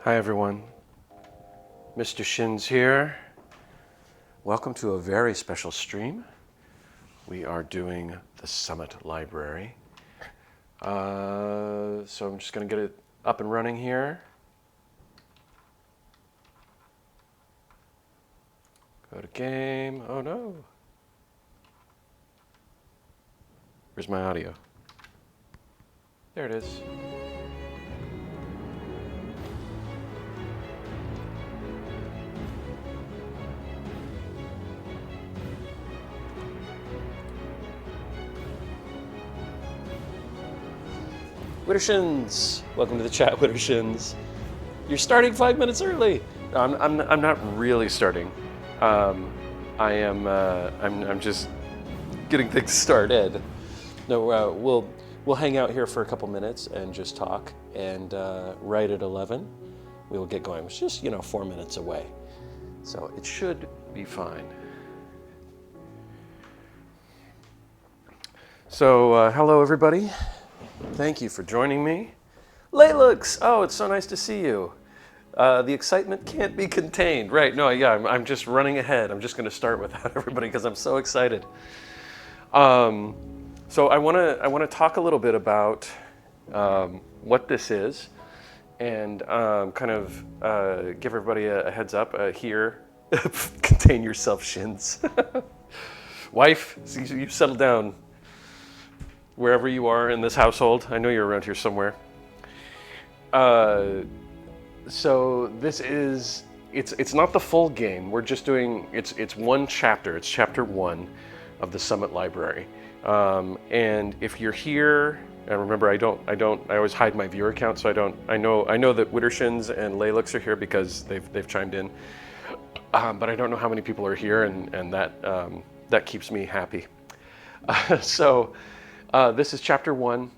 Hi everyone, Mr. Shins here. Welcome to a very special stream. We are doing the Summit Library. So I'm just going to get it up and running here. Go to game. Oh no. Where's my audio? There it is. Widdershins! Welcome to the chat, Widdershins. You're starting 5 minutes early. I'm not really starting. I'm just getting things started. No, we'll hang out here for a couple minutes and just talk. And right at 11, we will get going. It's just 4 minutes away, so it should be fine. So hello everybody. Thank you for joining me. Laylux! Oh, it's so nice to see you. The excitement can't be contained. Right, no, yeah, I'm just running ahead. I'm just going to start without everybody because I'm so excited. So I want to talk a little bit about what this is and kind of give everybody a heads up here. Contain yourself, Shins. Wife, you settle down. Wherever you are in this household. I know you're around here somewhere. So this is, it's not the full game. We're just doing, it's one chapter. It's chapter 1 of the Summit Library. And if you're here, and remember I always hide my viewer count, so I know that Widdershins and Laylux are here because they've chimed in. But I don't know how many people are here, and that keeps me happy. This is chapter 1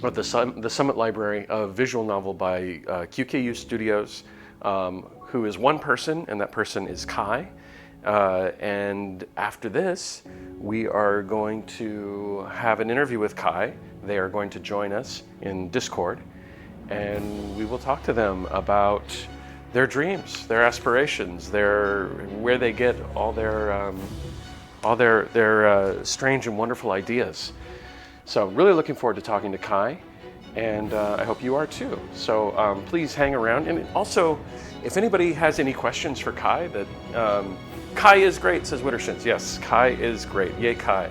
of the Summit Library, a visual novel by QKU Studios, who is one person, and that person is Kai. And after this, we are going to have an interview with Kai. They are going to join us in Discord, and we will talk to them about their dreams, their aspirations, where they get all their strange and wonderful ideas. So really looking forward to talking to Kai, and I hope you are too. So please hang around. And also, if anybody has any questions for Kai, Kai is great, says Widdershins. Yes, Kai is great. Yay, Kai.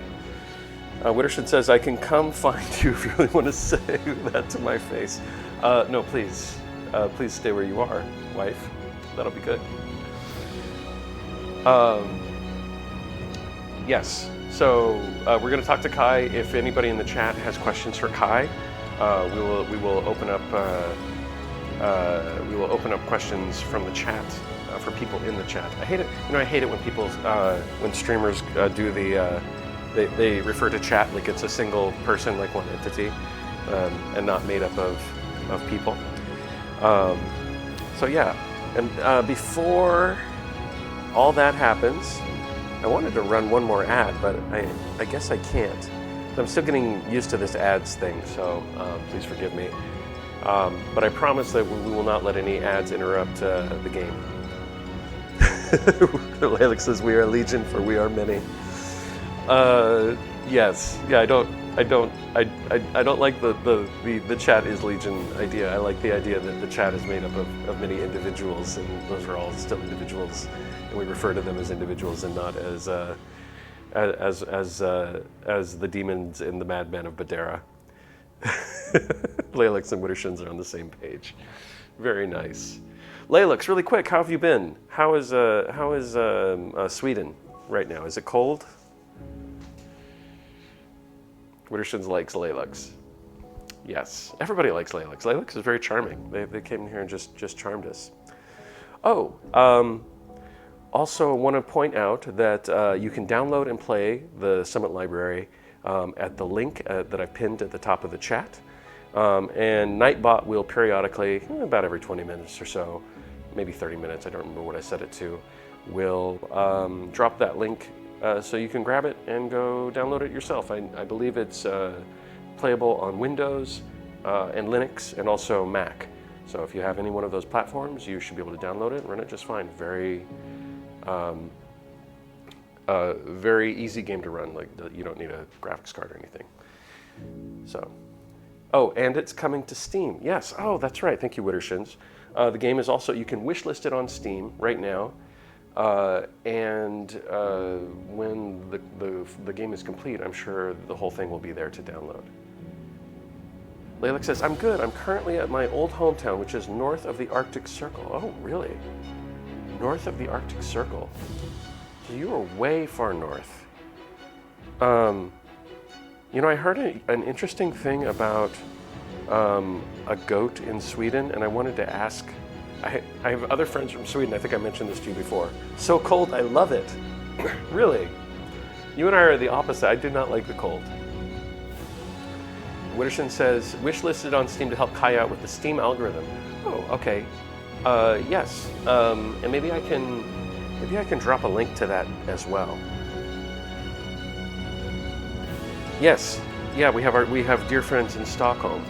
Widdershins says, I can come find you if you really want to say that to my face. No, please. Please stay where you are, wife. That'll be good. Yes. So we're going to talk to Kai. If anybody in the chat has questions for Kai, we will open up questions from the chat for people in the chat. I hate it. I hate it when people when streamers do they refer to chat like it's a single person, like one entity, and not made up of people. So yeah, and before all that happens, I wanted to run one more ad, but I guess I can't. I'm still getting used to this ads thing, so please forgive me. But I promise that we will not let any ads interrupt the game. Alex says, we are legion, for we are many. Yes, yeah, I don't like the chat is legion idea. I like the idea that the chat is made up of many individuals, and those are all still individuals, and we refer to them as individuals and not as the demons in the Madman of Badera. Laylux and Widdershins are on the same page. Very nice. Laylux, really quick, how have you been? How is Sweden right now? Is it cold? Widdershins likes Laylux. Yes, everybody likes Laylux. Laylux is very charming. They came in here and just charmed us. Oh, also want to point out that you can download and play the Summit Library at the link that I pinned at the top of the chat. And Nightbot will periodically, about every 20 minutes or so, maybe 30 minutes, I don't remember what I set it to, will drop that link so you can grab it and go download it yourself. I believe it's playable on Windows and Linux and also Mac. So if you have any one of those platforms, you should be able to download it and run it just fine. Very easy game to run. Like you don't need a graphics card or anything. So, oh, and it's coming to Steam. Yes. Oh, that's right. Thank you, Wittershins. The game is also, you can wishlist it on Steam right now. And when the game is complete, I'm sure the whole thing will be there to download. Layla says, I'm good. I'm currently at my old hometown, which is north of the Arctic Circle. Oh, really? North of the Arctic Circle. So you are way far north. You know, I heard an interesting thing about a goat in Sweden, and I wanted to ask. I have other friends from Sweden. I think I mentioned this to you before. So cold, I love it. Really? You and I are the opposite. I do not like the cold. Wittershin says, wishlisted on Steam to help Kai out with the Steam algorithm. Oh, okay. Yes. And maybe I can drop a link to that as well. Yes. Yeah, we have dear friends in Stockholm.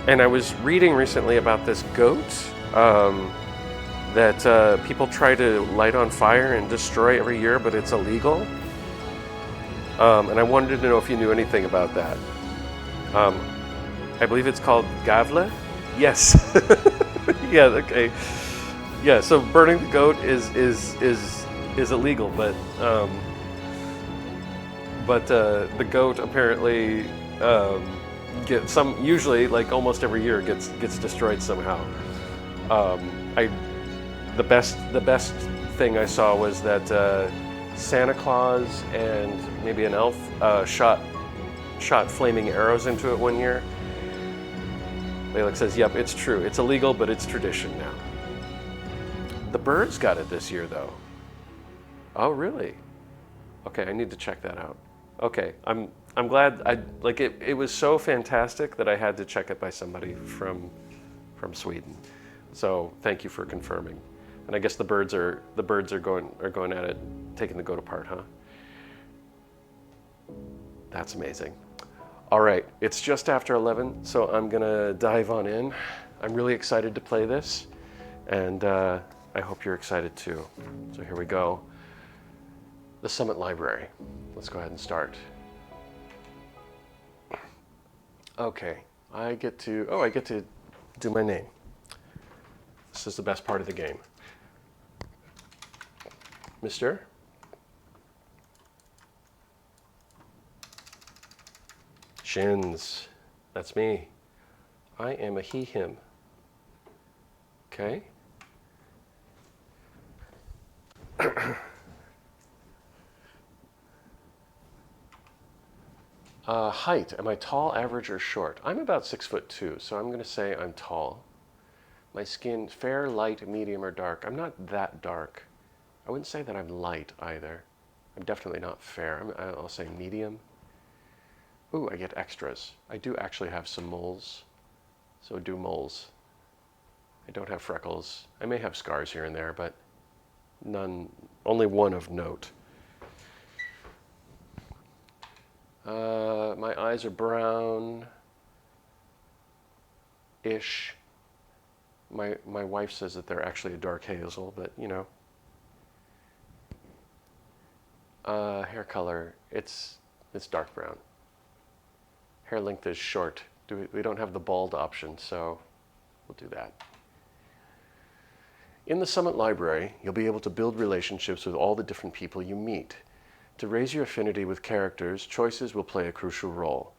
And I was reading recently about this goat that people try to light on fire and destroy every year, but it's illegal. And I wanted to know if you knew anything about that. I believe it's called Gavle. Yes. Yeah. Okay. Yeah. So burning the goat is illegal, but the goat apparently usually, like almost every year, gets destroyed somehow. The best thing I saw was that Santa Claus and maybe an elf shot flaming arrows into it one year. Layla says, yep, it's true. It's illegal, but it's tradition now. The birds got it this year, though. Oh, really? Okay, I need to check that out. Okay, I'm glad. It was so fantastic that I had to check it by somebody from Sweden. So thank you for confirming. And I guess the birds are going at it, taking the goat apart, huh? That's amazing. All right, it's just after 11, so I'm gonna dive on in. I'm really excited to play this, and I hope you're excited too. So here we go. The Summit Library. Let's go ahead and start. Okay, I get to do my name. This is the best part of the game. Mr. Shins. That's me. I am a he, him. Okay. Height. Am I tall, average, or short? I'm about 6'2", so I'm going to say I'm tall. My skin, fair, light, medium, or dark. I'm not that dark. I wouldn't say that I'm light either. I'm definitely not fair. I'll say medium. Ooh, I get extras. I do actually have some moles, so do moles. I don't have freckles. I may have scars here and there, but none, only one of note. My eyes are brown-ish. My wife says that they're actually a dark hazel, but you know. Hair color, it's dark brown. Hair length is short. We don't have the bald option, so we'll do that. In the Summit Library, you'll be able to build relationships with all the different people you meet. To raise your affinity with characters, choices will play a crucial role.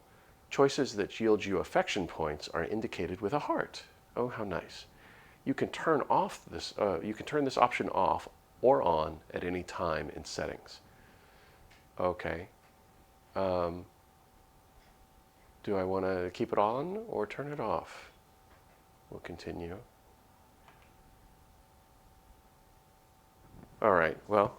Choices that yield you affection points are indicated with a heart. Oh, how nice. You can turn this option off or on at any time in settings. Okay. Do I want to keep it on or turn it off? We'll continue. All right, well.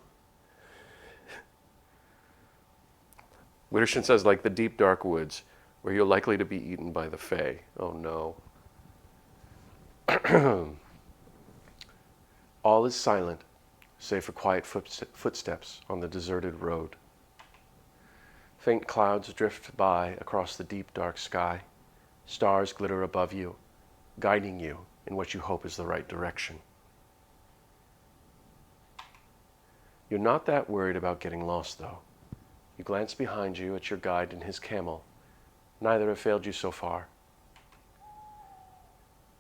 Wittershin says, like the deep, dark woods, where you're likely to be eaten by the Fae. Oh, no. All is silent, save for quiet footsteps on the deserted road. Faint clouds drift by across the deep, dark sky. Stars glitter above you. guiding you in what you hope is the right direction. You're not that worried about getting lost, though. You glance behind you at your guide and his camel. Neither have failed you so far.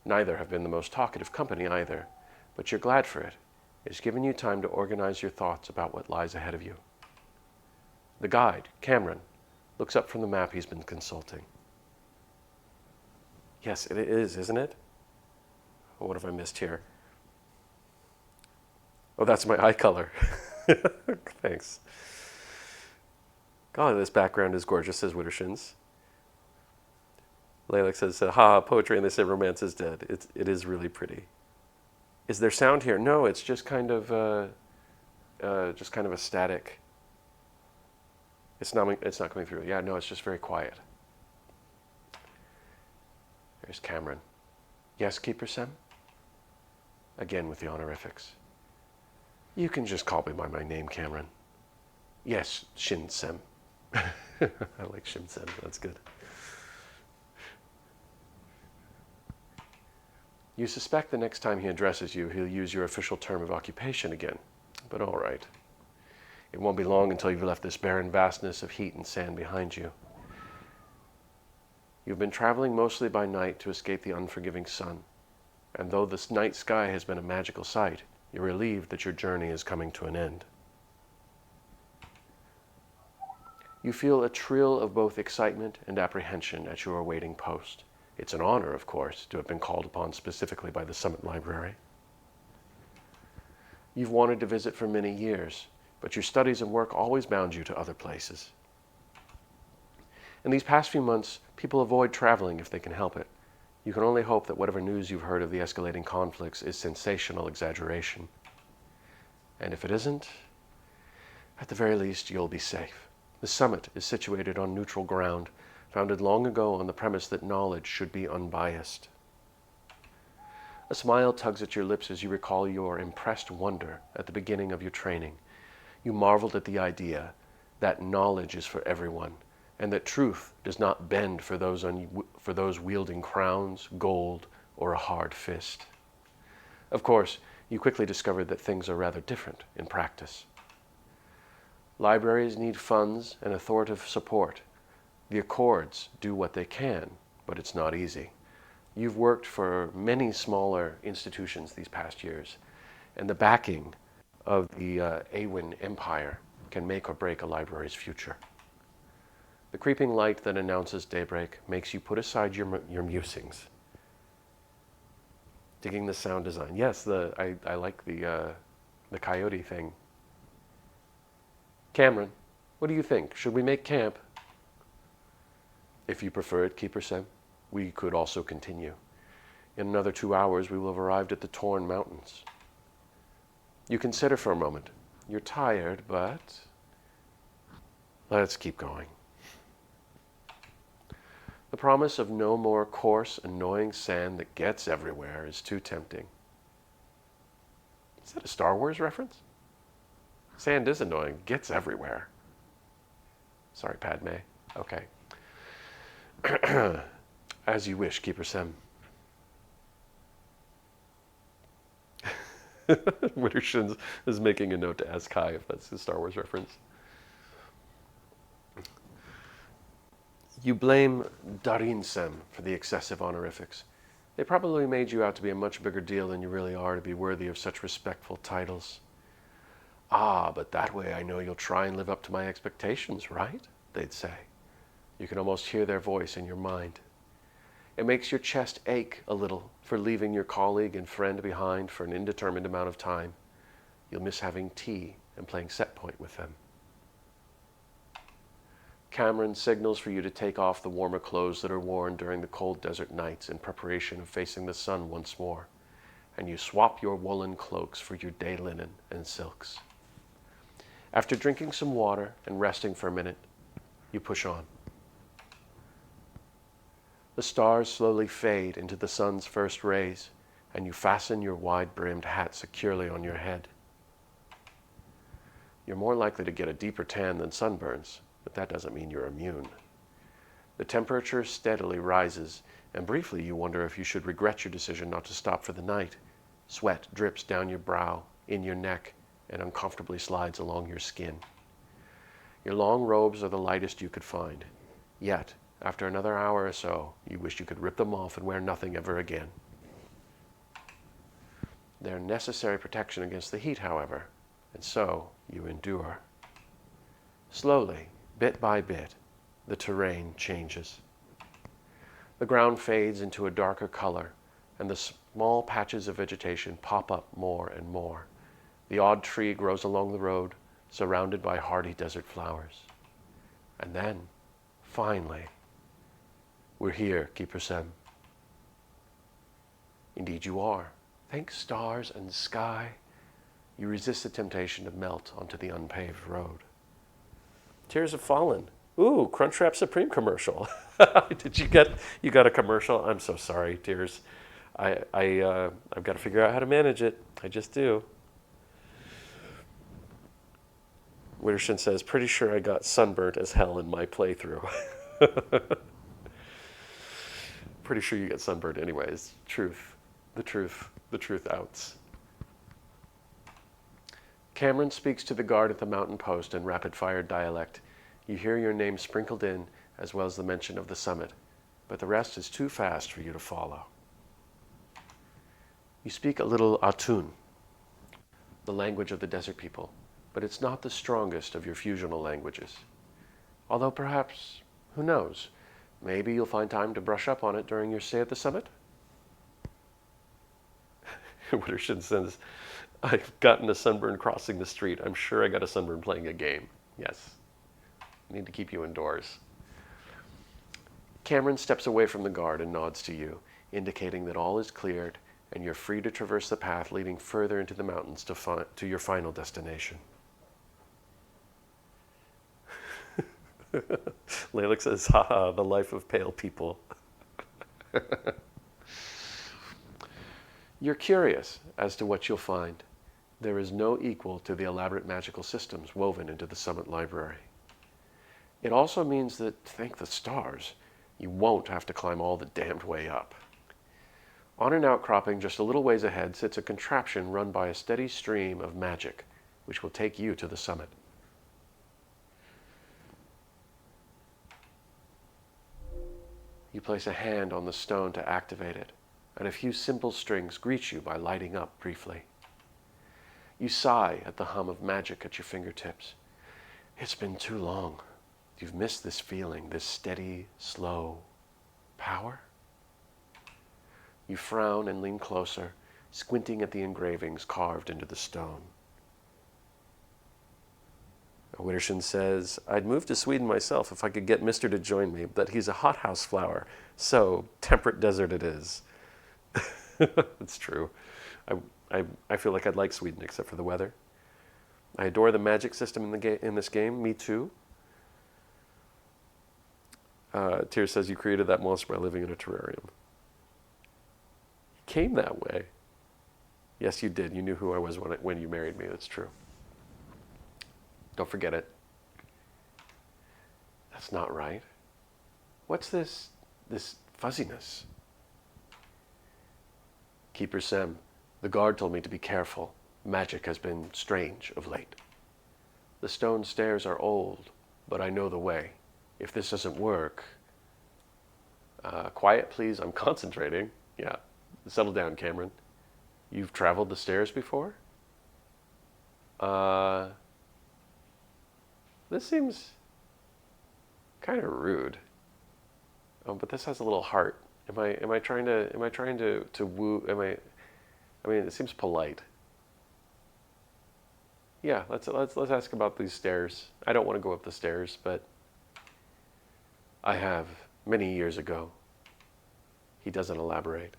Neither have been the most talkative company either, but you're glad for it. It's given you time to organize your thoughts about what lies ahead of you. The guide, Cameron, looks up from the map he's been consulting. Yes, it is, isn't it? Oh, what have I missed here? Oh, that's my eye color. Thanks. God, this background is gorgeous, says Wittershins. Layla says, poetry, and they say romance is dead. It is really pretty. Is there sound here? No, it's just kind of a static. It's not coming through. Yeah, no, it's just very quiet. There's Cameron. Yes, Keeper Sem? Again with the honorifics. You can just call me by my name, Cameron. Yes, Shin Sem. I like Shin Sem. That's good. You suspect the next time he addresses you, he'll use your official term of occupation again. But all right. It won't be long until you've left this barren vastness of heat and sand behind you. You've been traveling mostly by night to escape the unforgiving sun. And though this night sky has been a magical sight, you're relieved that your journey is coming to an end. You feel a thrill of both excitement and apprehension at your awaiting post. It's an honor, of course, to have been called upon specifically by the Summit Library. You've wanted to visit for many years, but your studies and work always bound you to other places. In these past few months, people avoid traveling if they can help it. You can only hope that whatever news you've heard of the escalating conflicts is sensational exaggeration. And if it isn't, at the very least, you'll be safe. The summit is situated on neutral ground, founded long ago on the premise that knowledge should be unbiased. A smile tugs at your lips as you recall your impressed wonder at the beginning of your training. You marveled at the idea that knowledge is for everyone, and that truth does not bend for those wielding crowns, gold, or a hard fist. Of course, you quickly discovered that things are rather different in practice. Libraries need funds and authoritative support. The Accords do what they can, but it's not easy. You've worked for many smaller institutions these past years, and the backing of the Awin Empire can make or break a library's future. The creeping light that announces daybreak makes you put aside your musings. Digging the sound design. Yes, I like the coyote thing. Cameron, what do you think? Should we make camp? If you prefer it, Keeper Sem, we could also continue. In another 2 hours, we will have arrived at the Torn Mountains. You consider for a moment. You're tired, but let's keep going. The promise of no more coarse, annoying sand that gets everywhere is too tempting. Is that a Star Wars reference? Sand is annoying, gets everywhere. Sorry, Padme. Okay. As you wish, Keeper Sem. Wittershins is making a note to ask Kai if that's a Star Wars reference. You blame Darin Sem for the excessive honorifics. They probably made you out to be a much bigger deal than you really are to be worthy of such respectful titles. Ah, but that way I know you'll try and live up to my expectations, right? They'd say. You can almost hear their voice in your mind. It makes your chest ache a little for leaving your colleague and friend behind for an indeterminate amount of time. You'll miss having tea and playing set point with them. Cameron signals for you to take off the warmer clothes that are worn during the cold desert nights in preparation of facing the sun once more, and you swap your woolen cloaks for your day linen and silks. After drinking some water and resting for a minute, you push on. The stars slowly fade into the sun's first rays, and you fasten your wide-brimmed hat securely on your head. You're more likely to get a deeper tan than sunburns, but that doesn't mean you're immune. The temperature steadily rises, and briefly you wonder if you should regret your decision not to stop for the night. Sweat drips down your brow, in your neck, and uncomfortably slides along your skin. Your long robes are the lightest you could find. Yet, after another hour or so, you wish you could rip them off and wear nothing ever again. They're necessary protection against the heat, however, and so you endure. Slowly, bit by bit, the terrain changes. The ground fades into a darker color, and the small patches of vegetation pop up more and more. The odd tree grows along the road, surrounded by hardy desert flowers. And then, finally, we're here, Keeper Sem. Indeed you are. Thank stars and sky, you resist the temptation to melt onto the unpaved road. Tears have fallen. Ooh, Crunchwrap Supreme commercial. Did you got a commercial? I'm so sorry, Tears. I've got to figure out how to manage it. I just do. Wittershin says, pretty sure I got sunburnt as hell in my playthrough. Pretty sure you get sunburned anyways. Truth. The truth outs. Cameron speaks to the guard at the mountain post in rapid-fire dialect. You hear your name sprinkled in, as well as the mention of the summit, but the rest is too fast for you to follow. You speak a little Atun, the language of the desert people, but it's not the strongest of your fusional languages. Although perhaps, who knows, maybe you'll find time to brush up on it during your stay at the summit? Wittershin says, I've gotten a sunburn crossing the street. I'm sure I got a sunburn playing a game. Yes. I need to keep you indoors. Cameron steps away from the guard and nods to you, indicating that all is cleared and you're free to traverse the path leading further into the mountains to your final destination. Layla says, haha, the life of pale people. You're curious as to what you'll find. There is no equal to the elaborate magical systems woven into the Summit Library. It also means that, thank the stars, you won't have to climb all the damned way up. On an outcropping just a little ways ahead sits a contraption run by a steady stream of magic, which will take you to the summit. You place a hand on the stone to activate it, and a few simple strings greet you by lighting up briefly. You sigh at the hum of magic at your fingertips. It's been too long. You've missed this feeling, this steady, slow power. You frown and lean closer, squinting at the engravings carved into the stone. Wittershin says, I'd move to Sweden myself if I could get Mister to join me, but he's a hothouse flower, so temperate desert it is. It's true. I feel like I'd like Sweden except for the weather. I adore the magic system in this game. Me too. Tyr says you created that monster by living in a terrarium. It came that way. Yes, you did. You knew who I was when you married me. That's true. Don't forget it. That's not right. What's this fuzziness? Keeper Sem, the guard told me to be careful. Magic has been strange of late. The stone stairs are old, but I know the way. If this doesn't work... quiet, please. I'm concentrating. Yeah. Settle down, Cameron. You've traveled the stairs before? This seems kind of rude. Oh, but this has a little heart. Am I trying to woo? I mean, it seems polite. Yeah, let's ask about these stairs. I don't want to go up the stairs, but I have many years ago. He doesn't elaborate.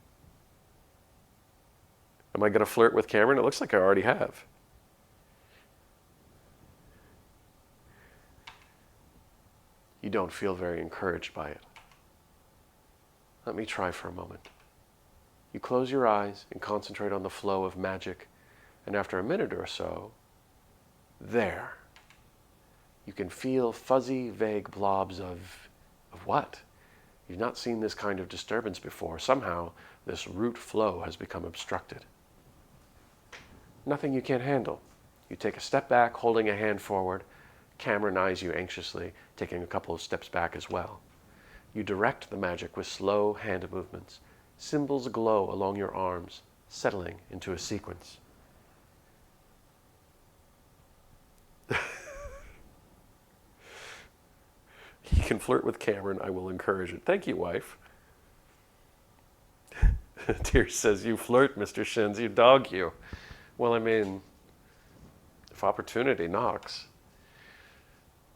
Am I going to flirt with Cameron? It looks like I already have. You don't feel very encouraged by it. Let me try for a moment. You close your eyes and concentrate on the flow of magic, and after a minute or so, there, you can feel fuzzy, vague blobs of what? You've not seen this kind of disturbance before. Somehow, this root flow has become obstructed. Nothing you can't handle. You take a step back, holding a hand forward. Cameron eyes you anxiously, taking a couple of steps back as well. You direct the magic with slow hand movements. Symbols glow along your arms, settling into a sequence. He can flirt with Cameron. I will encourage it. Thank you, wife. Tears says, you flirt, Mr. Shins. You dog you. Well, I mean, if opportunity knocks.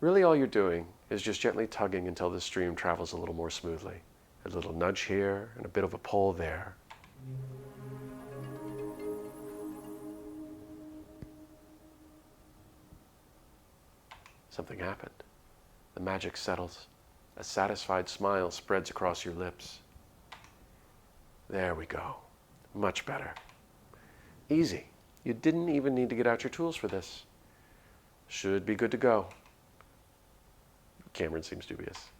Really all you're doing is just gently tugging until the stream travels a little more smoothly. A little nudge here and a bit of a pull there. Something happened. The magic settles. A satisfied smile spreads across your lips. There we go. Much better. Easy. You didn't even need to get out your tools for this. Should be good to go. Cameron seems dubious.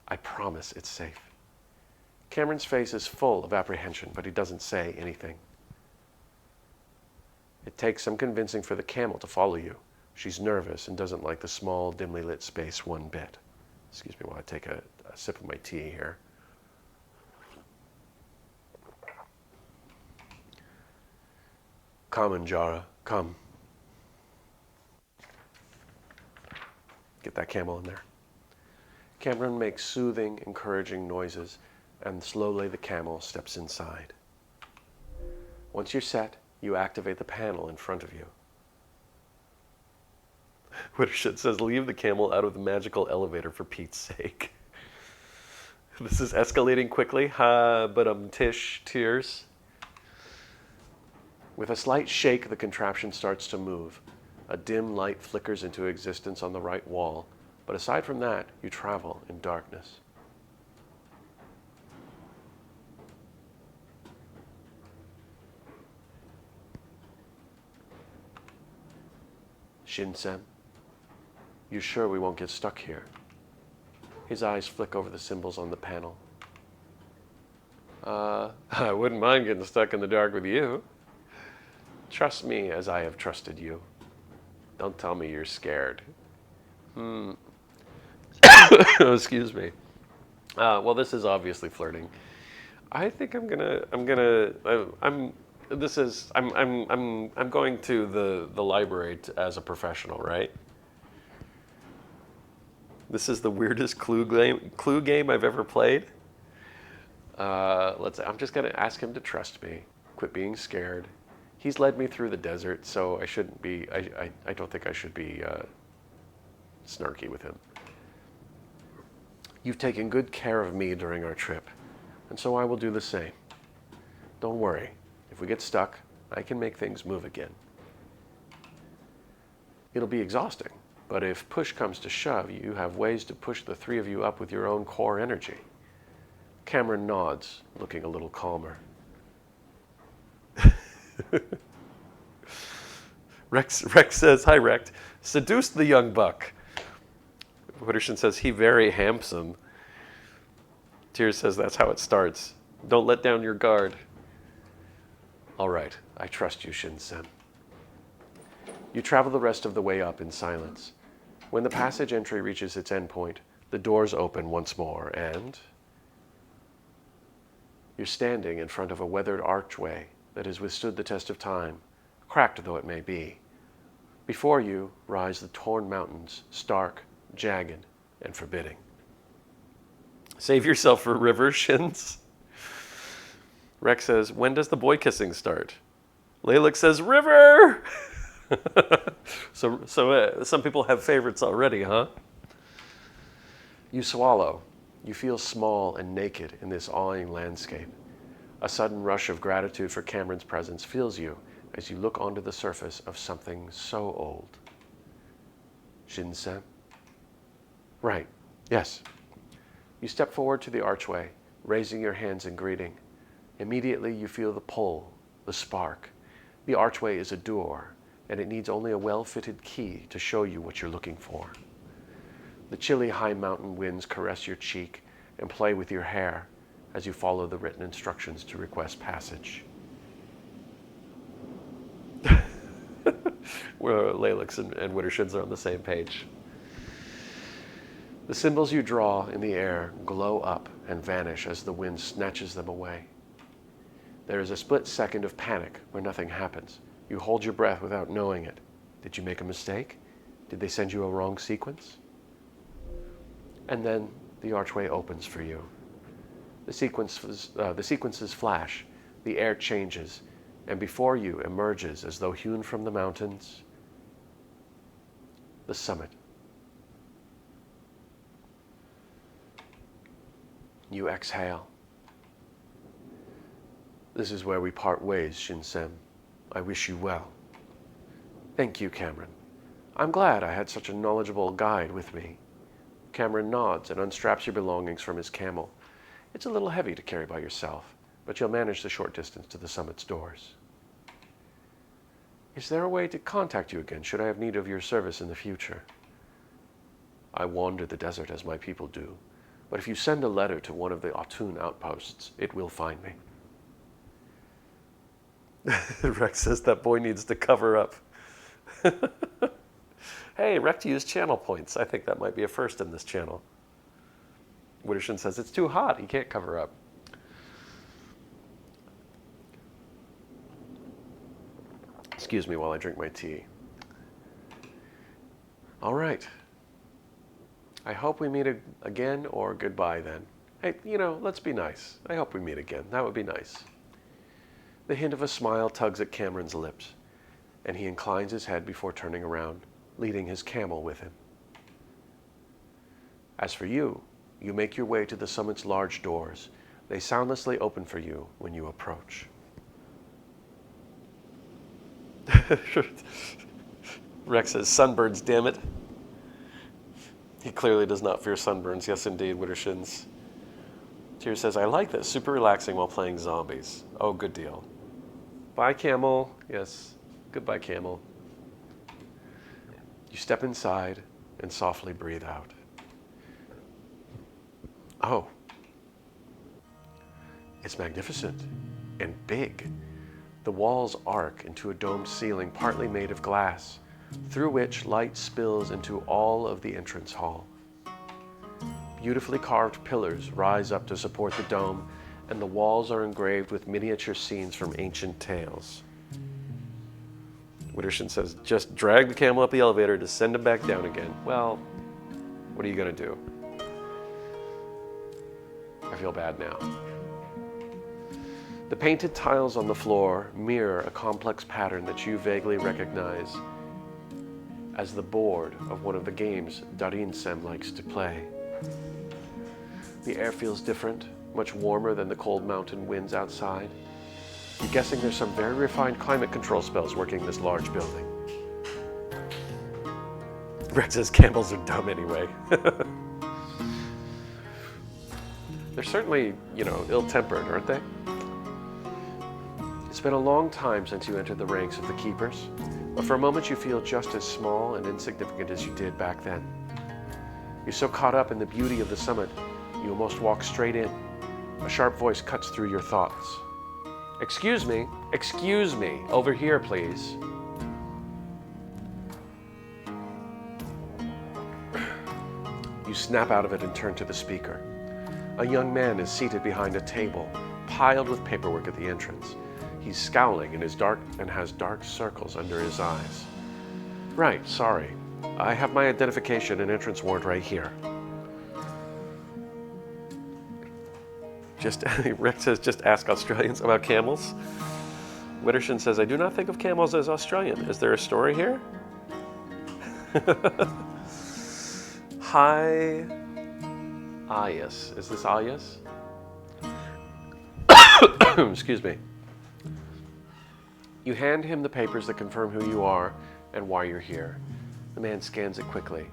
I promise it's safe. Cameron's face is full of apprehension, but he doesn't say anything. It takes some convincing for the camel to follow you. She's nervous and doesn't like the small, dimly lit space one bit. Excuse me while I take a sip of my tea here. Come, Anjara, come. Get that camel in there. Cameron makes soothing, encouraging noises, and slowly the camel steps inside. Once you're set, you activate the panel in front of you. Wittershit says, leave the camel out of the magical elevator for Pete's sake. This is escalating quickly. Ha, but tish, tears. With a slight shake, the contraption starts to move. A dim light flickers into existence on the right wall, but aside from that, you travel in darkness. Shin-sen, you sure we won't get stuck here? His eyes flick over the symbols on the panel. I wouldn't mind getting stuck in the dark with you. Trust me as I have trusted you. Don't tell me you're scared. Excuse me. Well, this is obviously flirting. I think I'm going to the library as a professional, right? This is the weirdest clue game I've ever played. I'm just gonna ask him to trust me. Quit being scared. He's led me through the desert, so I shouldn't be. I don't think I should be snarky with him. You've taken good care of me during our trip, and so I will do the same. Don't worry. If we get stuck, I can make things move again. It'll be exhausting, but if push comes to shove, you have ways to push the three of you up with your own core energy. Cameron nods, looking a little calmer. Rex says, hi Rex, seduce the young buck. Wittershin says, he very handsome. Tears says, that's how it starts. Don't let down your guard. All right, I trust you, Shin-sen. You travel the rest of the way up in silence. When the passage entry reaches its endpoint, the doors open once more, and you're standing in front of a weathered archway that has withstood the test of time, cracked though it may be. Before you rise the torn mountains, stark, jagged, and forbidding. Save yourself for river, Shins. Rex says, when does the boy kissing start? Laylik says, river! So some people have favorites already, huh? You swallow. You feel small and naked in this awing landscape. A sudden rush of gratitude for Cameron's presence fills you as you look onto the surface of something so old. Shin-sen? Right, yes. You step forward to the archway, raising your hands in greeting. Immediately you feel the pull, the spark. The archway is a door, and it needs only a well-fitted key to show you what you're looking for. The chilly high mountain winds caress your cheek, and play with your hair as you follow the written instructions to request passage. Where Lalix and Widdershins are on the same page. The symbols you draw in the air glow up and vanish as the wind snatches them away. There is a split second of panic where nothing happens. You hold your breath without knowing it. Did you make a mistake? Did they send you a wrong sequence? And then the archway opens for you. The sequences flash, the air changes, and before you emerges, as though hewn from the mountains, the summit. You exhale. This is where we part ways, Shinsem. I wish you well. Thank you, Cameron. I'm glad I had such a knowledgeable guide with me. Cameron nods and unstraps your belongings from his camel. It's a little heavy to carry by yourself, but you'll manage the short distance to the summit's doors. Is there a way to contact you again should I have need of your service in the future? I wander the desert as my people do, but if you send a letter to one of the Atun outposts, it will find me. Rex says that boy needs to cover up. Hey, Rex used channel points. I think that might be a first in this channel. Widdershin says it's too hot. He can't cover up. Excuse me while I drink my tea. All right. I hope we meet again, or goodbye then. Hey, let's be nice. I hope we meet again. That would be nice. The hint of a smile tugs at Cameron's lips, and he inclines his head before turning around, leading his camel with him. As for you, you make your way to the summit's large doors. They soundlessly open for you when you approach. Rex says, sunburns, damn it. He clearly does not fear sunburns. Yes, indeed, Widdershins. Tyr says, I like this. Super relaxing while playing zombies. Oh, good deal. Bye, camel. Yes. Goodbye, camel. You step inside and softly breathe out. Oh. It's magnificent and big. The walls arc into a domed ceiling partly made of glass, through which light spills into all of the entrance hall. Beautifully carved pillars rise up to support the dome, and the walls are engraved with miniature scenes from ancient tales. Widdershin says, just drag the camel up the elevator to send him back down again. Well, what are you going to do? I feel bad now. The painted tiles on the floor mirror a complex pattern that you vaguely recognize as the board of one of the games Darinsem likes to play. The air feels different, much warmer than the cold mountain winds outside. You're guessing there's some very refined climate control spells working in this large building. Rex says camels are dumb anyway. They're certainly, ill-tempered, aren't they? It's been a long time since you entered the ranks of the Keepers, but for a moment you feel just as small and insignificant as you did back then. You're so caught up in the beauty of the summit, you almost walk straight in. A sharp voice cuts through your thoughts. Excuse me, over here, please. You snap out of it and turn to the speaker. A young man is seated behind a table, piled with paperwork at the entrance. He's scowling and has dark circles under his eyes. Right, sorry. I have my identification and entrance warrant right here. Rex says, just ask Australians about camels. Widdershin says, I do not think of camels as Australian. Is there a story here? Hi, Ayas. Is this Ayas? Excuse me. You hand him the papers that confirm who you are and why you're here. The man scans it quickly.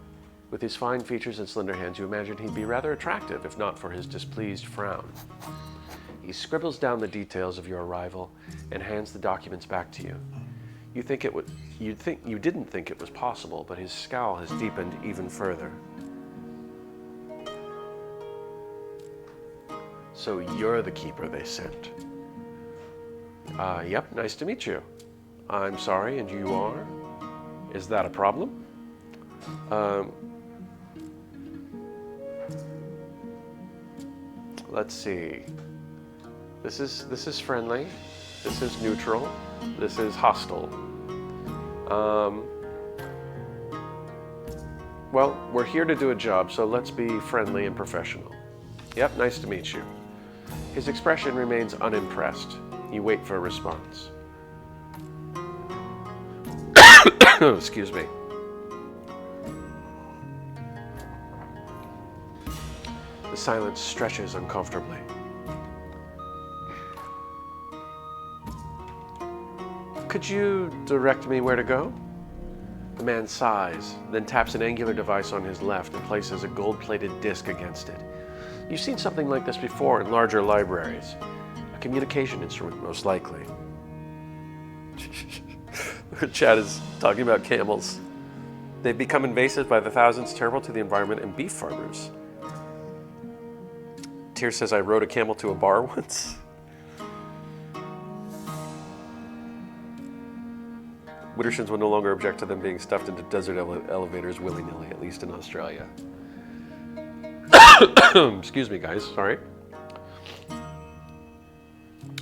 With his fine features and slender hands, you imagine he'd be rather attractive if not for his displeased frown. He scribbles down the details of your arrival and hands the documents back to you. You didn't think it was possible, but his scowl has deepened even further. So you're the keeper they sent. Yep, nice to meet you. I'm sorry, and you are? Is that a problem? Let's see. This is friendly. This is neutral. This is hostile. Well, we're here to do a job, so let's be friendly and professional. Yep, nice to meet you. His expression remains unimpressed. You wait for a response. Excuse me. The silence stretches uncomfortably. Could you direct me where to go? The man sighs, then taps an angular device on his left and places a gold-plated disc against it. You've seen something like this before in larger libraries. A communication instrument, most likely. Chad is talking about camels. They've become invasive by the thousands, terrible to the environment and beef farmers. Tyr says, I rode a camel to a bar once. Widdershins will no longer object to them being stuffed into desert elevators willy-nilly, at least in Australia. Excuse me, guys, sorry.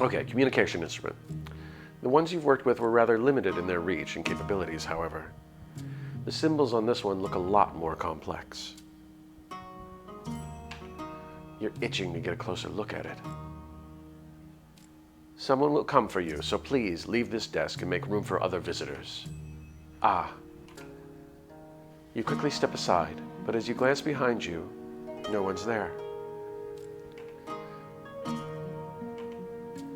Okay, communication instrument. The ones you've worked with were rather limited in their reach and capabilities, however. The symbols on this one look a lot more complex. You're itching to get a closer look at it. Someone will come for you, so please leave this desk and make room for other visitors. Ah. You quickly step aside, but as you glance behind you, no one's there.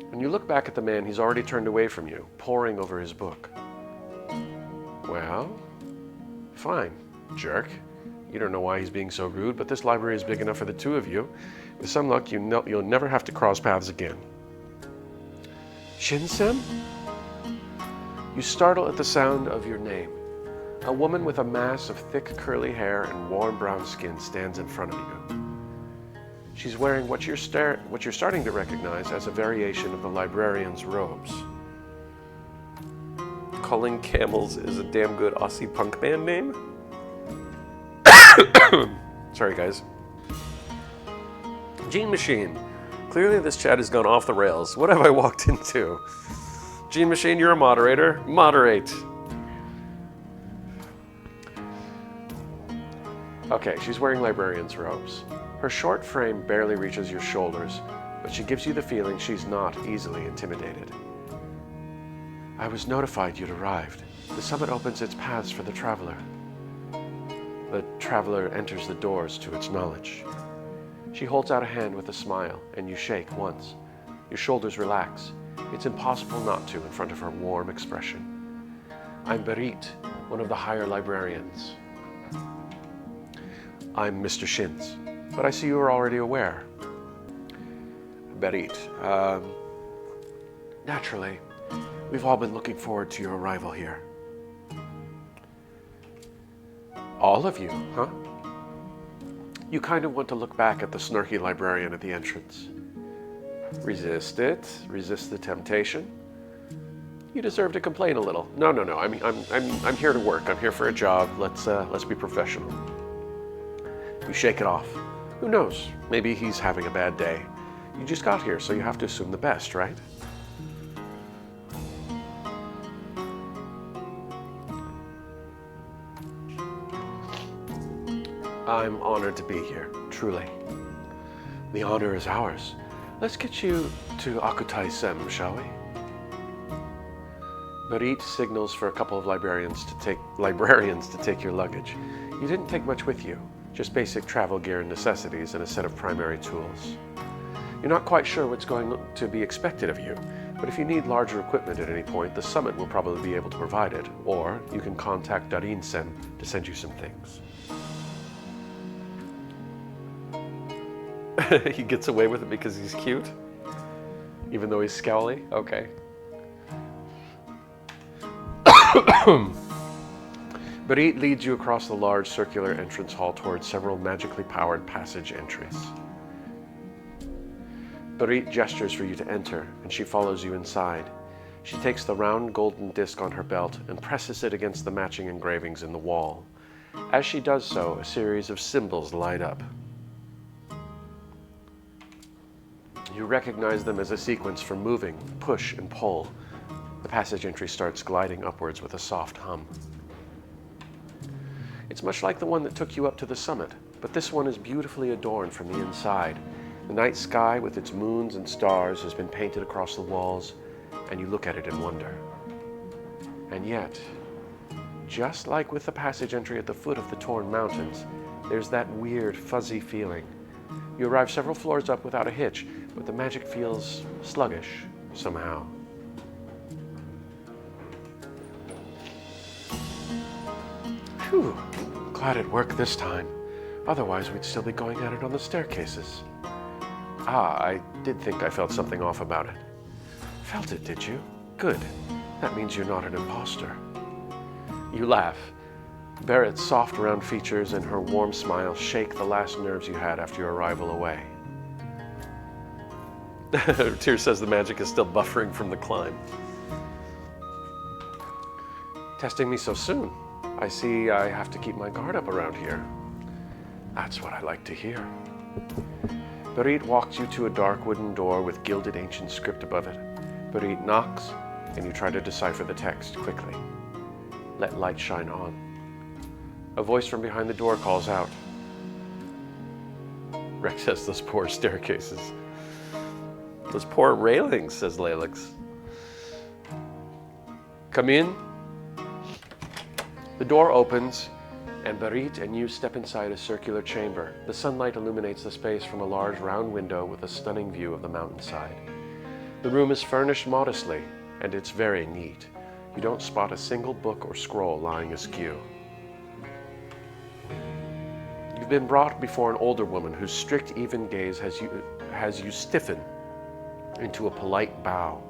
When you look back at the man, he's already turned away from you, poring over his book. Well, fine, jerk. You don't know why he's being so rude, but this library is big enough for the two of you. With some luck, you'll never have to cross paths again. Shin-sen? You startle at the sound of your name. A woman with a mass of thick curly hair and warm brown skin stands in front of you. She's wearing what you're starting to recognize as a variation of the librarian's robes. Calling Camels is a damn good Aussie punk band name? Sorry, guys. Gene Machine. Clearly this chat has gone off the rails. What have I walked into? Gene Machine, you're a moderator. Moderate. Okay, she's wearing librarian's robes. Her short frame barely reaches your shoulders, but she gives you the feeling she's not easily intimidated. I was notified you'd arrived. The summit opens its paths for the traveler. The traveler enters the doors to its knowledge. She holds out a hand with a smile, and you shake once. Your shoulders relax. It's impossible not to in front of her warm expression. I'm Berit, one of the higher librarians. I'm Mr. Shins, but I see you are already aware. Berit, naturally, we've all been looking forward to your arrival here. All of you, huh? You kind of want to look back at the snarky librarian at the entrance. Resist it. Resist the temptation. You deserve to complain a little. No. I mean, I'm here to work. I'm here for a job. Let's be professional. You shake it off. Who knows? Maybe he's having a bad day. You just got here, so you have to assume the best, right? I'm honored to be here, truly. The honor is ours. Let's get you to Akutai-sem, shall we? Berit signals for a couple of librarians to take your luggage. You didn't take much with you, just basic travel gear and necessities and a set of primary tools. You're not quite sure what's going to be expected of you, but if you need larger equipment at any point, the summit will probably be able to provide it, or you can contact Darin-sen to send you some things. He gets away with it because he's cute? Even though he's scowly? Okay. Berit leads you across the large circular entrance hall towards several magically powered passage entries. Barit gestures for you to enter, and she follows you inside. She takes the round golden disc on her belt and presses it against the matching engravings in the wall. As she does so, a series of symbols light up. You recognize them as a sequence for moving, push, and pull. The passage entry starts gliding upwards with a soft hum. It's much like the one that took you up to the summit, but this one is beautifully adorned from the inside. The night sky with its moons and stars has been painted across the walls, and you look at it in wonder. And yet, just like with the passage entry at the foot of the Torn Mountains, there's that weird, fuzzy feeling. You arrive several floors up without a hitch, but the magic feels sluggish somehow. Phew, glad it worked this time. Otherwise, we'd still be going at it on the staircases. I did think I felt something off about it. Felt it, did you? Good. That means you're not an imposter. You laugh. Barrett's soft, round features and her warm smile shake the last nerves you had after your arrival away. Tyr says the magic is still buffering from the climb. Testing me so soon. I see I have to keep my guard up around here. That's what I like to hear. Barit walks you to a dark wooden door with gilded ancient script above it. Barit knocks, and you try to decipher the text quickly. Let light shine on. A voice from behind the door calls out. Rex says, those poor staircases. Those poor railings, says Lalix. Come in. The door opens, and Barit and you step inside a circular chamber. The sunlight illuminates the space from a large round window with a stunning view of the mountainside. The room is furnished modestly, and it's very neat. You don't spot a single book or scroll lying askew. You've been brought before an older woman whose strict, even gaze has you stiffen into a polite bow.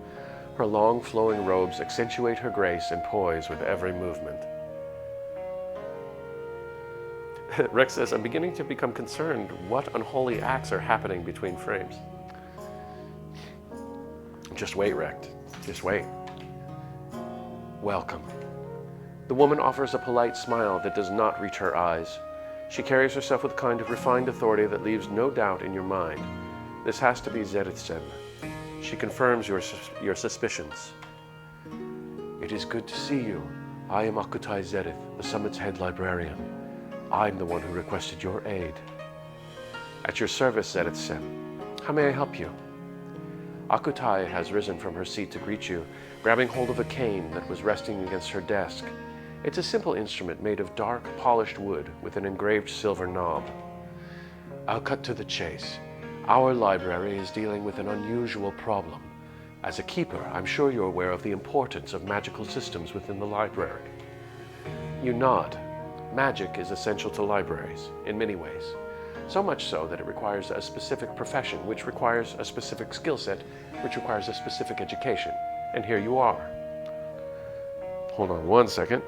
Her long, flowing robes accentuate her grace and poise with every movement. Rex says, I'm beginning to become concerned. What unholy acts are happening between frames? Just wait, Rex. Just wait. Welcome. The woman offers a polite smile that does not reach her eyes. She carries herself with a kind of refined authority that leaves no doubt in your mind. This has to be Zerithsen. She confirms your suspicions. It is good to see you. I am Akutai Zerith, the summit's head librarian. I'm the one who requested your aid. At your service, Zerithsen. How may I help you? Akutai has risen from her seat to greet you, grabbing hold of a cane that was resting against her desk. It's a simple instrument made of dark, polished wood with an engraved silver knob. I'll cut to the chase. Our library is dealing with an unusual problem. As a keeper, I'm sure you're aware of the importance of magical systems within the library. You nod. Magic is essential to libraries, in many ways. So much so that it requires a specific profession, which requires a specific skill set, which requires a specific education. And here you are. Hold on one second.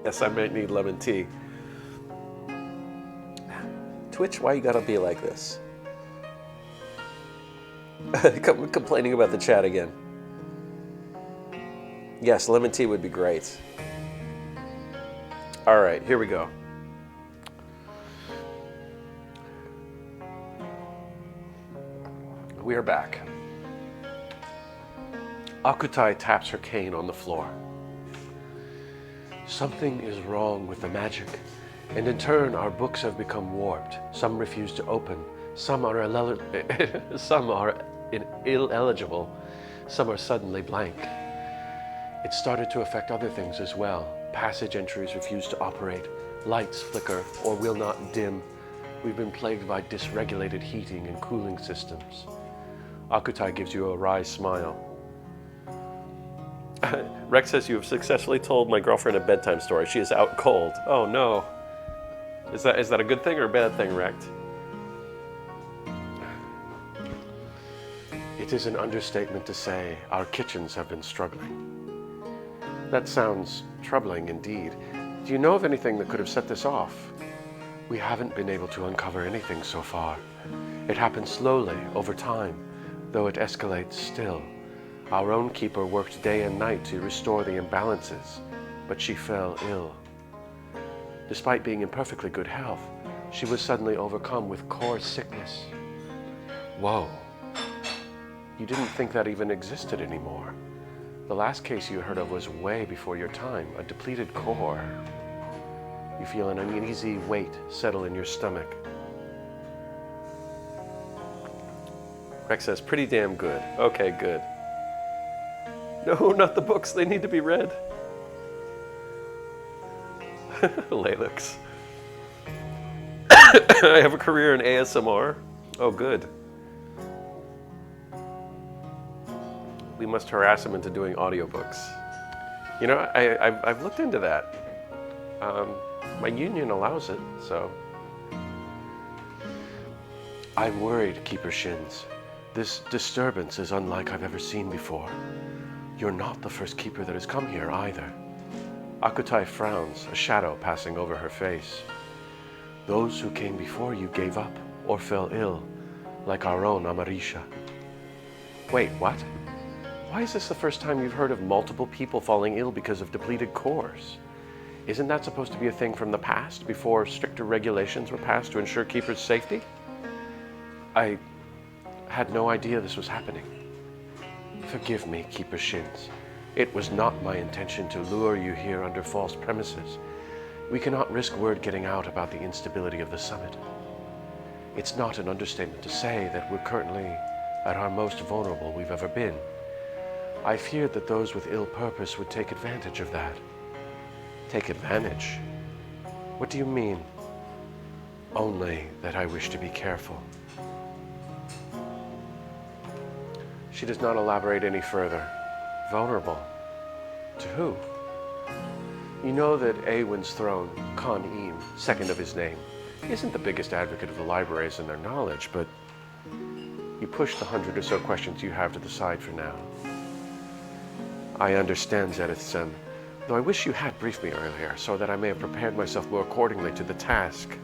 Yes, I might need lemon tea. Twitch, why you gotta be like this? Complaining about the chat again. Yes, lemon tea would be great. All right, here we go. We are back. Akutai taps her cane on the floor. Something is wrong with the magic, and in turn our books have become warped. Some refuse to open, some are ineligible, some are suddenly blank. It started to affect other things as well. Passage entries refuse to operate, lights flicker or will not dim. We've been plagued by dysregulated heating and cooling systems. Akutai gives you a wry smile. Rex says you have successfully told my girlfriend a bedtime story. She is out cold. Oh no. Is that a good thing or a bad thing, Rex? It is an understatement to say our kitchens have been struggling. That sounds troubling indeed. Do you know of anything that could have set this off? We haven't been able to uncover anything so far. It happens slowly, over time, though it escalates still. Our own keeper worked day and night to restore the imbalances, but she fell ill. Despite being in perfectly good health, she was suddenly overcome with core sickness. Whoa. You didn't think that even existed anymore. The last case you heard of was way before your time, a depleted core. You feel an uneasy weight settle in your stomach. Rex says, pretty damn good. Okay, good. No, not the books. They need to be read. Lalix. I have a career in ASMR. Oh, good. We must harass him into doing audiobooks. You know, I've looked into that. My union allows it, so. I'm worried, Keeper Shins. This disturbance is unlike I've ever seen before. You're not the first keeper that has come here either. Akutai frowns, a shadow passing over her face. Those who came before you gave up or fell ill, like our own Amarisha. Wait, what? Why is this the first time you've heard of multiple people falling ill because of depleted cores? Isn't that supposed to be a thing from the past, before stricter regulations were passed to ensure keepers' safety? I had no idea this was happening. Forgive me, Keeper Shins. It was not my intention to lure you here under false premises. We cannot risk word getting out about the instability of the summit. It's not an understatement to say that we're currently at our most vulnerable we've ever been. I feared that those with ill purpose would take advantage of that. Take advantage? What do you mean? Only that I wish to be careful. She does not elaborate any further. Vulnerable? To who? You know that Awen's throne, Khan Eam, second of his name, isn't the biggest advocate of the libraries and their knowledge, but you push the 100 or so questions you have to the side for now. I understand, Zedith-sen, though I wish you had briefed me earlier so that I may have prepared myself more accordingly to the task.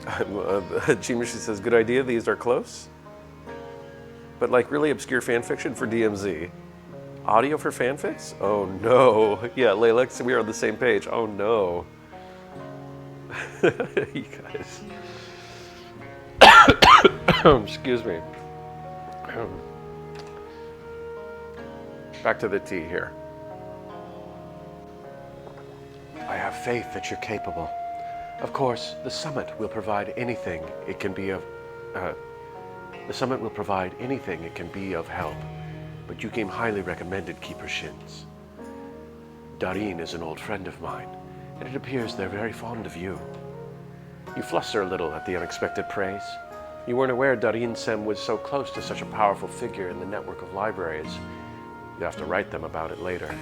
Chimishi says, good idea, these are close. But like really obscure fan fiction for DMZ. Audio for fanfics? Oh no. Yeah, Laylex, we are on the same page. Oh no. You guys. Excuse me. Back to the tea here. I have faith that you're capable. Of course, the summit will provide anything it can be of help, but you came highly recommended, Keeper Shins. Dareen is an old friend of mine, and it appears they're very fond of you. You fluster a little at the unexpected praise. You weren't aware Dareen-sem was so close to such a powerful figure in the network of libraries. You have to write them about it later.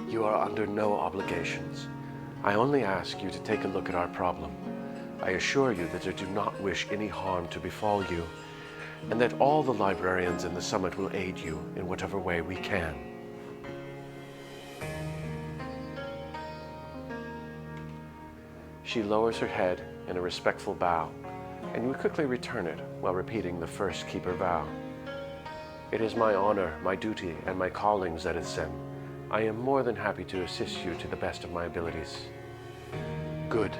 You are under no obligations. I only ask you to take a look at our problem. I assure you that I do not wish any harm to befall you, and that all the librarians in the summit will aid you in whatever way we can. She lowers her head in a respectful bow, and you quickly return it while repeating the first keeper vow. It is my honor, my duty, and my calling, Zedith-sen. I am more than happy to assist you to the best of my abilities. Good.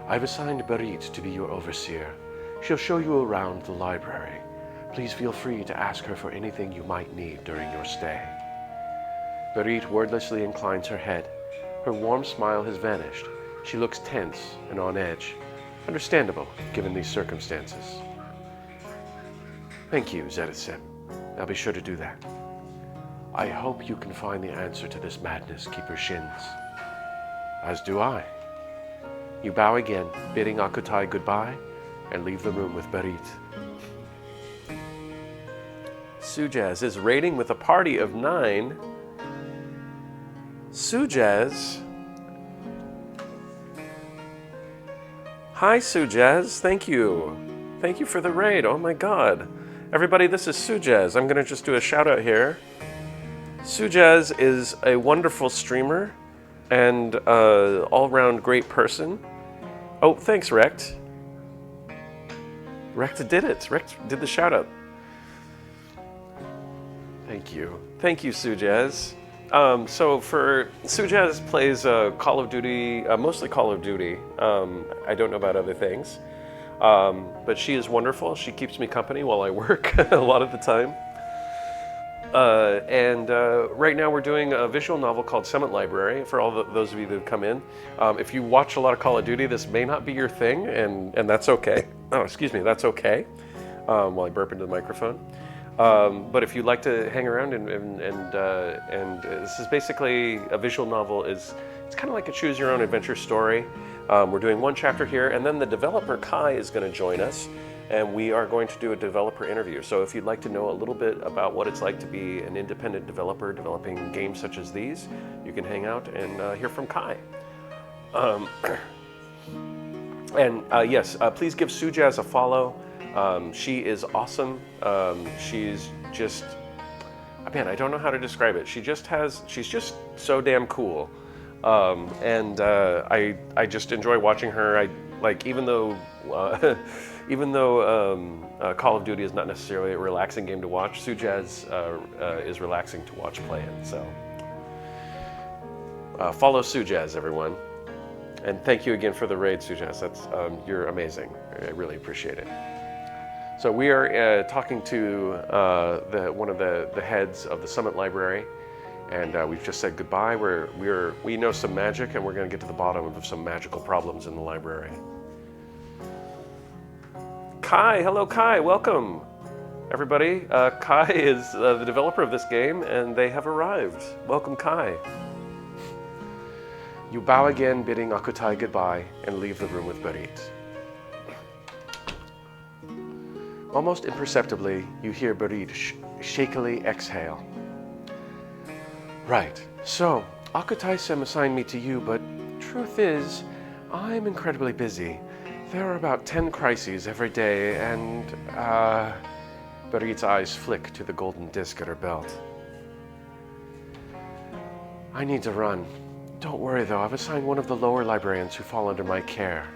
I've assigned Barit to be your overseer. She'll show you around the library. Please feel free to ask her for anything you might need during your stay. Barit wordlessly inclines her head. Her warm smile has vanished. She looks tense and on edge. Understandable, given these circumstances. Thank you, Zedith-sen. I'll be sure to do that. I hope you can find the answer to this madness, Keeper Shins. As do I. You bow again, bidding Akutai goodbye, and leave the room with Berit. Sujaz is raiding with a party of 9. Sujaz. Hi, Sujaz. Thank you. Thank you for the raid. Oh my god. Everybody, this is Sujaz. I'm going to just do a shout out here. Sujaz is a wonderful streamer and all-round great person. Oh, thanks, Rect. Rect did it. Rect did the shout out. Thank you. Thank you, Sujaz. So for Sujaz plays Call of Duty, mostly Call of Duty. I don't know about other things. But she is wonderful. She keeps me company while I work a lot of the time. And right now we're doing a visual novel called Summit Library for all those of you that have come in. If you watch a lot of Call of Duty, this may not be your thing, and that's okay. Oh, excuse me, that's okay. While I burp into the microphone. But if you'd like to hang around and this is basically a visual novel. It's kind of like a choose your own adventure story. We're doing one chapter here, and then the developer Kai is going to join us, and we are going to do a developer interview. So if you'd like to know a little bit about what it's like to be an independent developer developing games such as these, you can hang out and hear from Kai. Yes, please give Sujaz a follow. She is awesome. She's just, man, I don't know how to describe it. She's just so damn cool. I just enjoy watching her. Even though Call of Duty is not necessarily a relaxing game to watch, Sujaz is relaxing to watch play in. So follow Sujaz, everyone. And thank you again for the raid, Sujaz. You're amazing. I really appreciate it. So we are talking to one of the heads of the Summit Library, and we've just said goodbye. We know some magic, and we're going to get to the bottom of some magical problems in the library. Kai, hello Kai, welcome, everybody. Kai is the developer of this game, and they have arrived. Welcome, Kai. You bow again, bidding Akutai goodbye, and leave the room with Berit. Almost imperceptibly, you hear Berit shakily exhale. Right, so Akutai-sem assigned me to you, but truth is, I'm incredibly busy. There are about 10 crises every day, and, Berit's eyes flick to the golden disc at her belt. I need to run. Don't worry though, I've assigned one of the lower librarians who fall under my care.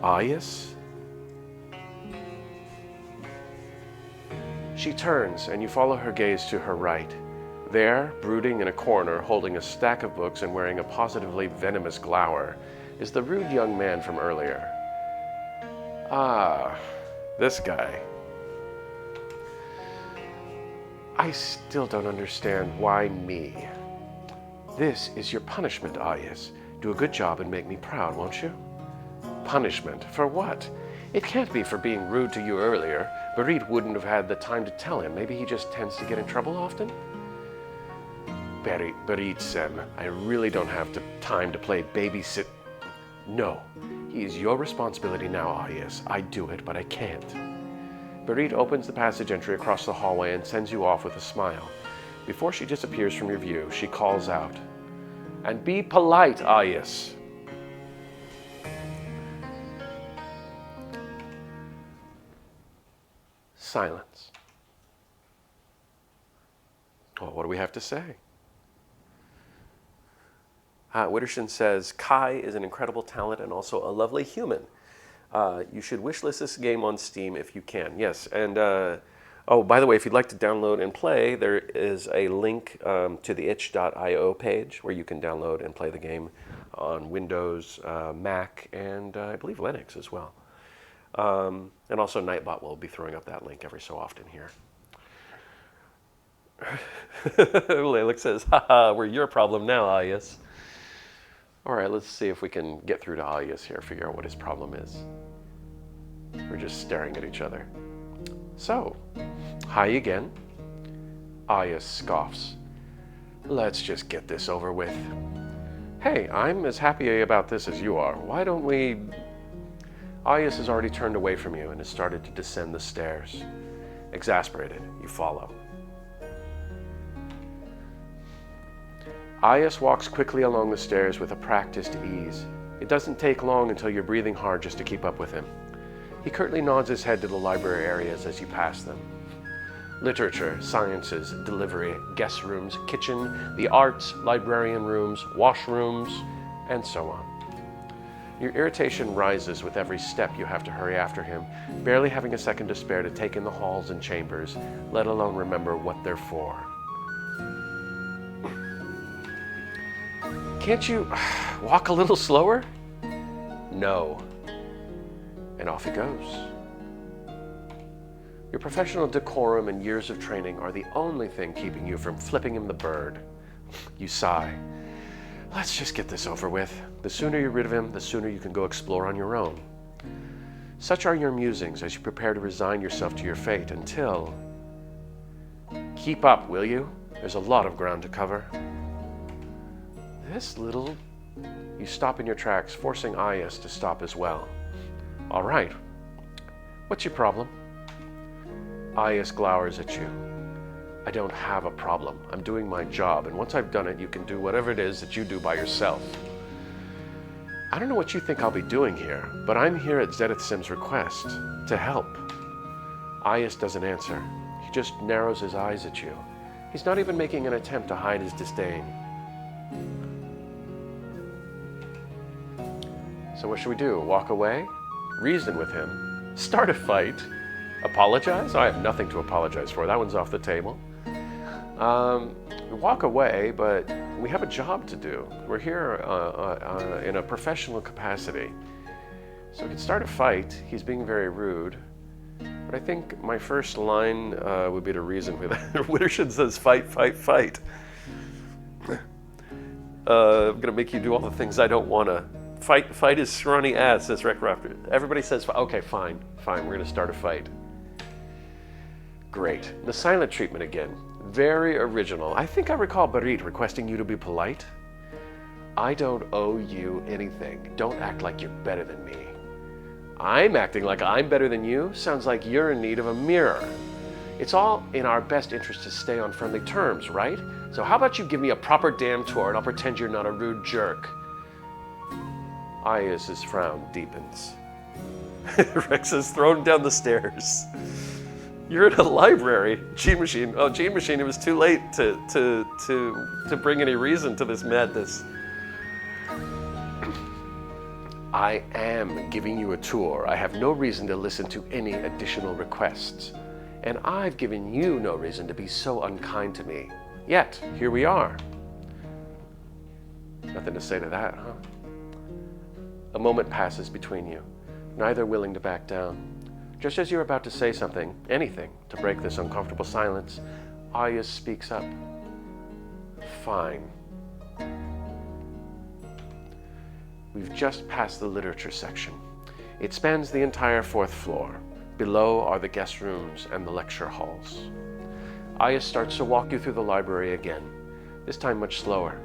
Ayas? She turns, and you follow her gaze to her right. There, brooding in a corner, holding a stack of books and wearing a positively venomous glower, is the rude young man from earlier. Ah, this guy. I still don't understand why me. This is your punishment, Ayas. Do a good job and make me proud, won't you? Punishment? For what? It can't be for being rude to you earlier. Berit wouldn't have had the time to tell him. Maybe he just tends to get in trouble often? Berit-san, I really don't have time to play babysit. No, he is your responsibility now, Ayas. I'd do it, but I can't. Berit opens the passage entry across the hallway and sends you off with a smile. Before she disappears from your view, she calls out, "And be polite, Ayas." Silence. Well, what do we have to say? Wittershin says, Kai is an incredible talent and also a lovely human. You should wishlist this game on Steam if you can. Yes, and oh, by the way, if you'd like to download and play, there is a link to the itch.io page where you can download and play the game on Windows, Mac, and I believe Linux as well. And also Nightbot will be throwing up that link every so often here. Laylik says, haha, we're your problem now, Ayas. All right, let's see if we can get through to Ayas here, figure out what his problem is. We're just staring at each other. So, hi again. Ayas scoffs. Let's just get this over with. Hey, I'm as happy about this as you are. Why don't we... Ayas has already turned away from you and has started to descend the stairs. Exasperated, you follow. Ayas walks quickly along the stairs with a practiced ease. It doesn't take long until you're breathing hard just to keep up with him. He curtly nods his head to the library areas as you pass them. Literature, sciences, delivery, guest rooms, kitchen, the arts, librarian rooms, washrooms, and so on. Your irritation rises with every step you have to hurry after him, barely having a second to spare to take in the halls and chambers, let alone remember what they're for. Can't you walk a little slower? No. And off he goes. Your professional decorum and years of training are the only thing keeping you from flipping him the bird. You sigh. Let's just get this over with. The sooner you're rid of him, the sooner you can go explore on your own. Such are your musings as you prepare to resign yourself to your fate until... Keep up, will you? There's a lot of ground to cover. This little... You stop in your tracks, forcing Ayas to stop as well. All right. What's your problem? Ayas glowers at you. I don't have a problem. I'm doing my job, and once I've done it, you can do whatever it is that you do by yourself. I don't know what you think I'll be doing here, but I'm here at Zenith Sim's request, to help. Ayas doesn't answer. He just narrows his eyes at you. He's not even making an attempt to hide his disdain. So what should we do? Walk away? Reason with him? Start a fight? Apologize? I have nothing to apologize for. That one's off the table. Walk away, but we have a job to do. We're here in a professional capacity. So we can start a fight. He's being very rude. But I think my first line would be to reason with it. Wittershin says, fight, fight, fight. I'm going to make you do all the things I don't want to. Fight his scrawny ass, says Rec Raptor. Everybody says, okay, fine, we're going to start a fight. Great. The silent treatment again. Very original. I think I recall Barit requesting you to be polite. I don't owe you anything. Don't act like you're better than me. I'm acting like I'm better than you? Sounds like you're in need of a mirror. It's all in our best interest to stay on friendly terms, right? So how about you give me a proper damn tour and I'll pretend you're not a rude jerk. Ayas' frown deepens. Rex is thrown down the stairs. You're in a library. Gene Machine. Oh, Gene Machine, it was too late to bring any reason to this madness. I am giving you a tour. I have no reason to listen to any additional requests. And I've given you no reason to be so unkind to me. Yet, here we are. Nothing to say to that, huh? A moment passes between you, neither willing to back down. Just as you're about to say something, anything, to break this uncomfortable silence, Ayas speaks up. Fine. We've just passed the literature section. It spans the entire 4th floor. Below are the guest rooms and the lecture halls. Ayas starts to walk you through the library again, this time much slower.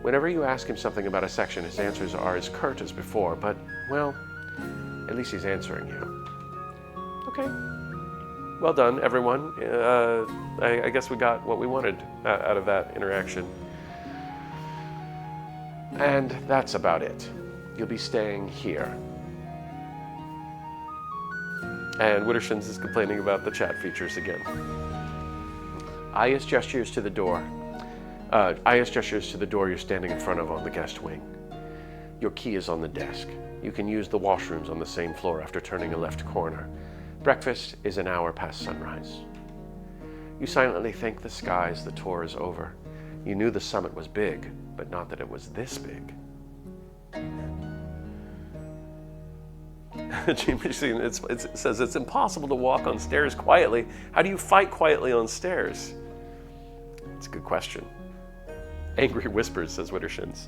Whenever you ask him something about a section, his answers are as curt as before, but, well, at least he's answering you. Okay. Well done, everyone. I guess we got what we wanted out of that interaction. And that's about it. You'll be staying here. And Wittershins is complaining about the chat features again. Ayas gestures to the door. Ayas gestures to the door you're standing in front of on the guest wing. Your key is on the desk. You can use the washrooms on the same floor after turning a left corner. Breakfast is an hour past sunrise. You silently thank the skies the tour is over. You knew the summit was big, but not that it was this big. Gene Machine, it says it's impossible to walk on stairs quietly. How do you fight quietly on stairs? It's a good question. Angry whispers, says Wittershins.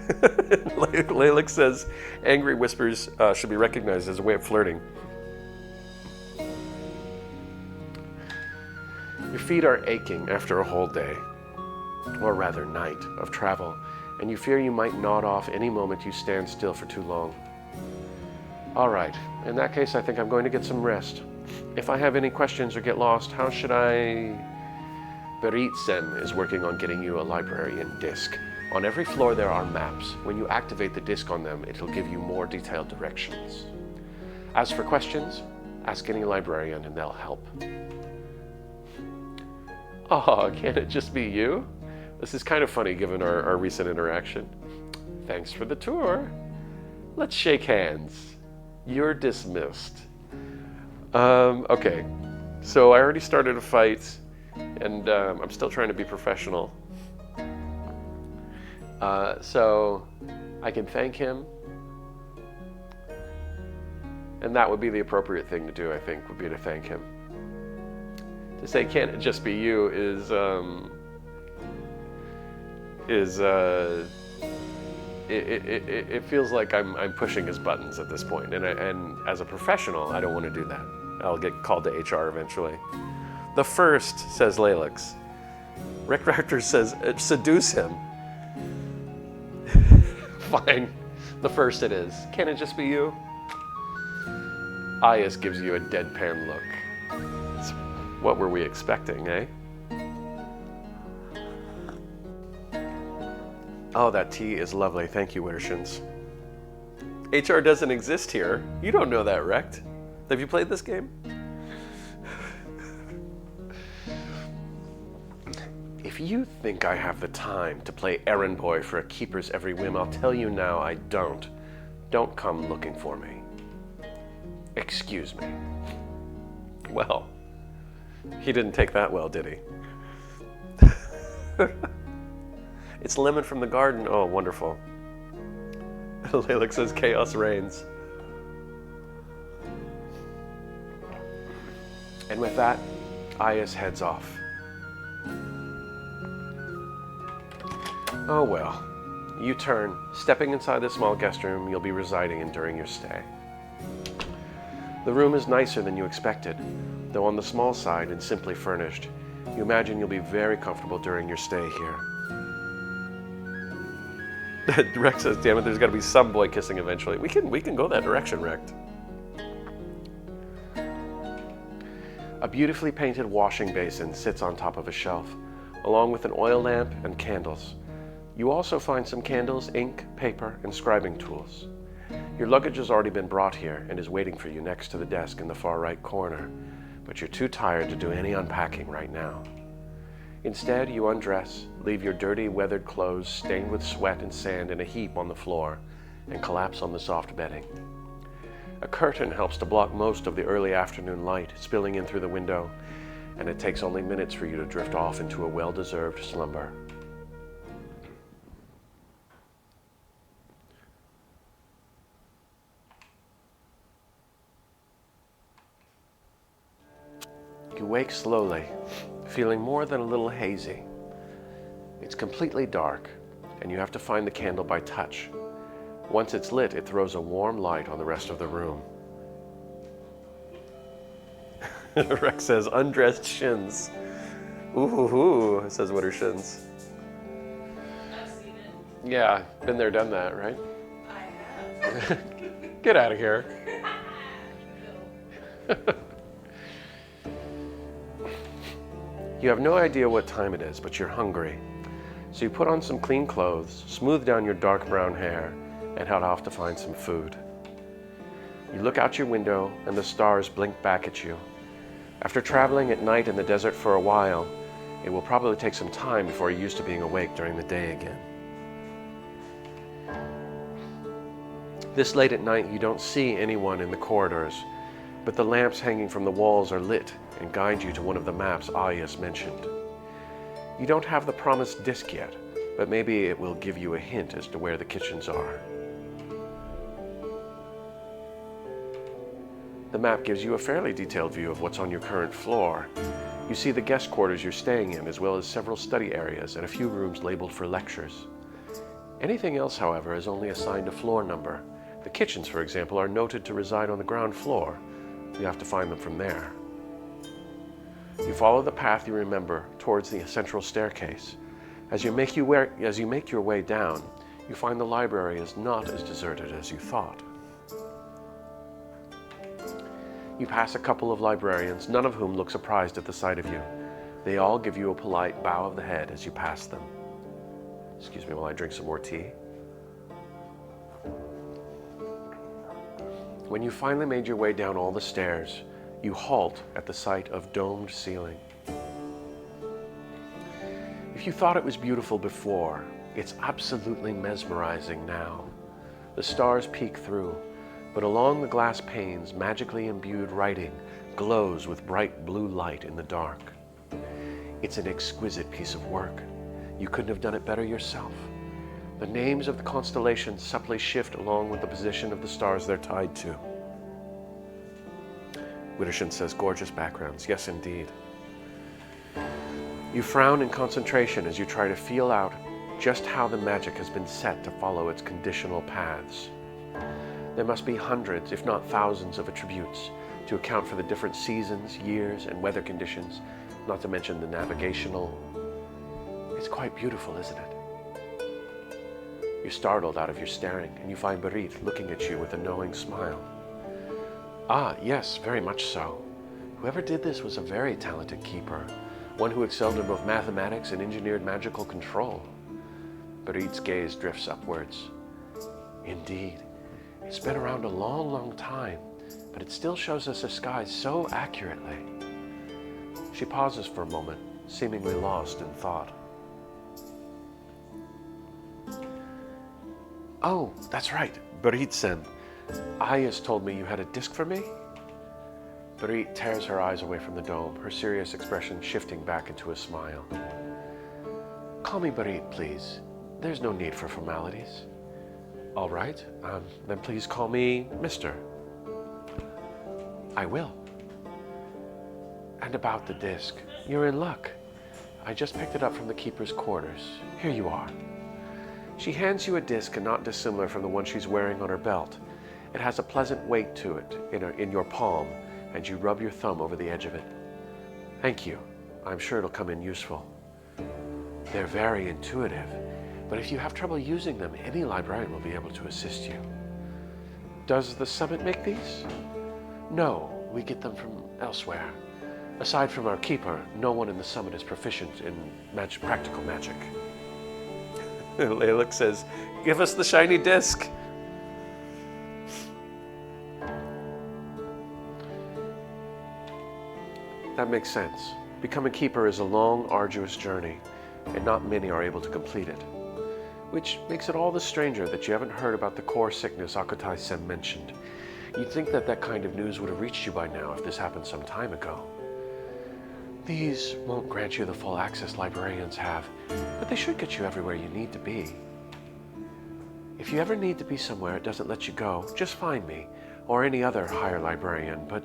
Lalek says angry whispers should be recognized as a way of flirting. Your feet are aching after a whole day, or rather night, of travel, and you fear you might nod off any moment you stand still for too long. All right, in that case, I think I'm going to get some rest. If I have any questions or get lost, how should I... Beritsen is working on getting you a librarian disc. On every floor there are maps. When you activate the disc on them, it'll give you more detailed directions. As for questions, ask any librarian and they'll help. Oh, can it just be you? This is kind of funny given our recent interaction. Thanks for the tour. Let's shake hands. You're dismissed. Okay, so I already started a fight and I'm still trying to be professional. So I can thank him. And that would be the appropriate thing to do, I think, would be to thank him. To say, can't it just be you, it feels like I'm pushing his buttons at this point. And as a professional, I don't want to do that. I'll get called to HR eventually. The first, says Lalix. Rick Rector says, seduce him. Fine, the first it is. Can it just be you? Ayas gives you a deadpan look. What were we expecting, eh? Oh, that tea is lovely. Thank you, Wittershins. HR doesn't exist here. You don't know that, Rect. Have you played this game? If you think I have the time to play errand boy for a keeper's every whim, I'll tell you now I don't. Don't come looking for me. Excuse me. Well, he didn't take that well, did he? It's lemon from the garden. Oh, wonderful. Lalix says chaos reigns. And with that, Ayas heads off. Oh well. You turn, stepping inside the small guest room you'll be residing in during your stay. The room is nicer than you expected, though on the small side and simply furnished. You imagine you'll be very comfortable during your stay here. Rex says, damn it, there's gotta be some boy kissing eventually. We can go that direction, Rex. A beautifully painted washing basin sits on top of a shelf, along with an oil lamp and candles. You also find some candles, ink, paper, and scribing tools. Your luggage has already been brought here and is waiting for you next to the desk in the far right corner, but you're too tired to do any unpacking right now. Instead, you undress, leave your dirty, weathered clothes stained with sweat and sand in a heap on the floor, and collapse on the soft bedding. A curtain helps to block most of the early afternoon light spilling in through the window, and it takes only minutes for you to drift off into a well-deserved slumber. You wake slowly, feeling more than a little hazy. It's completely dark, and you have to find the candle by touch. Once it's lit, it throws a warm light on the rest of the room. Rex says, undressed shins. Ooh, says Wittershins. I've seen it. Yeah, been there, done that, right? I have. Get out of here. You have no idea what time it is, but you're hungry. So you put on some clean clothes, smooth down your dark brown hair, and head off to find some food. You look out your window, and the stars blink back at you. After traveling at night in the desert for a while, it will probably take some time before you're used to being awake during the day again. This late at night, you don't see anyone in the corridors, but the lamps hanging from the walls are lit and guide you to one of the maps Ayas mentioned. You don't have the promised disc yet, but maybe it will give you a hint as to where the kitchens are. The map gives you a fairly detailed view of what's on your current floor. You see the guest quarters you're staying in, as well as several study areas and a few rooms labeled for lectures. Anything else, however, is only assigned a floor number. The kitchens, for example, are noted to reside on the ground floor. You have to find them from there. You follow the path you remember towards the central staircase. As you make your way down, you find the library is not as deserted as you thought. You pass a couple of librarians, none of whom look surprised at the sight of you. They all give you a polite bow of the head as you pass them. Excuse me while I drink some more tea. When you finally made your way down all the stairs, you halt at the sight of domed ceiling. If you thought it was beautiful before, it's absolutely mesmerizing now. The stars peek through, but along the glass panes, magically imbued writing glows with bright blue light in the dark. It's an exquisite piece of work. You couldn't have done it better yourself. The names of the constellations subtly shift along with the position of the stars they're tied to. Wittershin says, gorgeous backgrounds. Yes, indeed. You frown in concentration as you try to feel out just how the magic has been set to follow its conditional paths. There must be hundreds, if not thousands, of attributes to account for the different seasons, years, and weather conditions, not to mention the navigational. It's quite beautiful, isn't it? You're startled out of your staring, and you find Berit looking at you with a knowing smile. Ah, yes, very much so. Whoever did this was a very talented keeper, one who excelled in both mathematics and engineered magical control. Berit's gaze drifts upwards. Indeed. It's been around a long, long time, but it still shows us the sky so accurately. She pauses for a moment, seemingly lost in thought. Oh, that's right, Berit-sen. Aya's told me you had a disc for me? Berit tears her eyes away from the dome, her serious expression shifting back into a smile. Call me Berit, please. There's no need for formalities. All right, then please call me Mr. I will. And about the disc, you're in luck. I just picked it up from the keeper's quarters. Here you are. She hands you a disc not dissimilar from the one she's wearing on her belt. It has a pleasant weight to it in your palm, and you rub your thumb over the edge of it. Thank you. I'm sure it'll come in useful. They're very intuitive, but if you have trouble using them, any librarian will be able to assist you. Does the summit make these? No, we get them from elsewhere. Aside from our keeper, no one in the summit is proficient in practical magic. Laylock says, give us the shiny disc. That makes sense. Becoming keeper is a long, arduous journey, and not many are able to complete it. Which makes it all the stranger that you haven't heard about the core sickness Akutai-sen mentioned. You'd think that that kind of news would have reached you by now if this happened some time ago. These won't grant you the full access librarians have, but they should get you everywhere you need to be. If you ever need to be somewhere it doesn't let you go, just find me, or any other higher librarian, but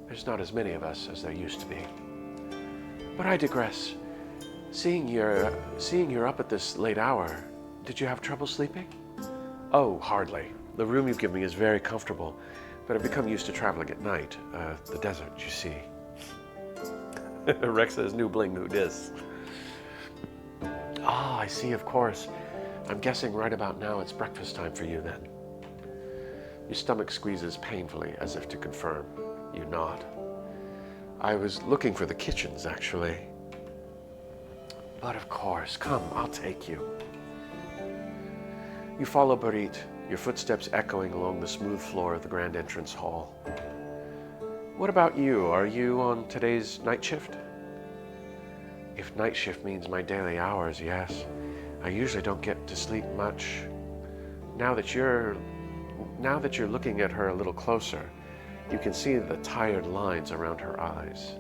there's not as many of us as there used to be. But I digress. Seeing you're up at this late hour, did you have trouble sleeping? Oh, hardly. The room you've given me is very comfortable, but I've become used to traveling at night. The desert, you see. Rex says, new bling, new dis. Ah, I see, of course. I'm guessing right about now it's breakfast time for you then. Your stomach squeezes painfully as if to confirm. You nod. I was looking for the kitchens, actually. But of course, come, I'll take you. You follow Berit, your footsteps echoing along the smooth floor of the grand entrance hall. What about you? Are you on today's night shift? If night shift means my daily hours, yes. I usually don't get to sleep much. Now that you're looking at her a little closer, you can see the tired lines around her eyes.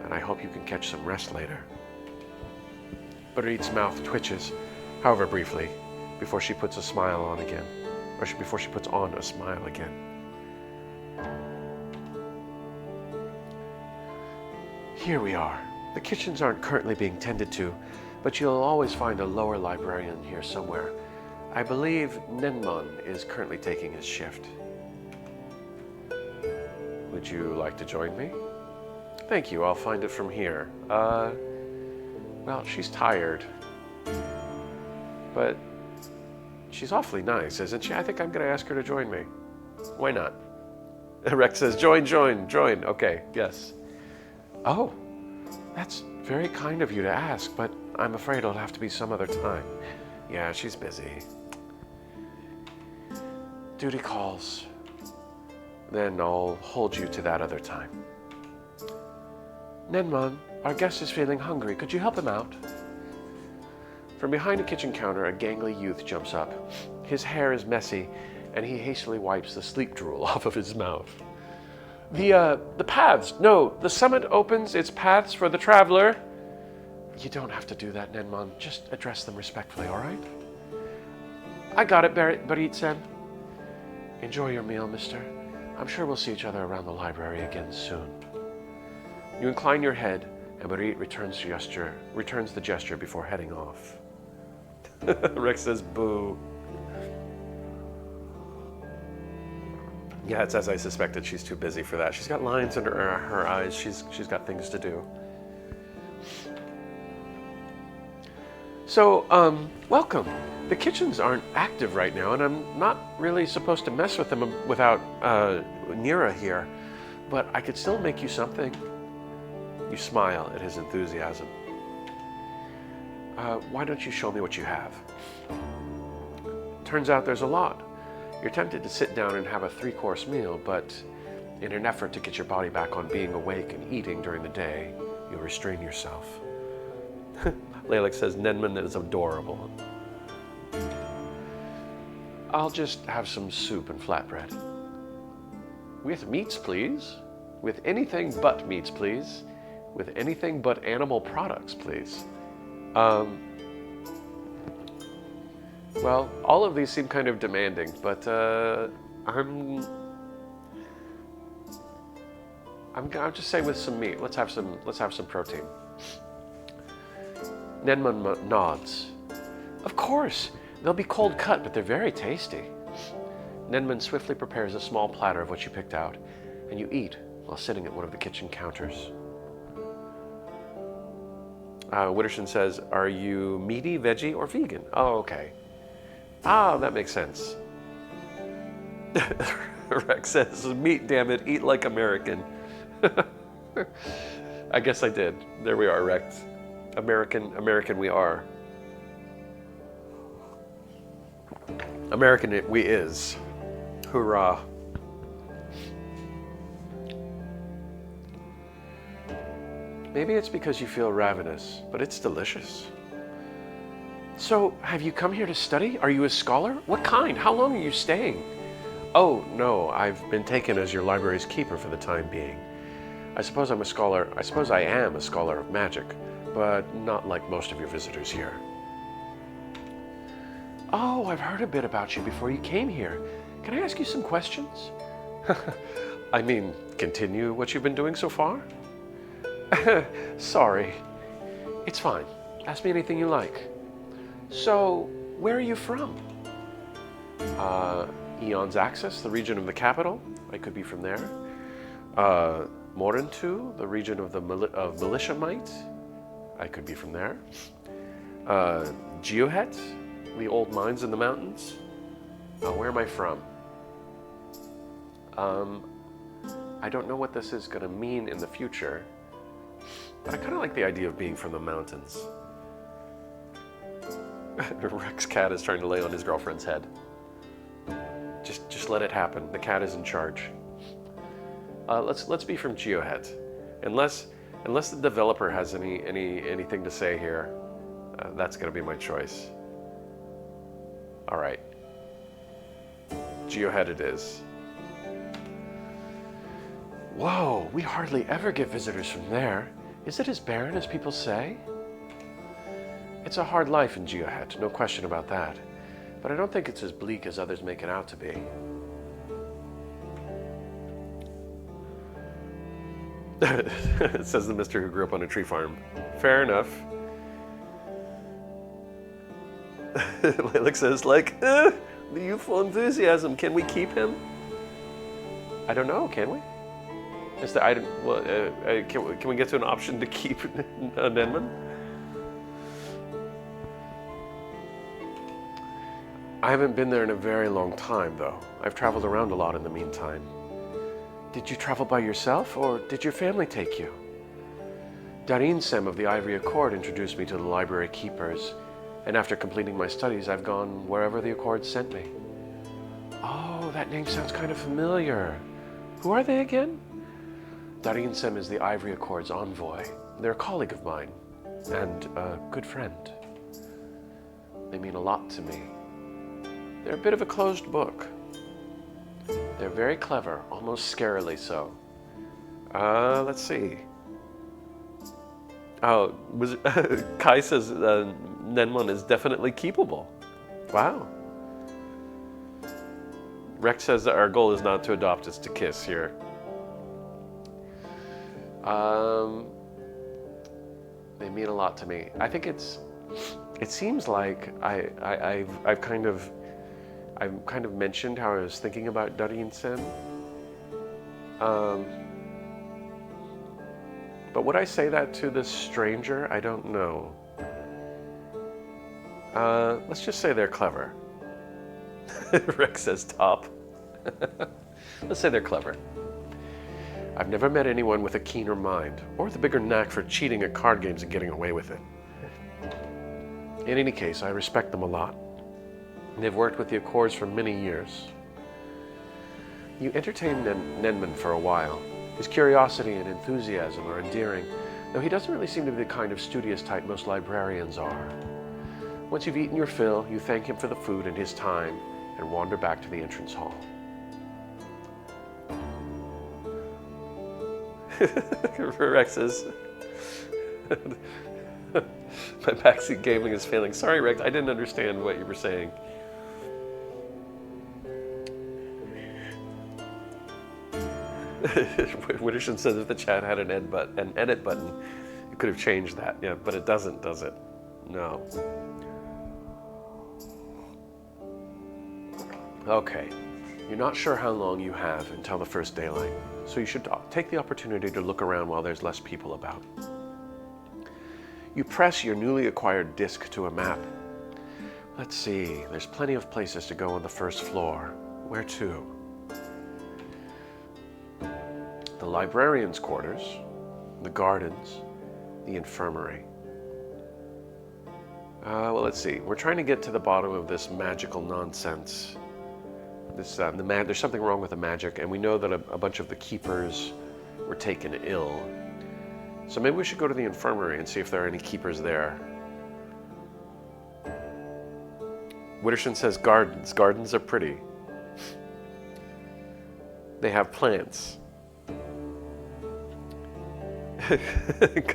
And I hope you can catch some rest later. Berit's mouth twitches, however briefly, before she puts a smile on again, or before she puts on a smile again. Here we are. The kitchens aren't currently being tended to, but you'll always find a lower librarian here somewhere. I believe Nenmon is currently taking his shift. Would you like to join me? Thank you, I'll find it from here. Well, she's tired. But she's awfully nice, isn't she? I think I'm going to ask her to join me. Why not? Rex says, join. Okay, yes. Oh, that's very kind of you to ask, but I'm afraid it'll have to be some other time. Yeah, she's busy. Duty calls. Then I'll hold you to that other time. Nenman, our guest is feeling hungry. Could you help him out? From behind a kitchen counter, a gangly youth jumps up. His hair is messy, and he hastily wipes the sleep drool off of his mouth. The paths. No, the summit opens its paths for the traveler. You don't have to do that, Nenman. Just address them respectfully, all right? I got it, Barit said. Enjoy your meal, mister. I'm sure we'll see each other around the library again soon. You incline your head, and Barit returns the gesture before heading off. Rex says, boo. Yeah, it's as I suspected. She's too busy for that. She's got lines under her eyes. She's got things to do. So, welcome. The kitchens aren't active right now, and I'm not really supposed to mess with them without Nira here. But I could still make you something. You smile at his enthusiasm. Why don't you show me what you have? Turns out there's a lot. You're tempted to sit down and have a 3-course meal, but in an effort to get your body back on being awake and eating during the day, you restrain yourself. Laylik says, Nenman is adorable. I'll just have some soup and flatbread. With meats, please. With anything but meats, please. With anything but animal products, please. Well, all of these seem kind of demanding, but I'm just saying with some meat. Let's have some protein. Nenman nods. Of course, they'll be cold cut, but they're very tasty. Nenman swiftly prepares a small platter of what you picked out, and you eat while sitting at one of the kitchen counters. Witterson says, are you meaty, veggie, or vegan? Oh, okay. Ah, that makes sense. Rex says, meat, damn it, eat like American. I guess I did. There we are, Rex. American we are. American we is. Hoorah. Maybe it's because you feel ravenous, but it's delicious. So, have you come here to study? Are you a scholar? What kind? How long are you staying? Oh, no, I've been taken as your library's keeper for the time being. I suppose I'm a scholar. I suppose I am a scholar of magic, but not like most of your visitors here. Oh, I've heard a bit about you before you came here. Can I ask you some questions? I mean, continue what you've been doing so far? Sorry. It's fine. Ask me anything you like. So, where are you from? Eon's Axis, the region of the capital. I could be from there. Morintu, the region of Militia Might. I could be from there. Geohet, the old mines in the mountains. Where am I from? I don't know what this is going to mean in the future, but I kind of like the idea of being from the mountains. Rex cat is trying to lay on his girlfriend's head. Just let it happen. The cat is in charge. Let's be from Geohet, unless the developer has anything to say here. That's going to be my choice. All right. Geohet it is. Whoa, we hardly ever get visitors from there. Is it as barren as people say? It's a hard life in Geohet, no question about that. But I don't think it's as bleak as others make it out to be. It says the mister who grew up on a tree farm. Fair enough. Laylik says, the youthful enthusiasm, can we keep him? I don't know, can we? Can we get to an option to keep Nenman? I haven't been there in a very long time, though. I've traveled around a lot in the meantime. Did you travel by yourself, or did your family take you? Darin Sem of the Ivory Accord introduced me to the library keepers, and after completing my studies, I've gone wherever the Accord sent me. Oh, that name sounds kind of familiar. Who are they again? Darin Sem is the Ivory Accord's envoy. They're a colleague of mine, and a good friend. They mean a lot to me. They're a bit of a closed book. They're very clever, almost scarily so. Let's see. Oh, Kai says Nenmon is definitely keepable. Wow. Rex says that our goal is not to adopt, it's to kiss here. They mean a lot to me. I think it seems like I've kind of mentioned how I was thinking about Darin Sem. But would I say that to this stranger? I don't know. Let's just say they're clever. Rex says top. Let's say they're clever. I've never met anyone with a keener mind, or the bigger knack for cheating at card games and getting away with it. In any case, I respect them a lot. They've worked with the Accords for many years. You entertain Nenman for a while. His curiosity and enthusiasm are endearing, though he doesn't really seem to be the kind of studious type most librarians are. Once you've eaten your fill, you thank him for the food and his time, and wander back to the entrance hall. Rex says, my backseat gaming is failing. Sorry, Rex, I didn't understand what you were saying. Witterson says if the chat had an edit button, it could have changed that. Yeah, but it doesn't, does it? No. Okay. You're not sure how long you have until the first daylight, so you should take the opportunity to look around while there's less people about. You press your newly acquired disc to a map. Let's see, there's plenty of places to go on the first floor. Where to? The librarian's quarters, the gardens, the infirmary. Well, let's see. We're trying to get to the bottom of this magical nonsense. There's something wrong with the magic, and we know that a bunch of the keepers were taken ill. So maybe we should go to the infirmary and see if there are any keepers there. Witterson says gardens. Gardens are pretty. They have plants.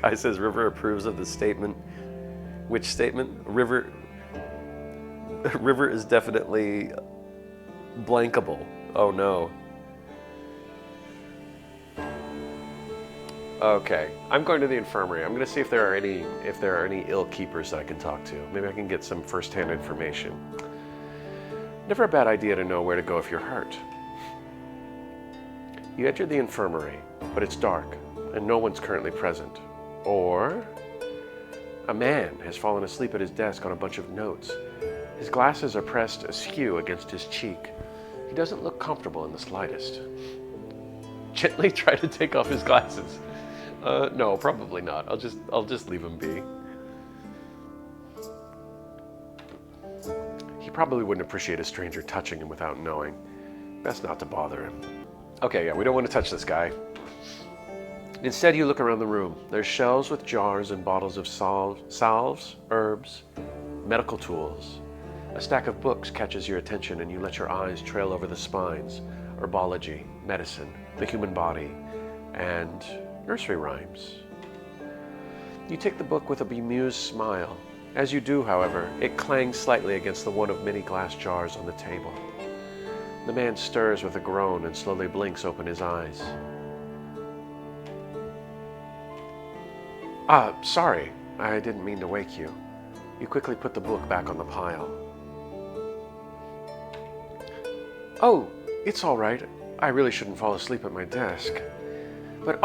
Guy says River approves of the statement. Which statement? River is definitely blankable. Oh no. Okay, I'm going to the infirmary. I'm going to see if there are any ill keepers that I can talk to. Maybe I can get some first-hand information. Never a bad idea to know where to go if you're hurt. You enter the infirmary, but it's dark, and no one's currently present. Or a man has fallen asleep at his desk on a bunch of notes. His glasses are pressed askew against his cheek. He doesn't look comfortable in the slightest. Gently try to take off his glasses. No, probably not. I'll just leave him be. He probably wouldn't appreciate a stranger touching him without knowing. Best not to bother him. Okay, yeah, we don't want to touch this guy. Instead, you look around the room. There's shelves with jars and bottles of salves, herbs, medical tools. A stack of books catches your attention and you let your eyes trail over the spines, herbology, medicine, the human body, and nursery rhymes. You take the book with a bemused smile. As you do, however, it clangs slightly against the one of many glass jars on the table. The man stirs with a groan and slowly blinks open his eyes. Sorry, I didn't mean to wake you. You quickly put the book back on the pile. Oh, it's all right. I really shouldn't fall asleep at my desk. But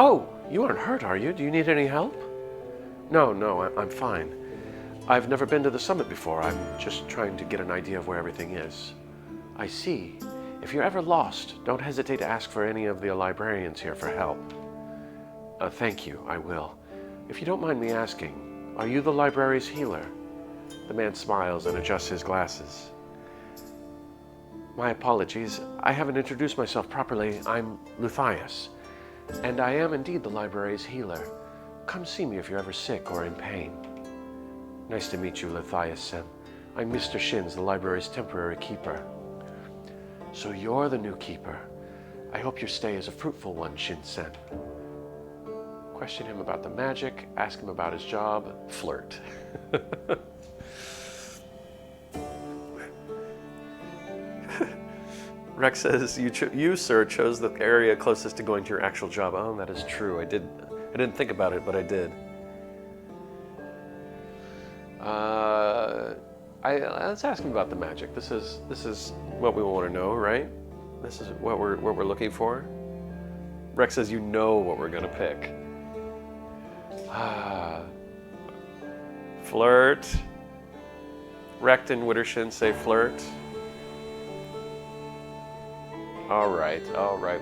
you aren't hurt, are you? Do you need any help? No, I'm fine. I've never been to the summit before. I'm just trying to get an idea of where everything is. I see. If you're ever lost, don't hesitate to ask for any of the librarians here for help. Thank you, I will. If you don't mind me asking, are you the library's healer? The man smiles and adjusts his glasses. My apologies, I haven't introduced myself properly. I'm Luthias, and I am indeed the library's healer. Come see me if you're ever sick or in pain. Nice to meet you, Luthias-sen. I'm Mr. Shins, the library's temporary keeper. So you're the new keeper. I hope your stay is a fruitful one, Shin-sen. Question him about the magic, ask him about his job, flirt. Rex says, you, sir, chose the area closest to going to your actual job. Oh, that is true. I didn't think about it, but I did. Let's ask him about the magic. This is what we want to know, right? This is what we're looking for. Rex says, you know what we're gonna pick. Flirt. Recht and Wittershin say flirt. All right,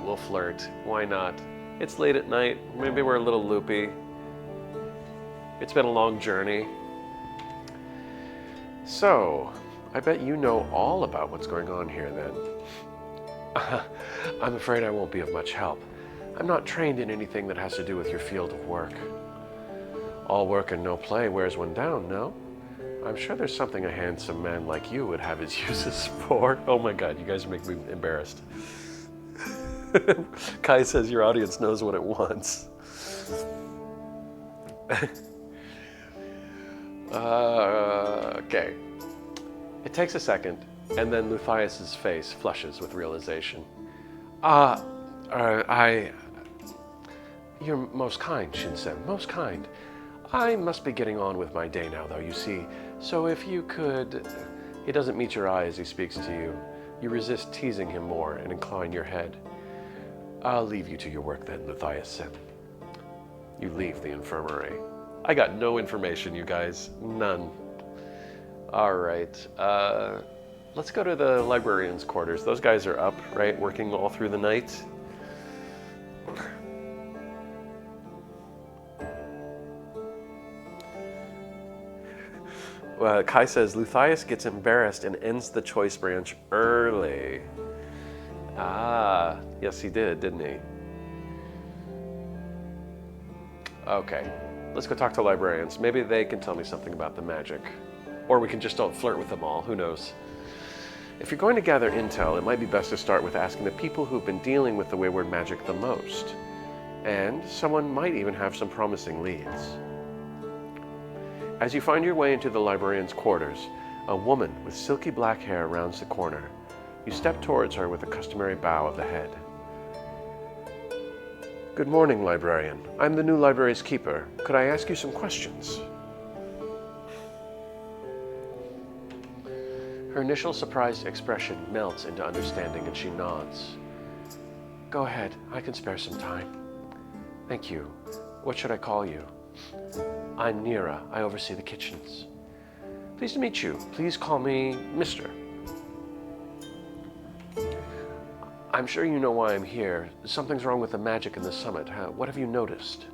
we'll flirt. Why not? It's late at night. Maybe we're a little loopy. It's been a long journey. So, I bet you know all about what's going on here then. I'm afraid I won't be of much help. I'm not trained in anything that has to do with your field of work. All work and no play wears one down, no? I'm sure there's something a handsome man like you would have his uses for. Oh my God, you guys make me embarrassed. Kai says your audience knows what it wants. Okay. It takes a second, and then Luthias' face flushes with realization. You're most kind, Shin-sen, most kind. I must be getting on with my day now, though, you see. So if you could... He doesn't meet your eye as he speaks to you. You resist teasing him more and incline your head. I'll leave you to your work then, Luthias-sen. You leave the infirmary. I got no information, you guys. None. All right. Let's go to the librarian's quarters. Those guys are up, right? Working all through the night. Kai says, Luthias gets embarrassed and ends the choice branch early. Ah, yes he did, didn't he? Okay, let's go talk to librarians. Maybe they can tell me something about the magic. Or we can just don't flirt with them all, who knows? If you're going to gather intel, it might be best to start with asking the people who've been dealing with the wayward magic the most. And someone might even have some promising leads. As you find your way into the librarian's quarters, a woman with silky black hair rounds the corner. You step towards her with a customary bow of the head. Good morning, librarian. I'm the new library's keeper. Could I ask you some questions? Her initial surprised expression melts into understanding and she nods. Go ahead, I can spare some time. Thank you. What should I call you? I'm Nira. I oversee the kitchens. Pleased to meet you. Please call me Mr. I'm sure you know why I'm here. Something's wrong with the magic in the summit. What have you noticed?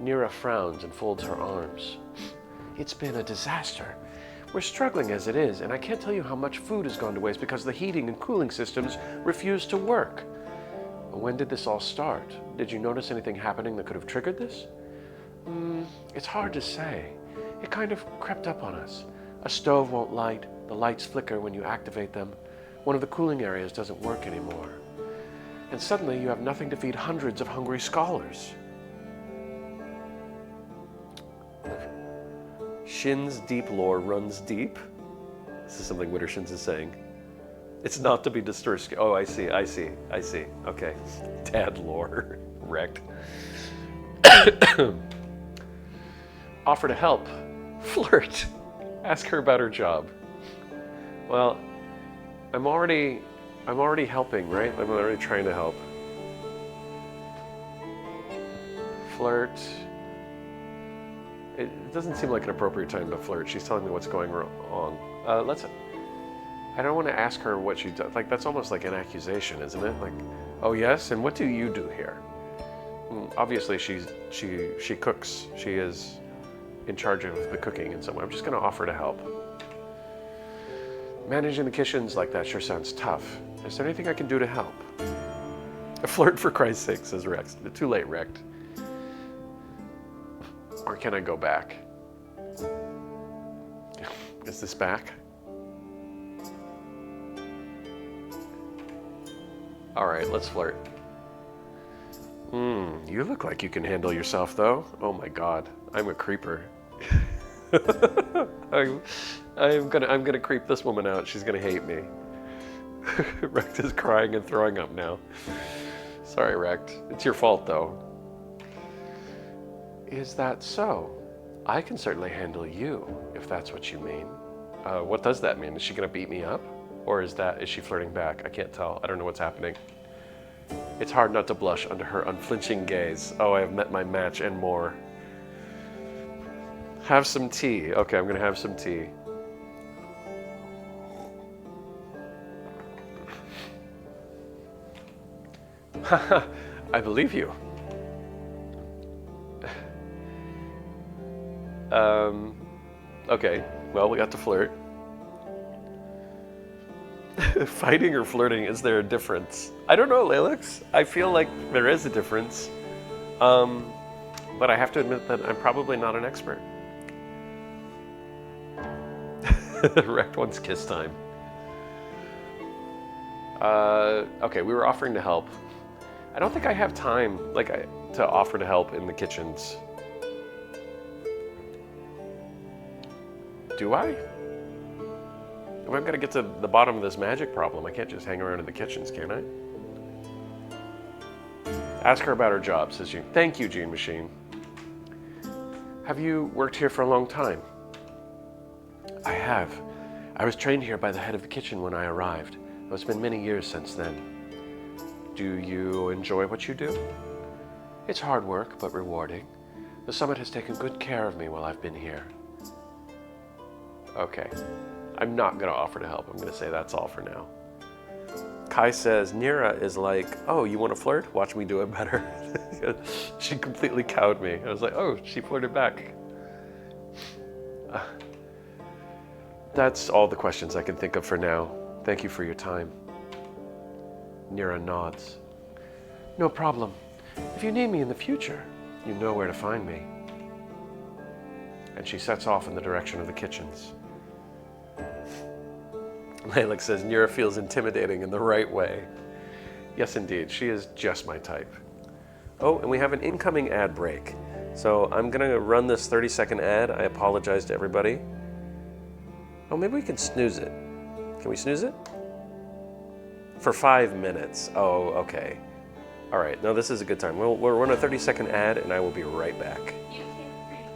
Nira frowns and folds her arms. It's been a disaster. We're struggling as it is, and I can't tell you how much food has gone to waste because the heating and cooling systems refuse to work. When did this all start? Did you notice anything happening that could have triggered this? It's hard to say. It kind of crept up on us. A stove won't light, the lights flicker when you activate them. One of the cooling areas doesn't work anymore. And suddenly you have nothing to feed hundreds of hungry scholars. Shin's deep lore runs deep. This is something Wittershins is saying. It's not to be disturbed. Oh, I see. Okay. Dad lore. Wrecked. Offer to help. Flirt. Ask her about her job. Well, I'm already helping, right? I'm already trying to help. Flirt. It doesn't seem like an appropriate time to flirt. She's telling me what's going wrong. I don't want to ask her what she does. Like, that's almost like an accusation, isn't it? Like, oh yes, and what do you do here? Obviously, she cooks. She is in charge of the cooking in some way. I'm just going to offer to help. Managing the kitchens like that sure sounds tough. Is there anything I can do to help? A flirt for Christ's sake, says Rex. Too late, Rex. Or can I go back? Is this back? All right, let's flirt. You look like you can handle yourself, though. Oh my God, I'm a creeper. I'm gonna creep this woman out. She's gonna hate me. Rex is crying and throwing up now. Sorry, Rex. It's your fault, though. Is that so? I can certainly handle you, if that's what you mean. What does that mean? Is she gonna beat me up? Or is she flirting back? I can't tell. I don't know what's happening. It's hard not to blush under her unflinching gaze. Oh, I have met my match and more. Have some tea. Okay, I'm gonna have some tea. I believe you. Okay, well, we got to flirt. Fighting or flirting, is there a difference? I don't know, Lalix. I feel like there is a difference. But I have to admit that I'm probably not an expert. Wrecked one's kiss time. Okay, we were offering to help. I don't think I have time, to offer to help in the kitchens. Do I? If I'm gonna get to the bottom of this magic problem, I can't just hang around in the kitchens, can I? Ask her about her job, says Gene. Thank you, Gene Machine. Have you worked here for a long time? I have. I was trained here by the head of the kitchen when I arrived. It's been many years since then. Do you enjoy what you do? It's hard work, but rewarding. The summit has taken good care of me while I've been here. Okay. I'm not going to offer to help. I'm going to say that's all for now. Kai says, Nira is like, oh, you want to flirt? Watch me do it better. She completely cowed me. I was like, oh, she flirted back. That's all the questions I can think of for now. Thank you for your time. Nira nods. No problem. If you need me in the future, you know where to find me. And she sets off in the direction of the kitchens. Lalix says, Nira feels intimidating in the right way. Yes, indeed. She is just my type. Oh, and we have an incoming ad break. So I'm going to run this 30-second ad. I apologize to everybody. Oh, maybe we can snooze it. Can we snooze it? For 5 minutes. Oh, okay. All right. No, this is a good time. We'll run a 30-second ad, and I will be right back.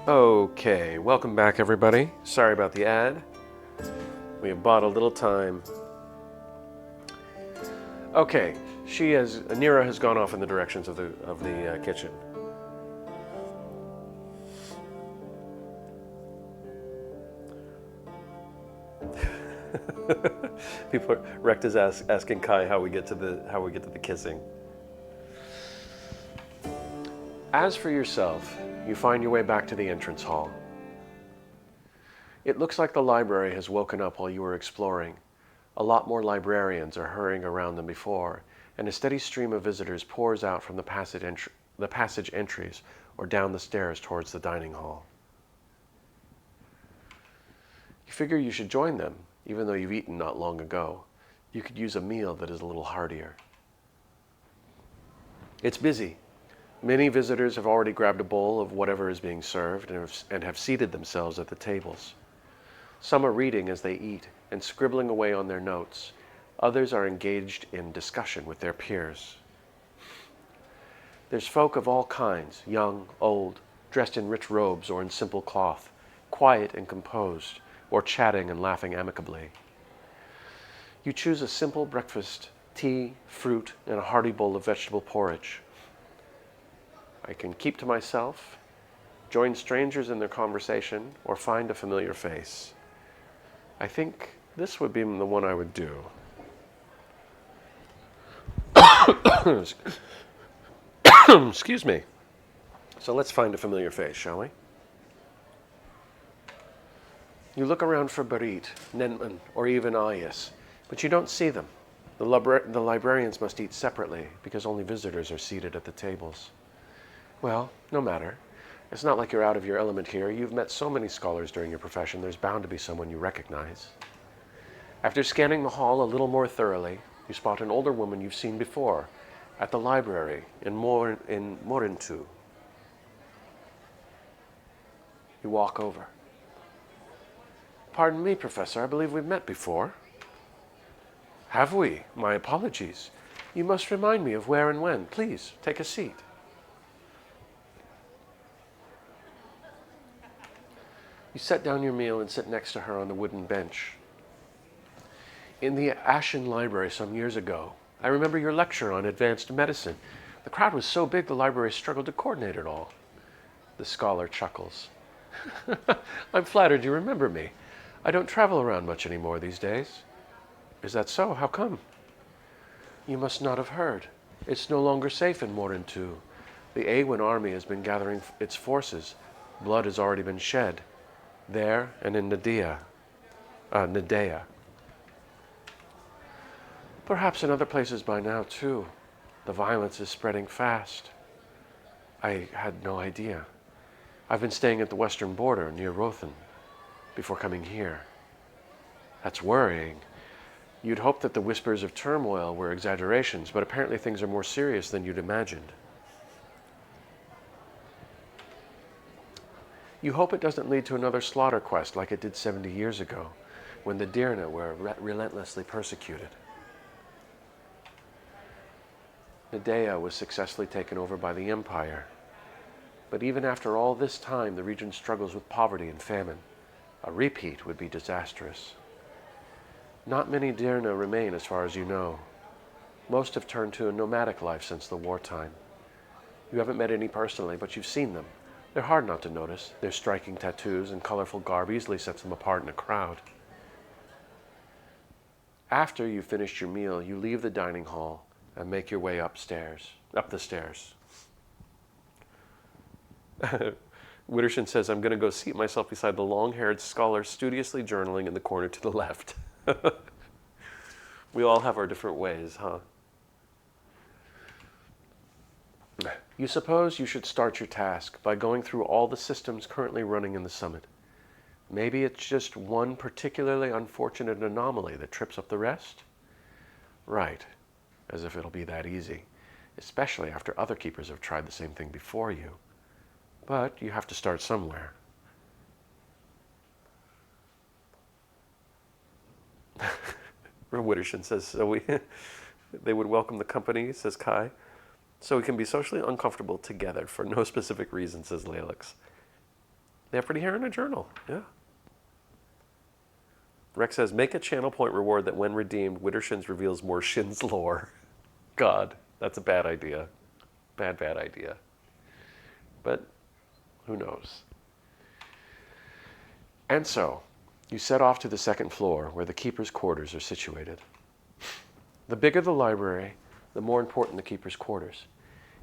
Okay. Welcome back, everybody. Sorry about the ad. We have bought a little time. Okay. Nira has gone off in the directions of the kitchen. Recht is asking Kai how we get to the kissing. As for yourself, you find your way back to the entrance hall. It looks like the library has woken up while you were exploring. A lot more librarians are hurrying around than before, and a steady stream of visitors pours out from the passage entries or down the stairs towards the dining hall. You figure you should join them, even though you've eaten not long ago. You could use a meal that is a little heartier. It's busy. Many visitors have already grabbed a bowl of whatever is being served and have seated themselves at the tables. Some are reading as they eat and scribbling away on their notes. Others are engaged in discussion with their peers. There's folk of all kinds, young, old, dressed in rich robes or in simple cloth, quiet and composed, or chatting and laughing amicably. You choose a simple breakfast, tea, fruit, and a hearty bowl of vegetable porridge. I can keep to myself, join strangers in their conversation, or find a familiar face. I think this would be the one I would do. Excuse me. So let's find a familiar face, shall we? You look around for Barit, Nenman, or even Ayas, but you don't see them. The librarians must eat separately because only visitors are seated at the tables. Well, no matter. It's not like you're out of your element here. You've met so many scholars during your profession, there's bound to be someone you recognize. After scanning the hall a little more thoroughly, you spot an older woman you've seen before at the library in Morintu. You walk over. Pardon me, Professor, I believe we've met before. Have we? My apologies. You must remind me of where and when. Please, take a seat. You set down your meal and sit next to her on the wooden bench. In the Ashen Library some years ago, I remember your lecture on advanced medicine. The crowd was so big the library struggled to coordinate it all. The scholar chuckles. I'm flattered you remember me. I don't travel around much anymore these days. Is that so? How come? You must not have heard. It's no longer safe in Morintu. The Awen army has been gathering its forces. Blood has already been shed. There and in Nadea. Perhaps in other places by now, too. The violence is spreading fast. I had no idea. I've been staying at the western border near Rothen before coming here. That's worrying. You'd hope that the whispers of turmoil were exaggerations, but apparently things are more serious than you'd imagined. You hope it doesn't lead to another slaughter quest like it did 70 years ago, when the Dirna were relentlessly persecuted. Nadea was successfully taken over by the Empire. But even after all this time, the region struggles with poverty and famine. A repeat would be disastrous. Not many Dirna remain as far as you know. Most have turned to a nomadic life since the wartime. You haven't met any personally, but you've seen them. They're hard not to notice. Their striking tattoos and colorful garb easily sets them apart in a crowd. After you've finished your meal, you leave the dining hall and make your way up the stairs. Wittershin says, I'm going to go seat myself beside the long-haired scholar studiously journaling in the corner to the left. We all have our different ways, huh? You suppose you should start your task by going through all the systems currently running in the summit. Maybe it's just one particularly unfortunate anomaly that trips up the rest? Right, as if it'll be that easy, especially after other keepers have tried the same thing before you. But you have to start somewhere. Wittershin says, so they would welcome the company, says Kai. So we can be socially uncomfortable together for no specific reason, says Lalix. They have pretty hair in a journal, yeah. Rex says, make a channel point reward that when redeemed, Wittershins reveals more Shin's lore. God, that's a bad idea. Bad idea. But who knows? And so, you set off to the second floor where the keeper's quarters are situated. The bigger the library, the more important the keeper's quarters.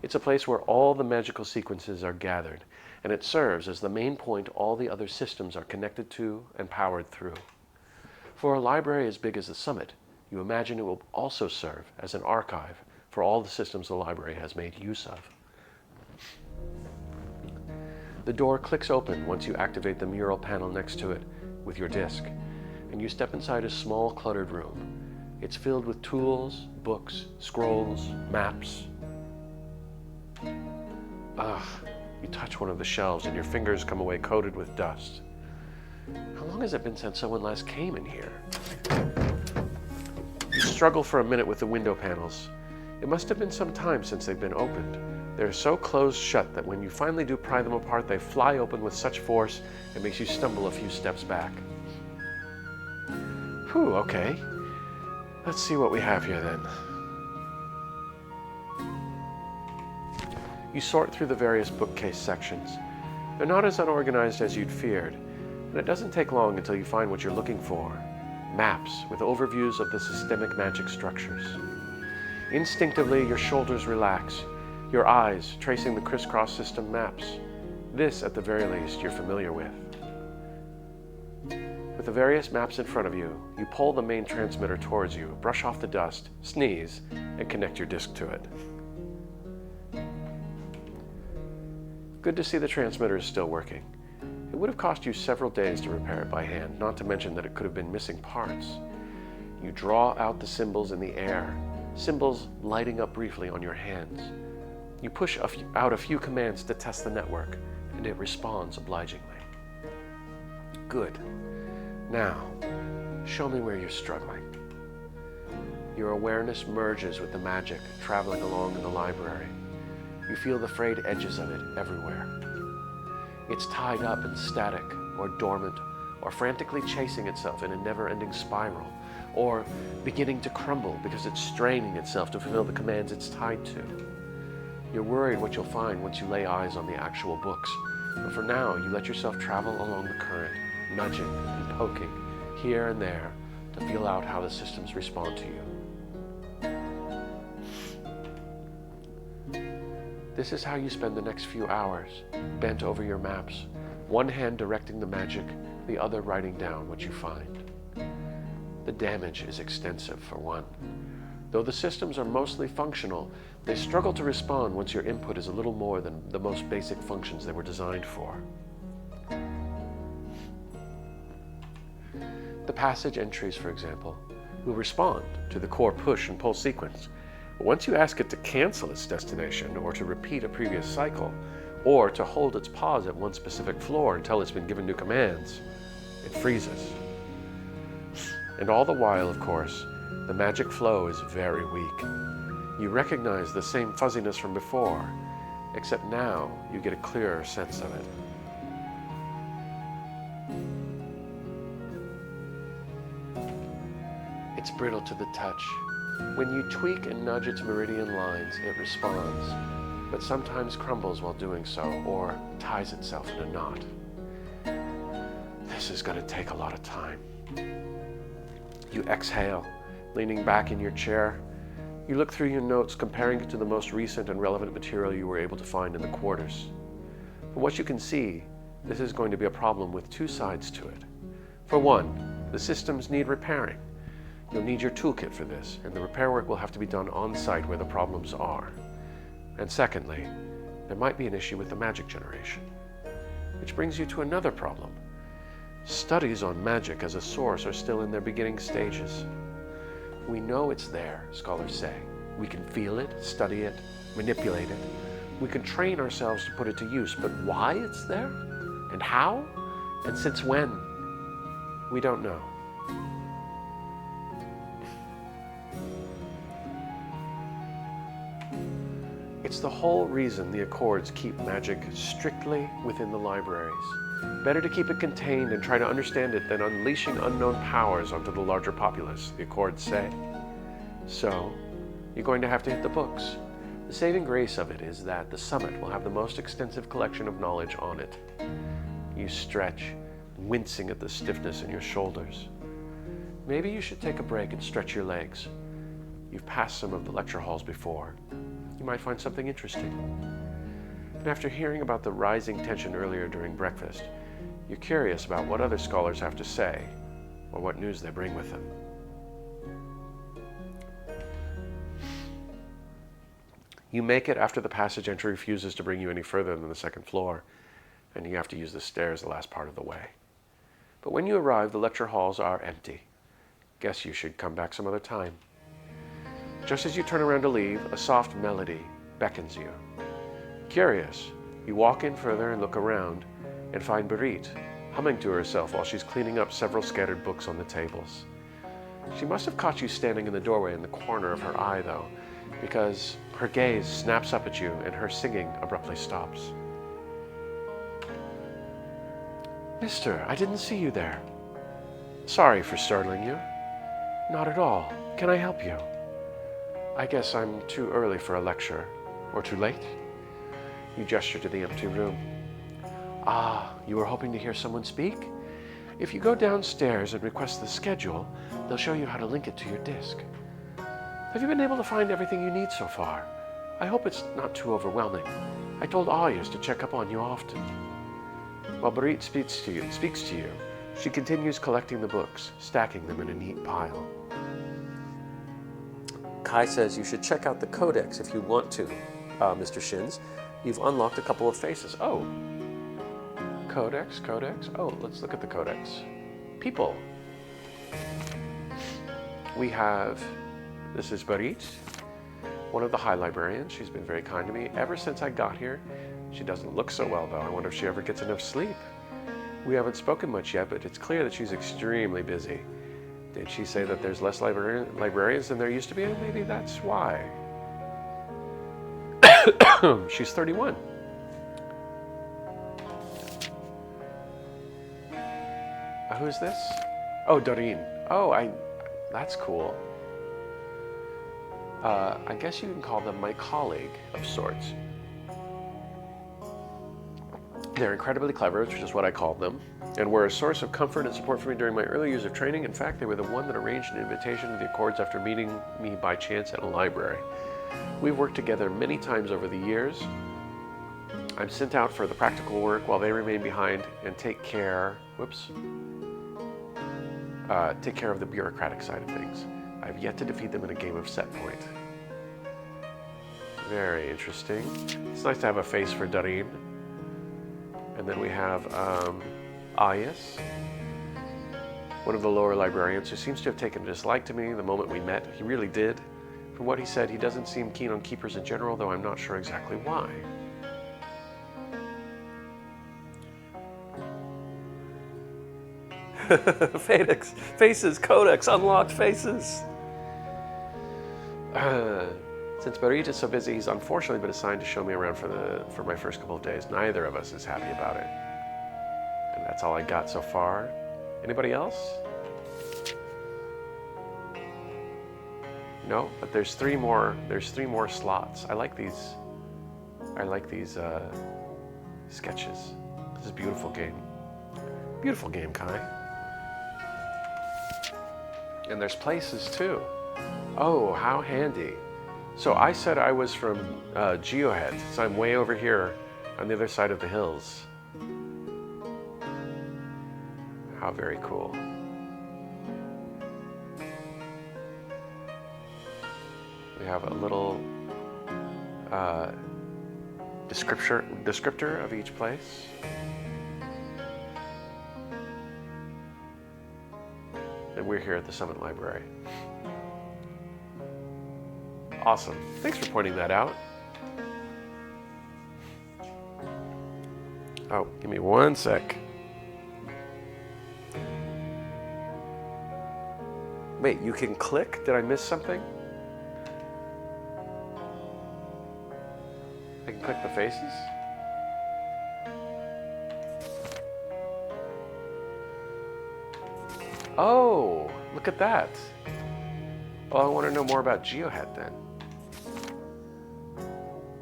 It's a place where all the magical sequences are gathered, and it serves as the main point all the other systems are connected to and powered through. For a library as big as the summit, you imagine it will also serve as an archive for all the systems the library has made use of. The door clicks open once you activate the mural panel next to it with your disc, and you step inside a small, cluttered room. It's filled with tools, books, scrolls, maps. You touch one of the shelves and your fingers come away coated with dust. How long has it been since someone last came in here? You struggle for a minute with the window panels. It must have been some time since they've been opened. They're so closed shut that when you finally do pry them apart, they fly open with such force it makes you stumble a few steps back. Whew, okay. Let's see what we have here then. You sort through the various bookcase sections. They're not as unorganized as you'd feared, and it doesn't take long until you find what you're looking for. Maps with overviews of the systemic magic structures. Instinctively, your shoulders relax, your eyes tracing the crisscross system maps. This, at the very least, you're familiar with. With the various maps in front of you, you pull the main transmitter towards you, brush off the dust, sneeze, and connect your disc to it. Good to see the transmitter is still working. It would have cost you several days to repair it by hand, not to mention that it could have been missing parts. You draw out the symbols in the air, symbols lighting up briefly on your hands. You push out a few commands to test the network, and it responds obligingly. Good. Now, show me where you're struggling. Your awareness merges with the magic traveling along in the library. You feel the frayed edges of it everywhere. It's tied up and static, or dormant, or frantically chasing itself in a never-ending spiral, or beginning to crumble because it's straining itself to fulfill the commands it's tied to. You're worried what you'll find once you lay eyes on the actual books, but for now you let yourself travel along the current, nudging and poking here and there to feel out how the systems respond to you. This is how you spend the next few hours, bent over your maps, one hand directing the magic, the other writing down what you find. The damage is extensive, for one. Though the systems are mostly functional, they struggle to respond once your input is a little more than the most basic functions they were designed for. The passage entries, for example, will respond to the core push and pull sequence. But once you ask it to cancel its destination, or to repeat a previous cycle, or to hold its pause at one specific floor until it's been given new commands, it freezes. And all the while, of course, the magic flow is very weak. You recognize the same fuzziness from before, except now you get a clearer sense of it. It's brittle to the touch. When you tweak and nudge its meridian lines, it responds, but sometimes crumbles while doing so, or ties itself in a knot. This is going to take a lot of time. You exhale, leaning back in your chair. You look through your notes, comparing it to the most recent and relevant material you were able to find in the quarters. From what you can see, this is going to be a problem with two sides to it. For one, the systems need repairing. You'll need your toolkit for this, and the repair work will have to be done on site where the problems are. And secondly, there might be an issue with the magic generation. Which brings you to another problem. Studies on magic as a source are still in their beginning stages. We know it's there, scholars say. We can feel it, study it, manipulate it. We can train ourselves to put it to use, but why it's there? And how? And since when? We don't know. It's the whole reason the Accords keep magic strictly within the libraries. Better to keep it contained and try to understand it than unleashing unknown powers onto the larger populace, the Accords say. So, you're going to have to hit the books. The saving grace of it is that the summit will have the most extensive collection of knowledge on it. You stretch, wincing at the stiffness in your shoulders. Maybe you should take a break and stretch your legs. You've passed some of the lecture halls before. You might find something interesting. And after hearing about the rising tension earlier during breakfast, you're curious about what other scholars have to say, or what news they bring with them. You make it after the passage entry refuses to bring you any further than the second floor, and you have to use the stairs the last part of the way. But when you arrive, the lecture halls are empty. Guess you should come back some other time. Just as you turn around to leave, a soft melody beckons you. Curious, you walk in further and look around, and find Berit humming to herself while she's cleaning up several scattered books on the tables. She must have caught you standing in the doorway in the corner of her eye, though, because her gaze snaps up at you and her singing abruptly stops. Mister, I didn't see you there. Sorry for startling you. Not at all. Can I help you? I guess I'm too early for a lecture. Or too late? You gesture to the empty room. Ah, you were hoping to hear someone speak? If you go downstairs and request the schedule, they'll show you how to link it to your disk. Have you been able to find everything you need so far? I hope it's not too overwhelming. I told Ayers to check up on you often. While Barit speaks to you, she continues collecting the books, stacking them in a neat pile. Kai says you should check out the codex if you want to, Mr. Shins. You've unlocked a couple of faces. Oh, codex. Oh, let's look at the codex. People. We have, this is Barit, one of the High Librarians. She's been very kind to me ever since I got here. She doesn't look so well, though. I wonder if she ever gets enough sleep. We haven't spoken much yet, but it's clear that she's extremely busy. Did she say that there's less librarians than there used to be? Maybe that's why. She's 31. Who's this? Oh, Doreen. Oh, that's cool. I guess you can call them my colleague of sorts. They're incredibly clever, which is what I called them, and were a source of comfort and support for me during my early years of training. In fact, they were the one that arranged an invitation to the Accords after meeting me by chance at a library. We've worked together many times over the years. I'm sent out for the practical work while they remain behind and take care of the bureaucratic side of things. I've yet to defeat them in a game of set point. Very interesting. It's nice to have a face for Darim. And then we have Ayas, one of the lower librarians, who seems to have taken a dislike to me the moment we met. He really did. From what he said, he doesn't seem keen on keepers in general, though I'm not sure exactly why. Faces, Codex, unlocked faces. Since Barit is so busy, he's unfortunately been assigned to show me around for my first couple of days. Neither of us is happy about it. And that's all I got so far. Anybody else? No, but there's three more slots. I like these sketches. This is a beautiful game. Beautiful game, Kai. And there's places too. Oh, how handy. So I said I was from Geohead, so I'm way over here on the other side of the hills. How very cool. We have a little descriptor of each place. And we're here at the Summit Library. Awesome. Thanks for pointing that out. Oh, give me one sec. Wait, you can click? Did I miss something? I can click the faces? Oh, look at that. Well, I want to know more about Geohead then.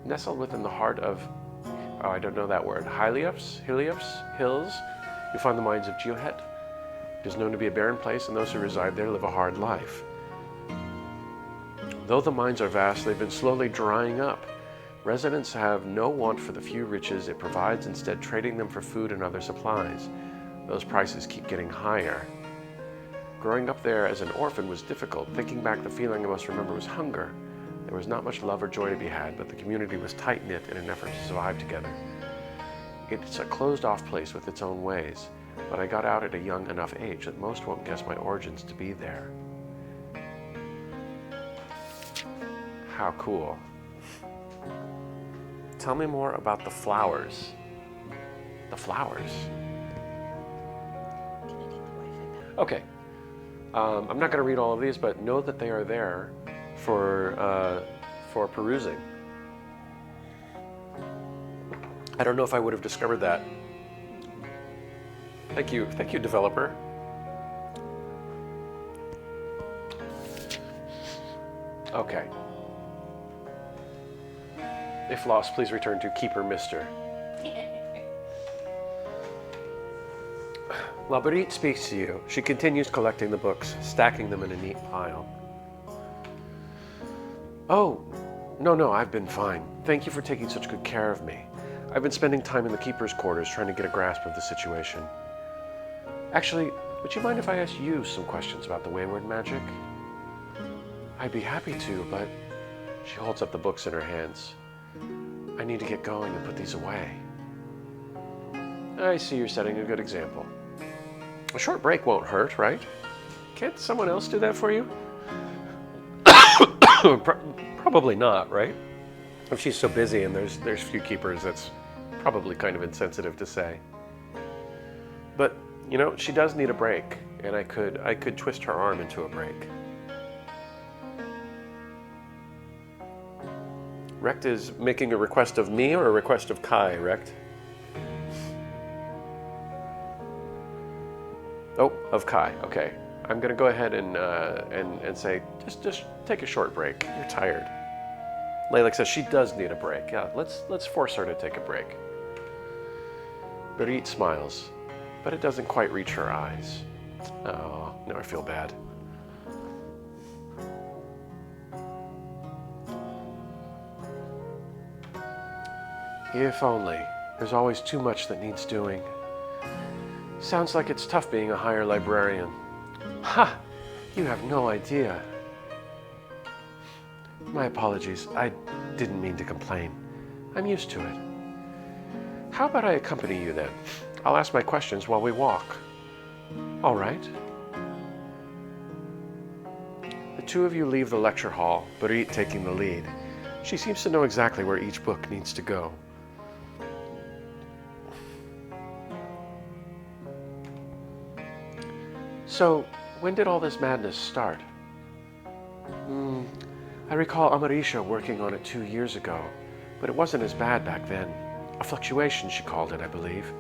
Nestled within the heart of, oh, I don't know that word, Hills, you find the mines of Geohead. It is known to be a barren place, and those who reside there live a hard life. Though the mines are vast, they've been slowly drying up. Residents have no want for the few riches it provides, instead trading them for food and other supplies. Those prices keep getting higher. Growing up there as an orphan was difficult. Thinking back, the feeling I must remember was hunger. There was not much love or joy to be had, but the community was tight-knit in an effort to survive together. It's a closed-off place with its own ways, but I got out at a young enough age that most won't guess my origins to be there. How cool. Tell me more about the flowers. The flowers. Okay. I'm not going to read all of these, but know that they are there for perusing. I don't know if I would have discovered that. Thank you, developer. Okay. If lost, please return to Keeper Mister. While Barit speaks to you, she continues collecting the books, stacking them in a neat pile. Oh, no, I've been fine. Thank you for taking such good care of me. I've been spending time in the keeper's quarters trying to get a grasp of the situation. Actually, would you mind if I asked you some questions about the wayward magic? I'd be happy to, but... She holds up the books in her hands. I need to get going and put these away. I see you're setting a good example. A short break won't hurt, right? Can't someone else do that for you? Probably not, right? If she's so busy and there's few keepers, that's probably kind of insensitive to say. But, you know, she does need a break, and I could twist her arm into a break. Recht is making a request of me or a request of Kai, Recht? Oh, of Kai, okay. I'm gonna go ahead and say, just take a short break. You're tired. Lilac says she does need a break. Yeah, let's force her to take a break. Barit smiles, but it doesn't quite reach her eyes. Oh, now I feel bad. If only. There's always too much that needs doing. Sounds like it's tough being a higher librarian. Ha! You have no idea. My apologies. I didn't mean to complain. I'm used to it. How about I accompany you then? I'll ask my questions while we walk. All right. The two of you leave the lecture hall, Barit taking the lead. She seems to know exactly where each book needs to go. So, when did all this madness start? I recall Amarisha working on it 2 years ago, but it wasn't as bad back then. A fluctuation, she called it, I believe.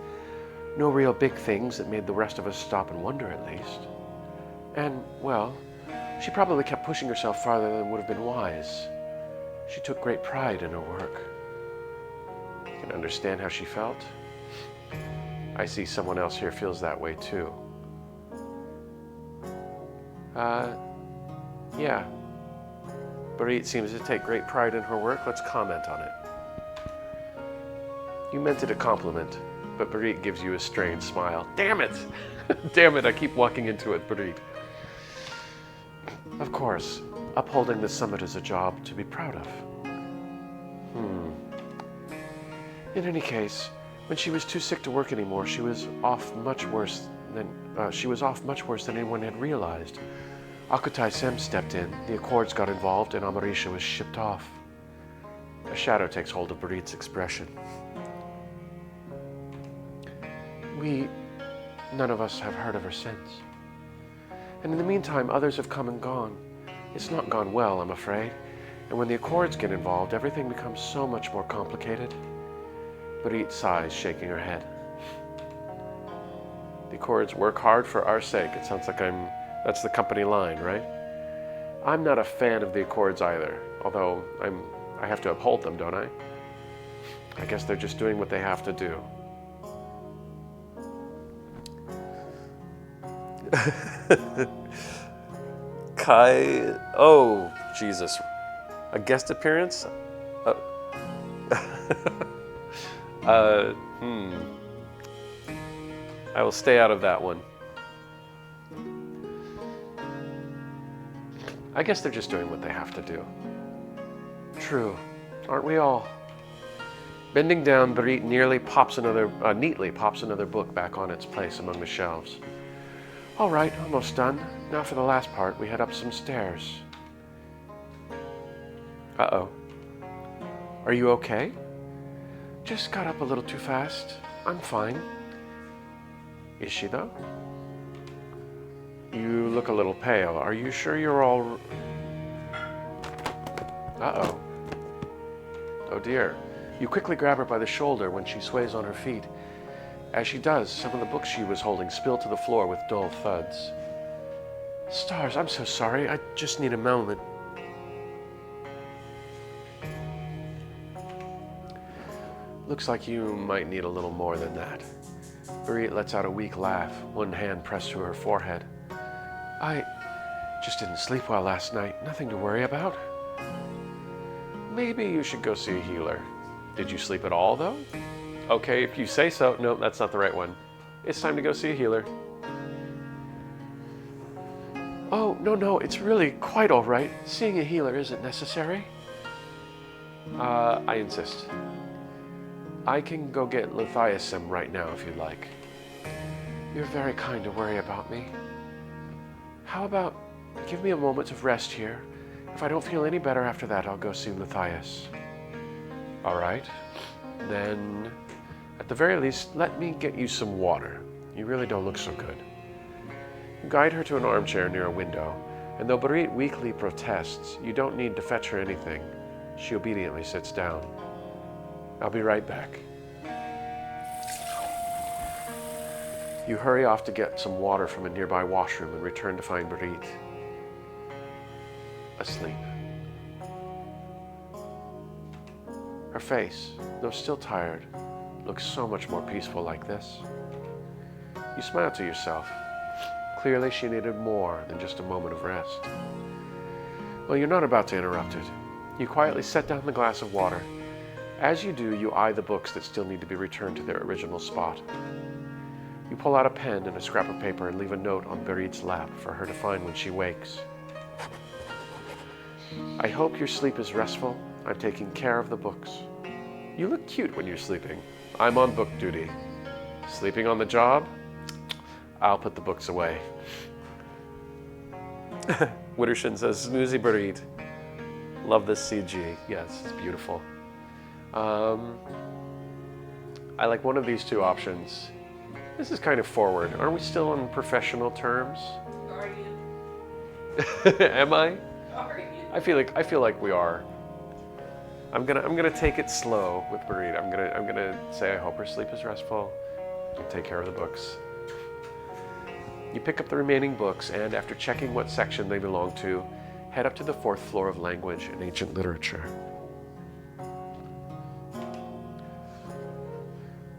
No real big things that made the rest of us stop and wonder, at least. And, well, she probably kept pushing herself farther than would have been wise. She took great pride in her work. I can understand how she felt. I see someone else here feels that way too. Yeah. Barit seems to take great pride in her work. Let's comment on it. You meant it a compliment, but Barit gives you a strange smile. Damn it! Damn it, I keep walking into it, Barit. Of course, upholding the summit is a job to be proud of. In any case, when she was too sick to work anymore, she was off much worse than anyone had realized. Akutai Sem stepped in, the Accords got involved, and Amarisha was shipped off. A shadow takes hold of Barit's expression. None of us have heard of her since. And in the meantime, others have come and gone. It's not gone well, I'm afraid. And when the Accords get involved, everything becomes so much more complicated. Barit sighs, shaking her head. The Accords work hard for our sake. It sounds like that's the company line, right? I'm not a fan of the Accords either, although I have to uphold them, don't I? I guess they're just doing what they have to do. Kai, oh, Jesus. A guest appearance? I will stay out of that one. I guess they're just doing what they have to do. True, aren't we all? Bending down, Barit neatly pops another book back on its place among the shelves. All right, almost done. Now for the last part, we head up some stairs. Uh-oh. Are you okay? Just got up a little too fast. I'm fine. Is she, though? You look a little pale. Are you sure you're all... Uh-oh. Oh dear. You quickly grab her by the shoulder when she sways on her feet. As she does, some of the books she was holding spill to the floor with dull thuds. Stars, I'm so sorry. I just need a moment. Looks like you might need a little more than that. Barit lets out a weak laugh, one hand pressed to her forehead. I just didn't sleep well last night. Nothing to worry about. Maybe you should go see a healer. Did you sleep at all, though? Okay, if you say so. No, that's not the right one. It's time to go see a healer. Oh, no, it's really quite all right. Seeing a healer isn't necessary. I insist. I can go get lithiasum right now if you'd like. You're very kind to worry about me. How about give me a moment of rest here? If I don't feel any better after that, I'll go see Lithias. All right. Then, at the very least, let me get you some water. You really don't look so good. Guide her to an armchair near a window, and though Barit weakly protests, you don't need to fetch her anything. She obediently sits down. I'll be right back. You hurry off to get some water from a nearby washroom and return to find Barit asleep. Her face, though still tired, looks so much more peaceful like this. You smile to yourself. Clearly she needed more than just a moment of rest. Well, you're not about to interrupt it. You quietly set down the glass of water. As you do, you eye the books that still need to be returned to their original spot. You pull out a pen and a scrap of paper and leave a note on Barit's lap for her to find when she wakes. I hope your sleep is restful. I'm taking care of the books. You look cute when you're sleeping. I'm on book duty. Sleeping on the job? I'll put the books away. Wittershin says, Snoozy Barit. Love this CG. Yes, it's beautiful. I like one of these two options. This is kind of forward. Aren't we still on professional terms? Are you? Am I? Are you? I feel like we are. I'm gonna take it slow with Barit. I'm gonna say I hope her sleep is restful. And take care of the books. You pick up the remaining books and, after checking what section they belong to, head up to the 4th floor of language and ancient literature.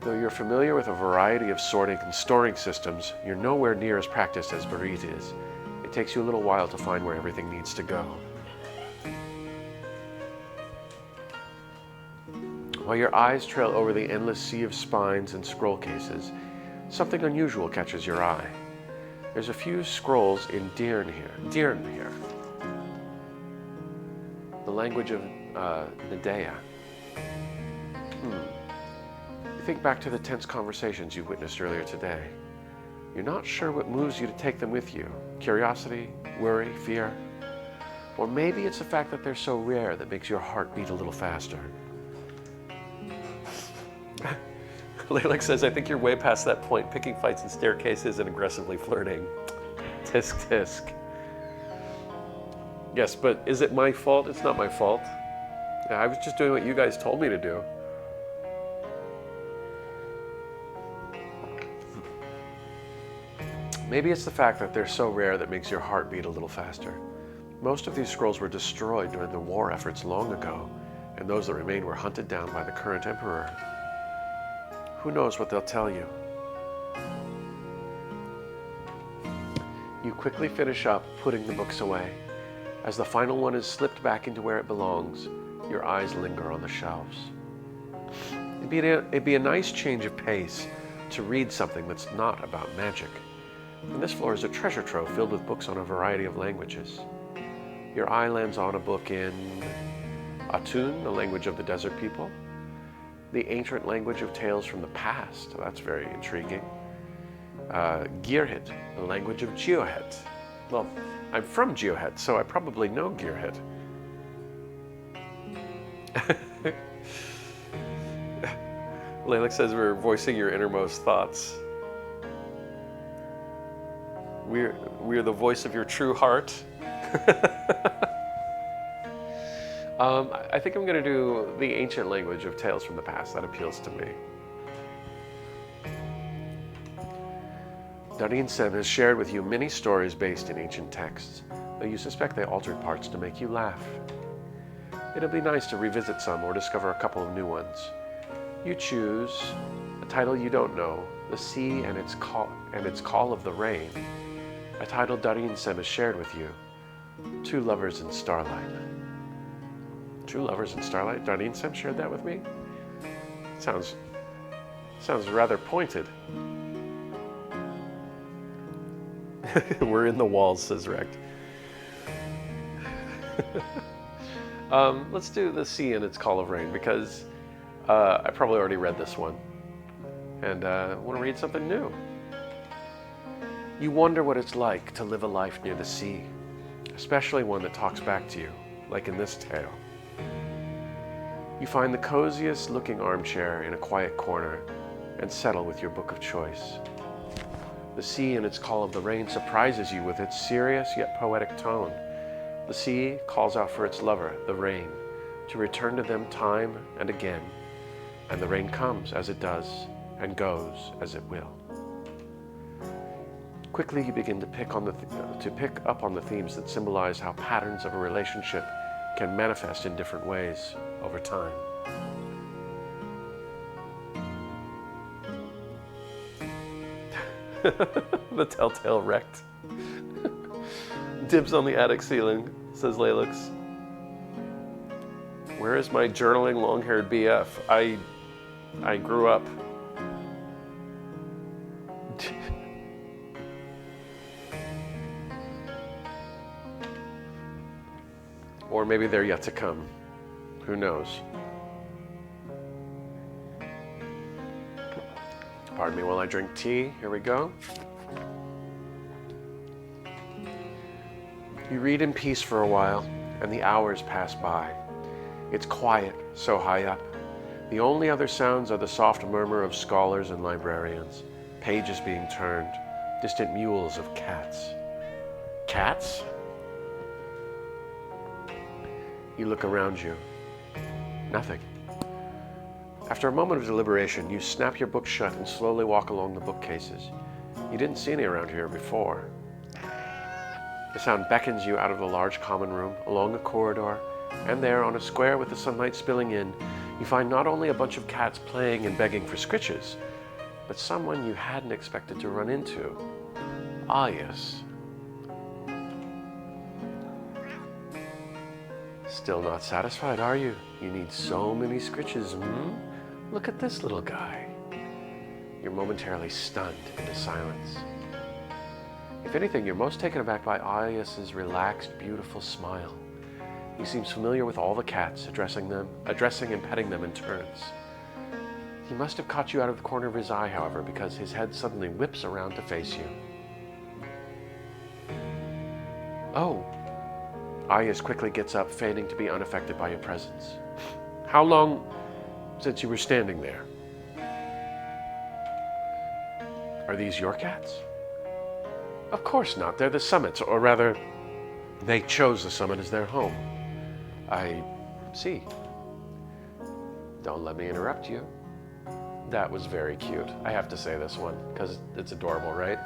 Though you're familiar with a variety of sorting and storing systems, you're nowhere near as practiced as Barit is. It takes you a little while to find where everything needs to go. While your eyes trail over the endless sea of spines and scroll cases, something unusual catches your eye. There's a few scrolls in Dirn here. The language of Nadea. You think back to the tense conversations you witnessed earlier today. You're not sure what moves you to take them with you. Curiosity, worry, fear. Or maybe it's the fact that they're so rare that makes your heart beat a little faster. Laylik says, I think you're way past that point, picking fights in staircases and aggressively flirting. Tisk, tisk. Yes, but is it my fault? It's not my fault. Yeah, I was just doing what you guys told me to do. Maybe it's the fact that they're so rare that makes your heart beat a little faster. Most of these scrolls were destroyed during the war efforts long ago, and those that remain were hunted down by the current emperor. Who knows what they'll tell you? You quickly finish up putting the books away. As the final one is slipped back into where it belongs, your eyes linger on the shelves. It'd be a nice change of pace to read something that's not about magic. And this floor is a treasure trove filled with books on a variety of languages. Your eye lands on a book in Atun, the language of the desert people. The ancient language of tales from the past. That's very intriguing. Gearhit, the language of Geohet. Well, I'm from Geohet, so I probably know Gearhit. Laylik says we're voicing your innermost thoughts. We're the voice of your true heart. I think I'm going to do the ancient language of tales from the past. That appeals to me. Darin Sen has shared with you many stories based in ancient texts, though you suspect they altered parts to make you laugh. It'll be nice to revisit some or discover a couple of new ones. You choose a title you don't know, The Sea and Its Call of the Rain, a title Darin Sem has shared with you. Two Lovers in Starlight. Two Lovers in Starlight? Darin Sem shared that with me? Sounds rather pointed. We're in the walls, says Rect. Let's do The Sea and Its Call of Rain, because I probably already read this one. And I want to read something new. You wonder what it's like to live a life near the sea, especially one that talks back to you, like in this tale. You find the coziest looking armchair in a quiet corner and settle with your book of choice. The Sea and Its Call of the Rain surprises you with its serious yet poetic tone. The sea calls out for its lover, the rain, to return to them time and again, and the rain comes as it does and goes as it will. Quickly you begin to pick up on the themes that symbolize how patterns of a relationship can manifest in different ways over time. The telltale Rect. Dibs on the attic ceiling, says Lalux. Where is my journaling long-haired BF? I grew up. Or maybe they're yet to come. Who knows? Pardon me while I drink tea. Here we go. You read in peace for a while, and the hours pass by. It's quiet, so high up. The only other sounds are the soft murmur of scholars and librarians, pages being turned, distant mewls of cats. Cats? You look around you. Nothing. After a moment of deliberation, you snap your book shut and slowly walk along the bookcases. You didn't see any around here before. The sound beckons you out of the large common room, along a corridor, and there, on a square with the sunlight spilling in, you find not only a bunch of cats playing and begging for scritches, but someone you hadn't expected to run into. Ah, yes. Still not satisfied, are you? You need so many scritches, Look at this little guy. You're momentarily stunned into silence. If anything, you're most taken aback by Ayas's relaxed, beautiful smile. He seems familiar with all the cats, addressing and petting them in turns. He must have caught you out of the corner of his eye, however, because his head suddenly whips around to face you. Oh. Ayas quickly gets up, feigning to be unaffected by your presence. How long since you were standing there? Are these your cats? Of course not. They're the Summit's, or rather, they chose the Summit as their home. I see. Don't let me interrupt you. That was very cute. I have to say this one, because it's adorable, right?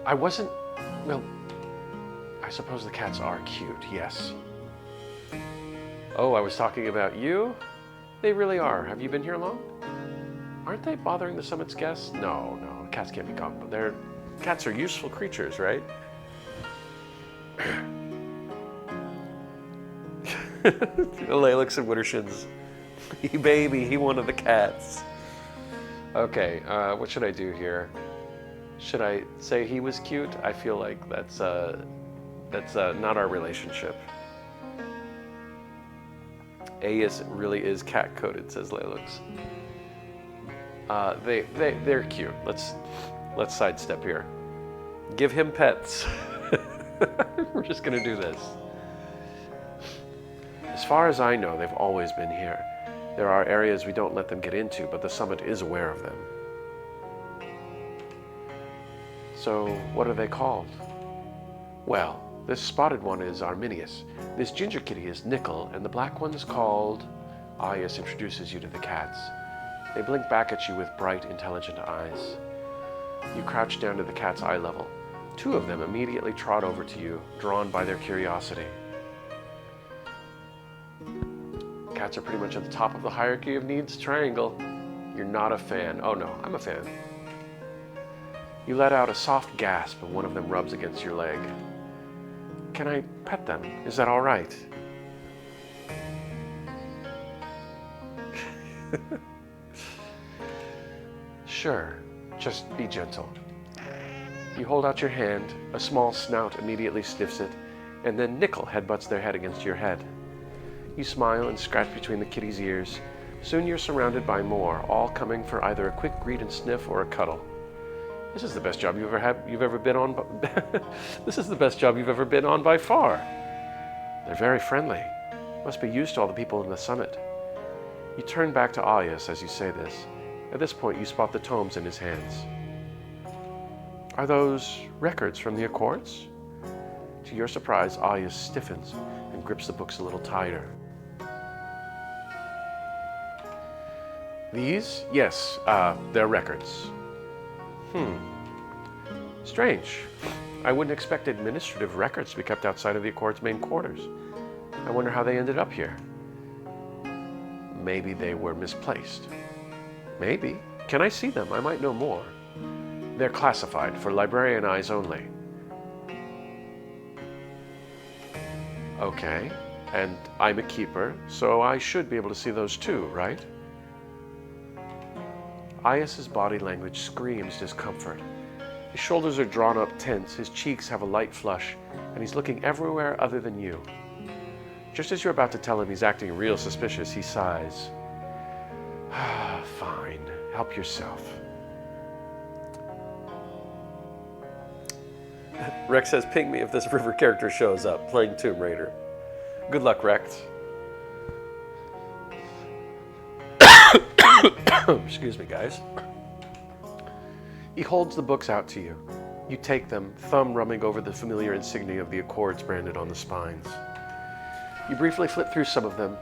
Well, I suppose the cats are cute, yes. Oh, I was talking about you? They really are. Have you been here long? Aren't they bothering the Summit's guests? No, cats can't be gone. Cats are useful creatures, right? Lalux and Wittershins. Baby, he one of the cats. Okay, what should I do here? Should I say he was cute? I feel like that's not our relationship. Ayas really is cat-coded, says Lalux. They're cute. Let's sidestep here. Give him pets. We're just gonna do this. As far as I know, they've always been here. There are areas we don't let them get into, but the Summit is aware of them. So, what are they called? Well, this spotted one is Arminius, this ginger kitty is Nickel, and the black one's called... Ayas introduces you to the cats. They blink back at you with bright, intelligent eyes. You crouch down to the cat's eye level. Two of them immediately trot over to you, drawn by their curiosity. Cats are pretty much at the top of the hierarchy of needs triangle. You're not a fan. Oh no, I'm a fan. You let out a soft gasp and one of them rubs against your leg. Can I pet them? Is that all right? Sure, just be gentle. You hold out your hand, a small snout immediately sniffs it, and then Nickel headbutts their head against your head. You smile and scratch between the kitty's ears. Soon you're surrounded by more, all coming for either a quick greet and sniff or a cuddle. This is the best job you've ever been on. This is the best job you've ever been on by far. They're very friendly. Must be used to all the people in the summit. You turn back to Ayas as you say this. At this point, you spot the tomes in his hands. Are those records from the Accords? To your surprise, Ayas stiffens and grips the books a little tighter. These? Yes, they're records. Strange. I wouldn't expect administrative records to be kept outside of the Accord's main quarters. I wonder how they ended up here. Maybe they were misplaced. Maybe. Can I see them? I might know more. They're classified for librarian eyes only. Okay. And I'm a keeper, so I should be able to see those too, right? Ayas's body language screams discomfort. His shoulders are drawn up tense, his cheeks have a light flush, and he's looking everywhere other than you. Just as you're about to tell him he's acting real suspicious, he sighs. Fine, help yourself. Rex says, ping me if this river character shows up, playing Tomb Raider. Good luck, Rex. Excuse me, guys. He holds the books out to you. You take them, thumb rumming over the familiar insignia of the Accords branded on the spines. You briefly flip through some of them.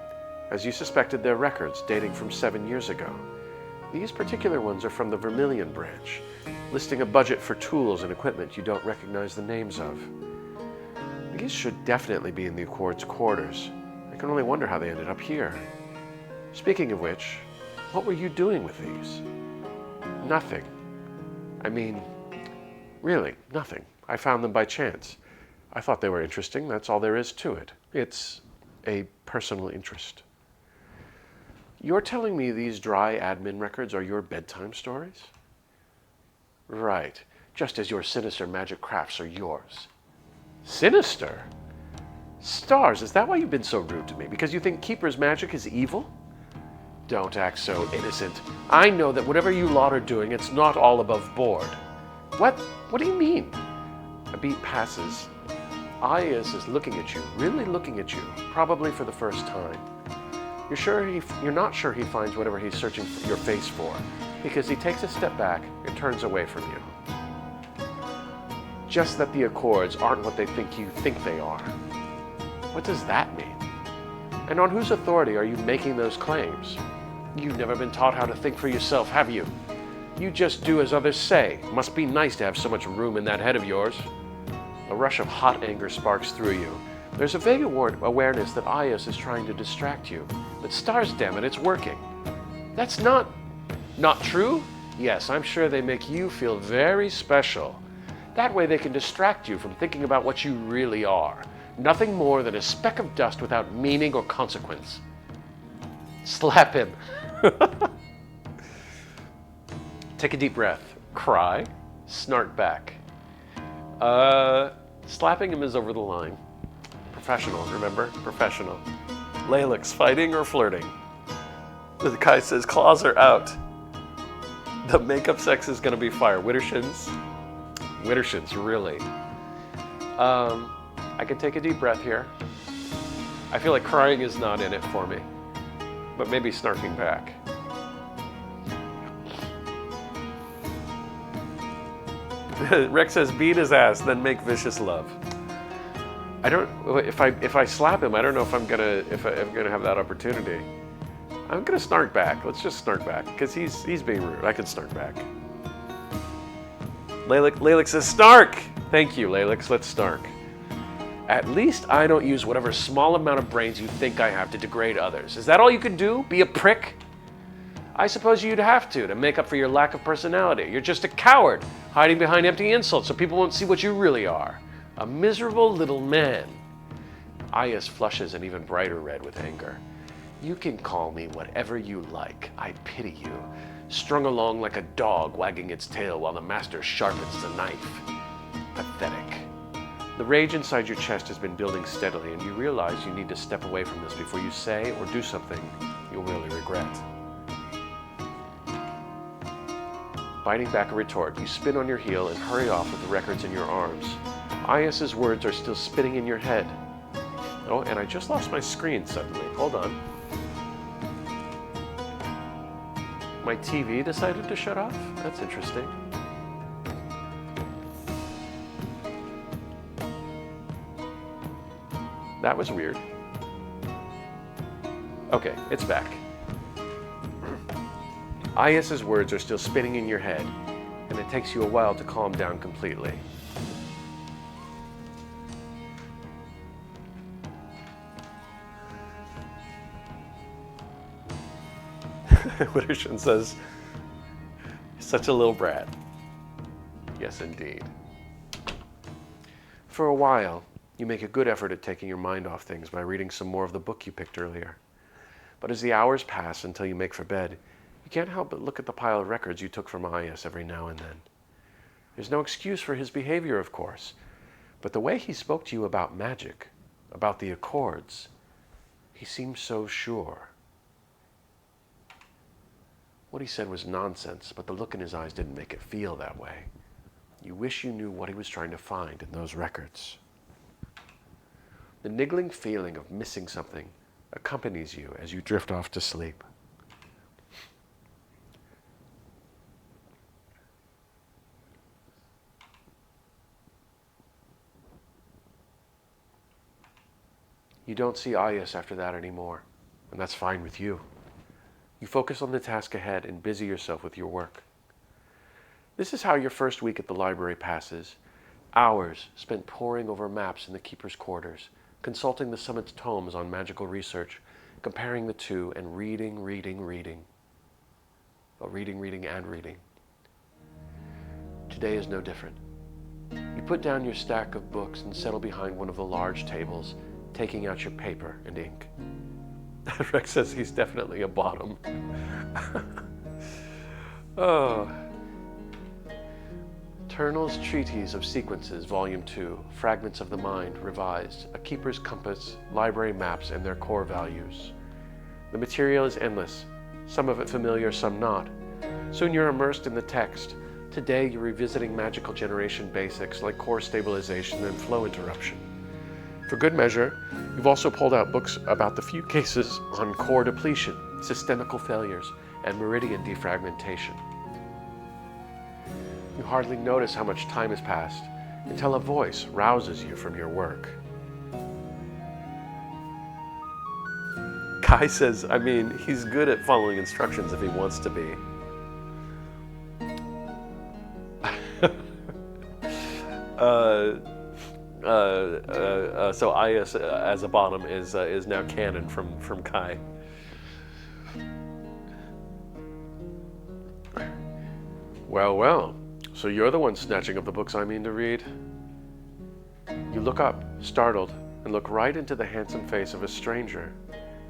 As you suspected, they're records dating from 7 years ago. These particular ones are from the Vermilion branch, listing a budget for tools and equipment you don't recognize the names of. These should definitely be in the Accords' quarters. I can only wonder how they ended up here. Speaking of which, what were you doing with these? Nothing. I mean, really, nothing. I found them by chance. I thought they were interesting. That's all there is to it. It's a personal interest. You're telling me these dry admin records are your bedtime stories? Right. Just as your sinister magic crafts are yours. Sinister? Stars, is that why you've been so rude to me? Because you think Keeper's magic is evil? Don't act so innocent. I know that whatever you lot are doing, it's not all above board. What? What do you mean? A beat passes. Ayas is looking at you, really looking at you, probably for the first time. You're not sure he finds whatever he's searching for your face for, because he takes a step back and turns away from you. Just that the Accords aren't what they think you think they are. What does that mean? And on whose authority are you making those claims? You've never been taught how to think for yourself, have you? You just do as others say. Must be nice to have so much room in that head of yours. A rush of hot anger sparks through you. There's a vague awareness that Ayas is trying to distract you. But stars, damn it, it's working. That's not true? Yes, I'm sure they make you feel very special. That way they can distract you from thinking about what you really are. Nothing more than a speck of dust without meaning or consequence. Slap him. Take a deep breath. Cry. Snark back. Slapping him is over the line. Professional, remember? Professional. Laylick's fighting or flirting? The guy says claws are out. The makeup sex is gonna be fire. Widdershins? Widdershins, really. I can take a deep breath here. I feel like crying is not in it for me, but maybe snarking back. Rex says, beat his ass, then make vicious love. I don't. If I slap him, I don't know if I'm gonna have that opportunity. I'm gonna snark back. Let's just snark back because he's being rude. I can snark back. Laylick says, snark. Thank you, Laylick. Let's snark. At least I don't use whatever small amount of brains you think I have to degrade others. Is that all you can do? Be a prick? I suppose you'd have to make up for your lack of personality. You're just a coward, hiding behind empty insults so people won't see what you really are. A miserable little man. Ayas flushes an even brighter red with anger. You can call me whatever you like. I pity you. Strung along like a dog wagging its tail while the master sharpens the knife. Pathetic. The rage inside your chest has been building steadily, and you realize you need to step away from this before you say or do something you'll really regret. Biting back a retort, you spin on your heel and hurry off with the records in your arms. Ayas's words are still spinning in your head. Oh, and I just lost my screen suddenly. Hold on. My TV decided to shut off? That's interesting. That was weird. Okay, it's back. Ayas's words are still spinning in your head, and it takes you a while to calm down completely. Wittershin says, such a little brat. Yes, indeed. For a while, you make a good effort at taking your mind off things by reading some more of the book you picked earlier. But as the hours pass until you make for bed, you can't help but look at the pile of records you took from Ayas every now and then. There's no excuse for his behavior, of course, but the way he spoke to you about magic, about the Accords, he seemed so sure. What he said was nonsense, but the look in his eyes didn't make it feel that way. You wish you knew what he was trying to find in those records. The niggling feeling of missing something accompanies you as you drift off to sleep. You don't see Ayas after that anymore, and that's fine with you. You focus on the task ahead and busy yourself with your work. This is how your first week at the library passes. Hours spent poring over maps in the keeper's quarters, consulting the summit's tomes on magical research, comparing the two, and reading. Well, reading and reading. Today is no different. You put down your stack of books and settle behind one of the large tables, taking out your paper and ink. Rex says he's definitely a bottom. Oh. Turnall's Treatise of Sequences, Volume 2, Fragments of the Mind, Revised, A Keeper's Compass, Library Maps, and Their Core Values. The material is endless, some of it familiar, some not. Soon you're immersed in the text. Today you're revisiting magical generation basics like core stabilization and flow interruption. For good measure, you've also pulled out books about the few cases on core depletion, systemical failures, and meridian defragmentation. You hardly notice how much time has passed until a voice rouses you from your work. Kai says, I mean, he's good at following instructions if he wants to be. So Ayas as a bottom is now canon from Kai. Well. So you're the one snatching up the books I mean to read? You look up, startled, and look right into the handsome face of a stranger.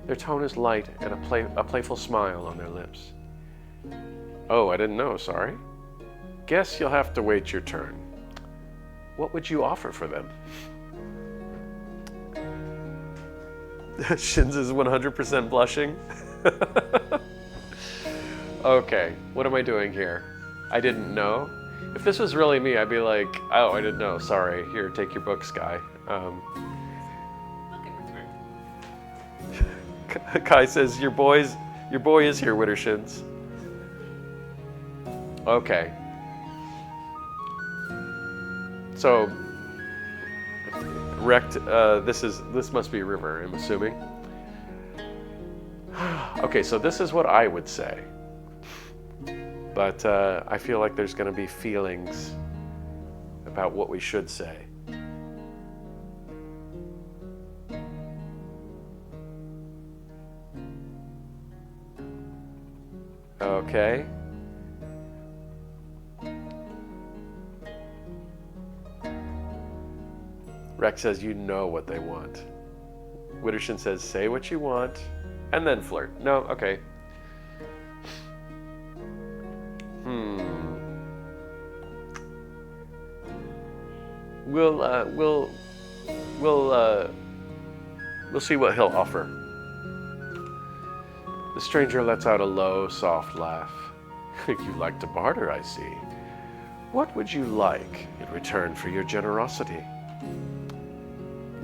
Their tone is light and a playful smile on their lips. Oh, I didn't know, sorry. Guess you'll have to wait your turn. What would you offer for them? Shins is 100% blushing. Okay, what am I doing here? I didn't know. If this was really me, I'd be like, oh, I didn't know, sorry. Here, take your books, Kai. Kai says, your boy is here, Wittershins. Okay. So, wrecked, this must be a river, I'm assuming. Okay, so this is what I would say. But I feel like there's going to be feelings about what we should say. Okay. Rex says you know what they want. Wittershin says say what you want and then flirt. No, okay. We'll see what he'll offer. The stranger lets out a low, soft laugh. You like to barter, I see. What would you like in return for your generosity?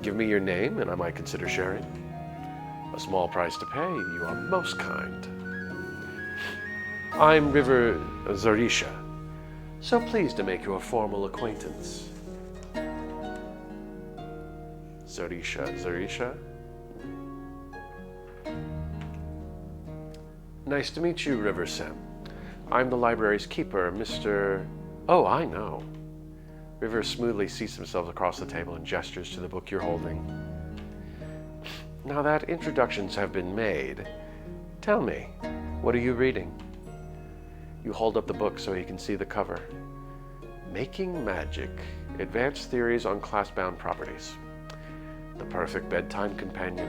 Give me your name and I might consider sharing. A small price to pay, you are most kind. I'm River Zarisha, so pleased to make your formal acquaintance. Zarisha? Nice to meet you, River Sem. I'm the library's keeper, Mr. Oh, I know. River smoothly seats himself across the table and gestures to the book you're holding. Now that introductions have been made, tell me, what are you reading? You hold up the book so he can see the cover. Making Magic, Advanced Theories on Class-Bound Properties. The perfect bedtime companion.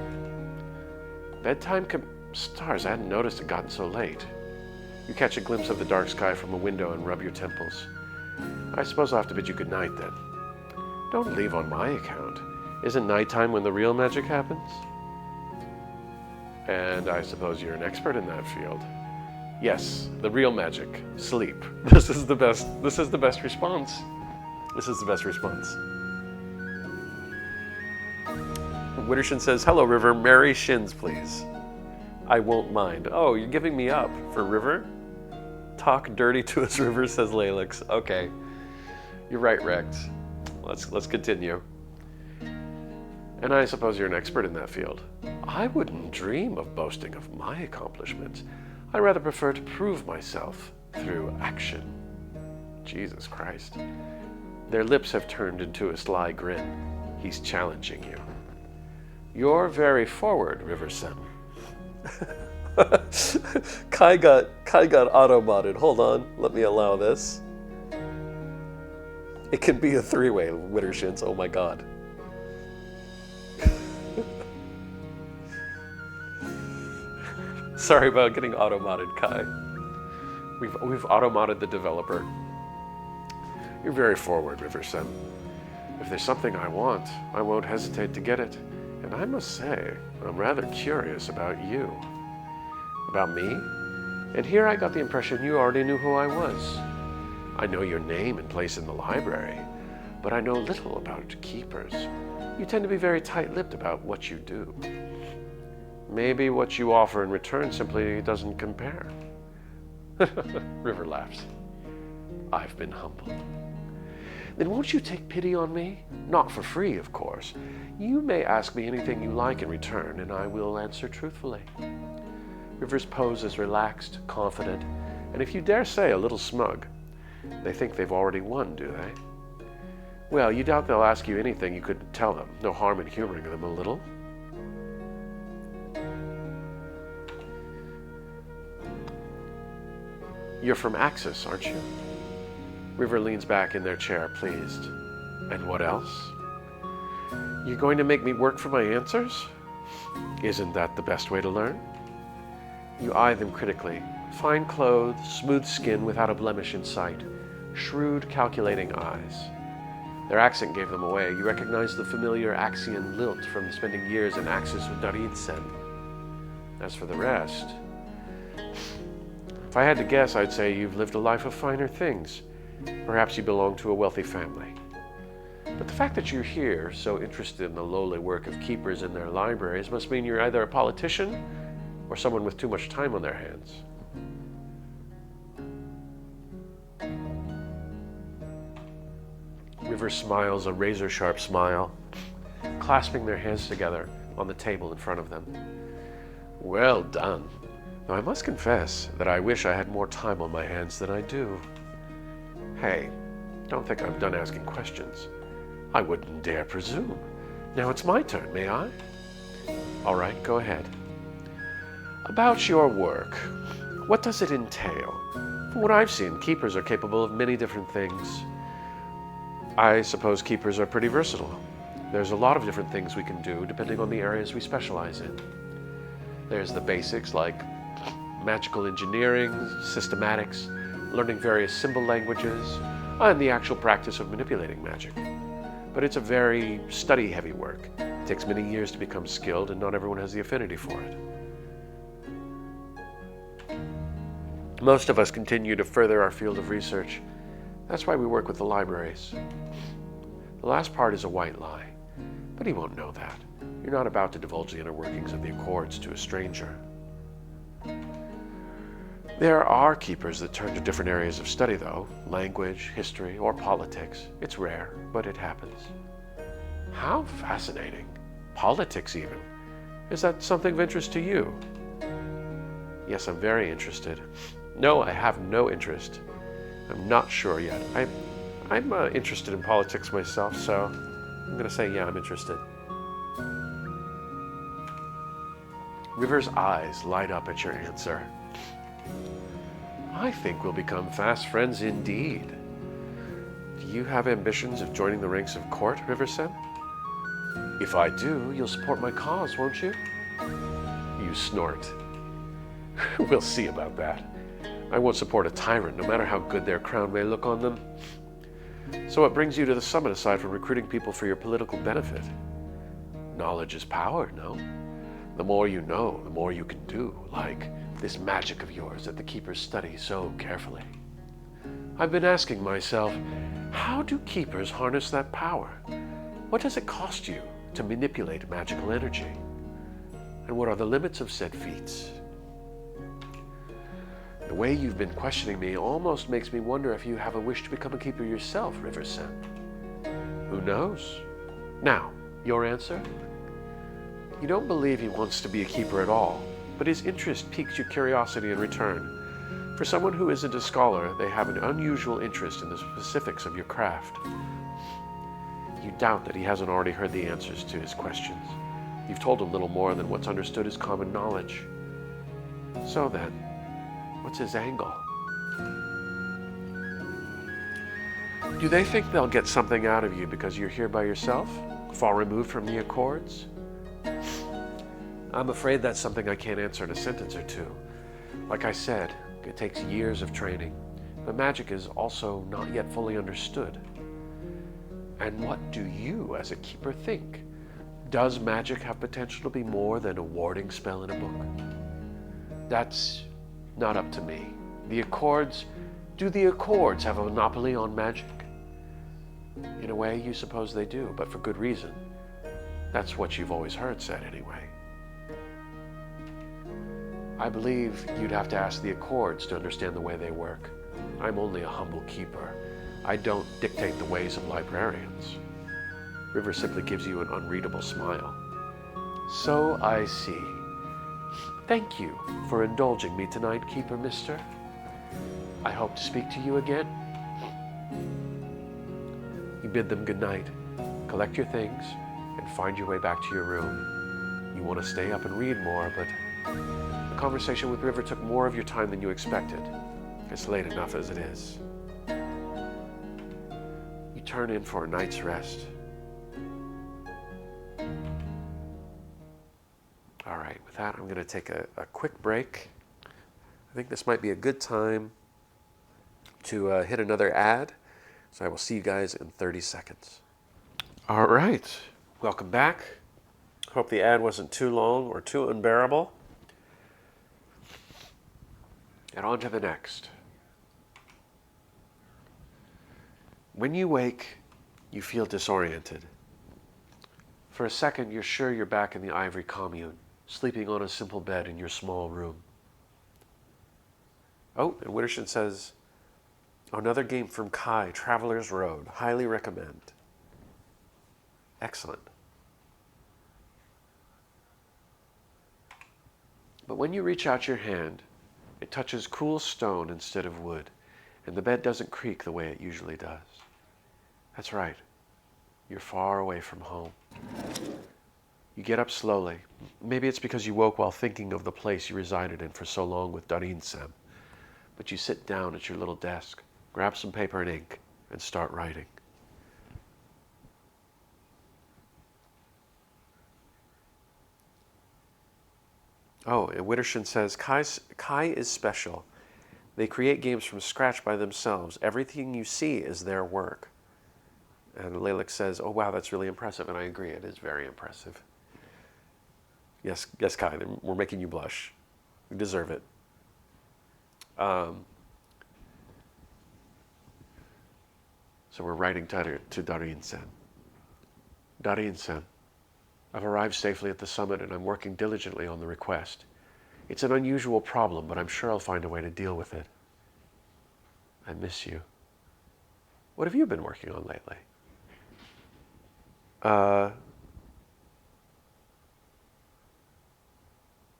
Stars, I hadn't noticed it gotten so late. You catch a glimpse of the dark sky from a window and rub your temples. I suppose I'll have to bid you good night then. Don't leave on my account. Isn't nighttime when the real magic happens? And I suppose you're an expert in that field. Yes, the real magic. Sleep. This is the best response. This is the best response. Wittershin says, hello, River. Merry shins, please. I won't mind. Oh, you're giving me up for River? Talk dirty to us, River, says Lalix. Okay. You're right, Rex. Let's continue. And I suppose you're an expert in that field. I wouldn't dream of boasting of my accomplishments. I rather prefer to prove myself through action. Jesus Christ. Their lips have turned into a sly grin. He's challenging you. You're very forward, River Sem. Kai got auto-modded. Hold on, let me allow this. It can be a three-way, Wittershins. Oh my god. Sorry about getting auto-modded, Kai. We've auto-modded the developer. You're very forward, River Sem. If there's something I want, I won't hesitate to get it. And I must say, I'm rather curious about you. About me? And here I got the impression you already knew who I was. I know your name and place in the library, but I know little about keepers. You tend to be very tight-lipped about what you do. Maybe what you offer in return simply doesn't compare. River laughs. I've been humbled. Then won't you take pity on me? Not for free, of course. You may ask me anything you like in return, and I will answer truthfully. River's pose is relaxed, confident, and if you dare say, a little smug. They think they've already won, do they? Well, you doubt they'll ask you anything you couldn't tell them. No harm in humoring them a little. You're from Axis, aren't you? River leans back in their chair, pleased. And what else? You're going to make me work for my answers? Isn't that the best way to learn? You eye them critically. Fine clothes, smooth skin without a blemish in sight. Shrewd, calculating eyes. Their accent gave them away. You recognize the familiar Axian lilt from spending years in Axis with Daridsen. As for the rest, if I had to guess, I'd say you've lived a life of finer things. Perhaps you belong to a wealthy family. But the fact that you're here, so interested in the lowly work of keepers in their libraries, must mean you're either a politician or someone with too much time on their hands. River smiles a razor-sharp smile, clasping their hands together on the table in front of them. Well done. Now I must confess that I wish I had more time on my hands than I do. Hey, don't think I'm done asking questions. I wouldn't dare presume. Now it's my turn, may I? All right, go ahead. About your work, What does it entail? From what I've seen, keepers are capable of many different things. I suppose keepers are pretty versatile. There's a lot of different things we can do depending on the areas we specialize in. There's the basics like magical engineering, systematics, learning various symbol languages, and the actual practice of manipulating magic. But it's a very study-heavy work. It takes many years to become skilled, and not everyone has the affinity for it. Most of us continue to further our field of research. That's why we work with the libraries. The last part is a white lie, but he won't know that. You're not about to divulge the inner workings of the Accords to a stranger. There are keepers that turn to different areas of study, though. Language, history, or politics. It's rare, but it happens. How fascinating. Politics, even. Is that something of interest to you? Yes, I'm very interested. No, I have no interest. I'm not sure yet. I'm interested in politics myself, so I'm going to say, yeah, I'm interested. River's eyes light up at your answer. I think we'll become fast friends indeed. Do you have ambitions of joining the ranks of court, River-sen? If I do, you'll support my cause, won't you? You snort. We'll see about that. I won't support a tyrant, no matter how good their crown may look on them. So what brings you to the summit aside from recruiting people for your political benefit? Knowledge is power, no? The more you know, the more you can do, like this magic of yours that the keepers study so carefully. I've been asking myself, how do keepers harness that power? What does it cost you to manipulate magical energy? And what are the limits of said feats? The way you've been questioning me almost makes me wonder if you have a wish to become a keeper yourself, River-sen. Who knows? Now, your answer? You don't believe he wants to be a keeper at all, but his interest piques your curiosity in return. For someone who isn't a scholar, they have an unusual interest in the specifics of your craft. You doubt that he hasn't already heard the answers to his questions. You've told him little more than what's understood as common knowledge. So then, what's his angle? Do they think they'll get something out of you because you're here by yourself, far removed from the Accords? I'm afraid that's something I can't answer in a sentence or two. Like I said, it takes years of training, but magic is also not yet fully understood. And what do you, as a keeper, think? Does magic have potential to be more than a warding spell in a book? That's not up to me. The Accords, do the Accords have a monopoly on magic? In a way, you suppose they do, but for good reason. That's what you've always heard said anyway. I believe you'd have to ask the Accords to understand the way they work. I'm only a humble keeper. I don't dictate the ways of librarians. River simply gives you an unreadable smile. So I see. Thank you for indulging me tonight, Keeper Mister. I hope to speak to you again. You bid them good night, collect your things, and find your way back to your room. You want to stay up and read more, but the conversation with River took more of your time than you expected. It's late enough as it is. You turn in for a night's rest. All right, with that, I'm going to take a quick break. I think this might be a good time to hit another ad. So I will see you guys in 30 seconds. All right, welcome back. Hope the ad wasn't too long or too unbearable. And on to the next. When you wake, you feel disoriented. For a second, you're sure you're back in the Ivory Commune, sleeping on a simple bed in your small room. Oh, and Wittershin says, another game from Kai, Traveler's Road. Highly recommend. Excellent. But when you reach out your hand, it touches cool stone instead of wood, and the bed doesn't creak the way it usually does. That's right. You're far away from home. You get up slowly. Maybe it's because you woke while thinking of the place you resided in for so long with Darin-san. but you sit down at your little desk, grab some paper and ink, and start writing. Oh, and Wittershin says, Kai is special. They create games from scratch by themselves. Everything you see is their work. And Lalik says, oh wow, that's really impressive. And I agree, it is very impressive. Yes, Kai, we're making you blush. You deserve it. So we're writing to Darin-sen. Darin-sen, I've arrived safely at the summit and I'm working diligently on the request. It's an unusual problem, but I'm sure I'll find a way to deal with it. I miss you. What have you been working on lately?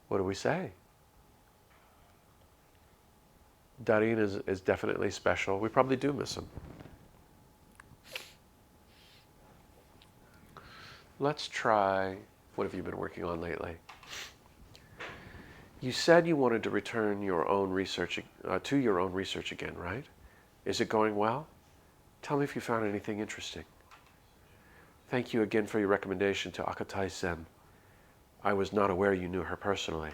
What do we say? Darin is definitely special. We probably do miss him. Let's try, what have you been working on lately? You said you wanted to return your own research to your own research again, right? Is it going well? Tell me if you found anything interesting. Thank you again for your recommendation to Akatai-sen. I was not aware you knew her personally.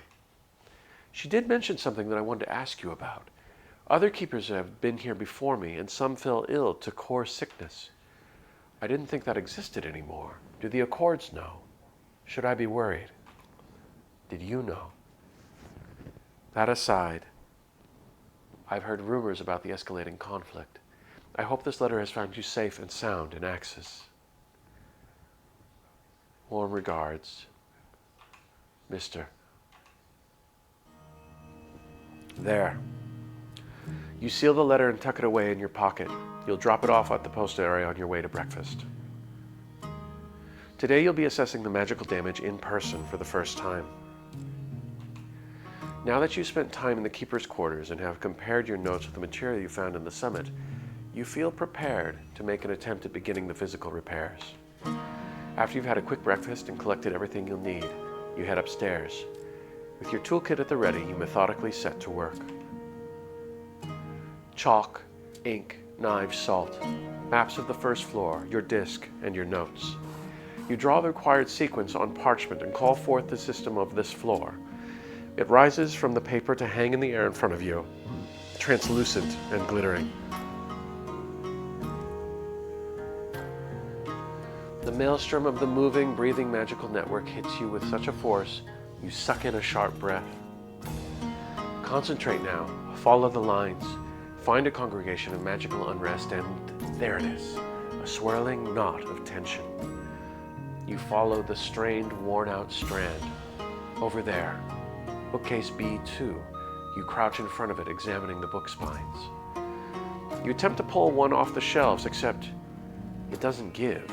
She did mention something that I wanted to ask you about. Other keepers have been here before me, and some fell ill to core sickness. I didn't think that existed anymore. Do the Accords know? Should I be worried? Did you know? That aside, I've heard rumors about the escalating conflict. I hope this letter has found you safe and sound in Axis. Warm regards, Mr. There. You seal the letter and tuck it away in your pocket. You'll drop it off at the post area on your way to breakfast. Today you'll be assessing the magical damage in person for the first time. Now that you've spent time in the Keeper's quarters and have compared your notes with the material you found in the summit, you feel prepared to make an attempt at beginning the physical repairs. After you've had a quick breakfast and collected everything you'll need, you head upstairs. With your toolkit at the ready, you methodically set to work. Chalk, ink, knives, salt, maps of the first floor, your disk, and your notes. You draw the required sequence on parchment and call forth the system of this floor. It rises from the paper to hang in the air in front of you, translucent and glittering. The maelstrom of the moving, breathing magical network hits you with such a force, you suck in a sharp breath. Concentrate now, follow the lines, find a congregation of magical unrest, and there it is, a swirling knot of tension. You follow the strained, worn-out strand. Over there, bookcase B2, you crouch in front of it, examining the book spines. You attempt to pull one off the shelves, except it doesn't give.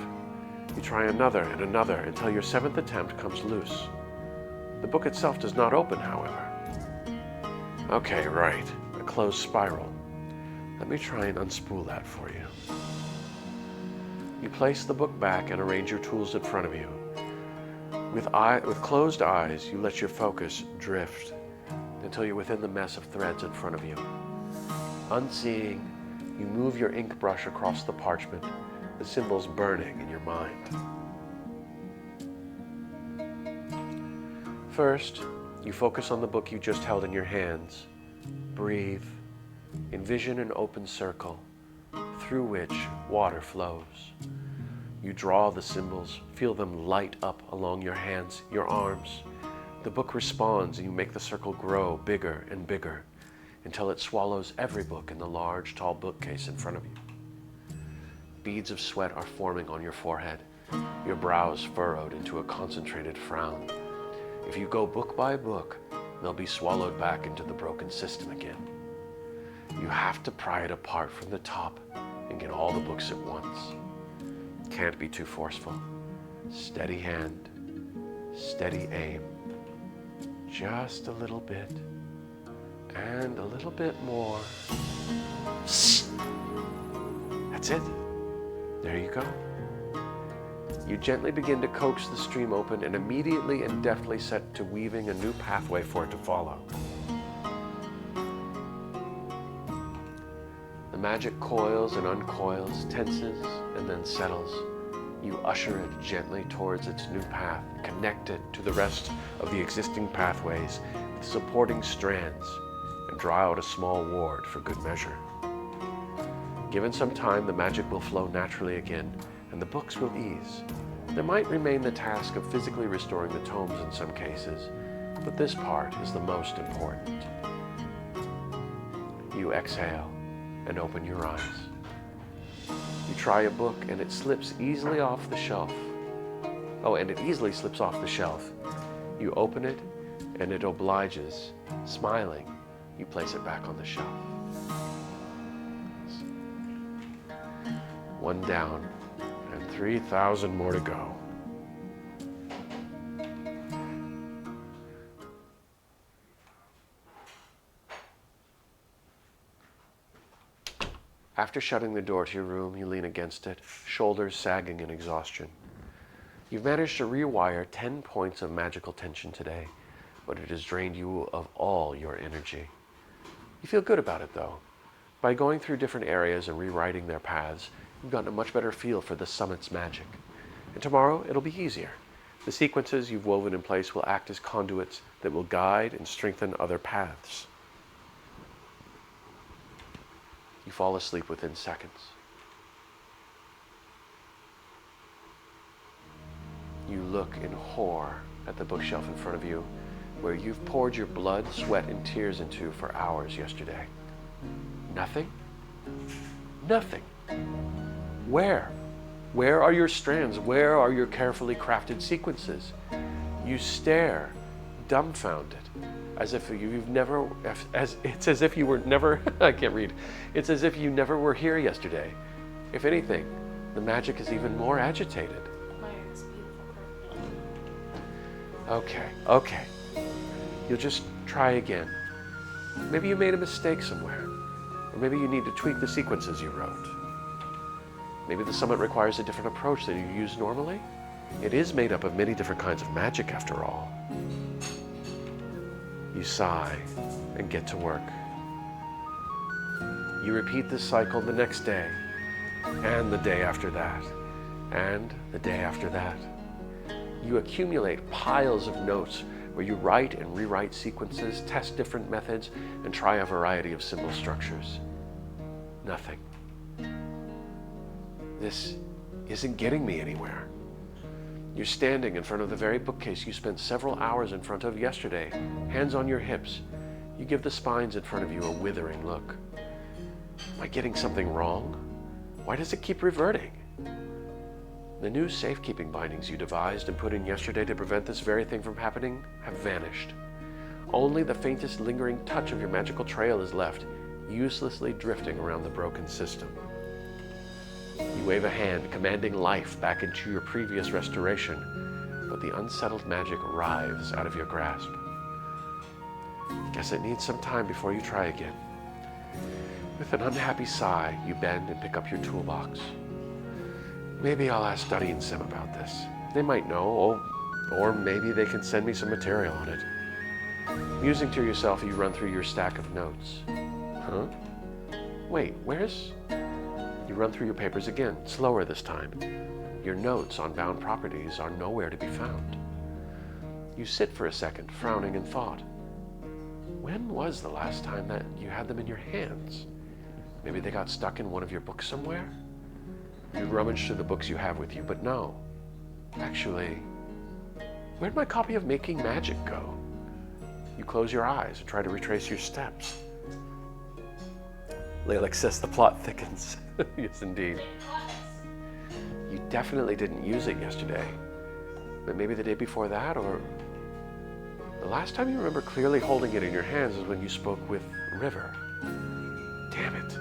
You try another and another until your seventh attempt comes loose. The book itself does not open, however. Okay, right, a closed spiral. Let me try and unspool that for you. You place the book back and arrange your tools in front of you. With closed eyes, you let your focus drift until you're within the mess of threads in front of you. Unseeing, you move your ink brush across the parchment, the symbols burning in your mind. First, you focus on the book you just held in your hands. Breathe. Envision an open circle through which water flows. You draw the symbols, feel them light up along your hands, your arms. The book responds and you make the circle grow bigger and bigger until it swallows every book in the large, tall bookcase in front of you. Beads of sweat are forming on your forehead, your brows furrowed into a concentrated frown. If you go book by book, they'll be swallowed back into the broken system again. You have to pry it apart from the top and get all the books at once. Can't be too forceful. Steady hand, steady aim. Just a little bit, and a little bit more. That's it. There you go. You gently begin to coax the stream open and immediately and deftly set to weaving a new pathway for it to follow. magic coils and uncoils, tenses, and then settles. You usher it gently towards its new path, connect it to the rest of the existing pathways with supporting strands, and draw out a small ward for good measure. Given some time, the magic will flow naturally again, and the books will ease. There might remain the task of physically restoring the tomes in some cases, but this part is the most important. You exhale and open your eyes. You try a book and it slips easily off the shelf. Oh, and it easily slips off the shelf. You open it and it obliges. Smiling, you place it back on the shelf. One down and 3,000 more to go. After shutting the door to your room, you lean against it, shoulders sagging in exhaustion. You've managed to rewire 10 points of magical tension today, but it has drained you of all your energy. You feel good about it, though. By going through different areas and rewriting their paths, you've gotten a much better feel for the summit's magic. And tomorrow, it'll be easier. The sequences you've woven in place will act as conduits that will guide and strengthen other paths. You fall asleep within seconds. You look in horror at the bookshelf in front of you, where you've poured your blood, sweat, and tears into for hours yesterday. Nothing? Nothing. Where? Where are your strands? Where are your carefully crafted sequences? You stare, dumbfounded, as if you've never, it's as if you were never, I can't read. It's as if you never were here yesterday. If anything, the magic is even more agitated. Okay. You'll just try again. Maybe you made a mistake somewhere. Or maybe you need to tweak the sequences you wrote. Maybe the summit requires a different approach than you use normally. It is made up of many different kinds of magic after all. You sigh and get to work. You repeat this cycle the next day, and the day after that, and the day after that. You accumulate piles of notes where you write and rewrite sequences, test different methods, and try a variety of symbol structures. Nothing. This isn't getting me anywhere. You're standing in front of the very bookcase you spent several hours in front of yesterday, hands on your hips. You give the spines in front of you a withering look. Am I getting something wrong? Why does it keep reverting? The new safekeeping bindings you devised and put in yesterday to prevent this very thing from happening have vanished. Only the faintest lingering touch of your magical trail is left, uselessly drifting around the broken system. You wave a hand, commanding life back into your previous restoration, but the unsettled magic writhes out of your grasp. Guess it needs some time before you try again. With an unhappy sigh, you bend and pick up your toolbox. Maybe I'll ask Duddy and Sim about this. They might know, or maybe they can send me some material on it. Musing to yourself, you run through your stack of notes. Huh? Wait, where's... You run through your papers again, slower this time. Your notes on bound properties are nowhere to be found. You sit for a second, frowning in thought. When was the last time that you had them in your hands? Maybe they got stuck in one of your books somewhere? You rummage through the books you have with you, but no. Actually, where'd my copy of Making Magic go? You close your eyes and try to retrace your steps. Lilac says the plot thickens. Yes, indeed. You definitely didn't use it yesterday. But maybe the day before that, or... The last time you remember clearly holding it in your hands is when you spoke with River. Damn it.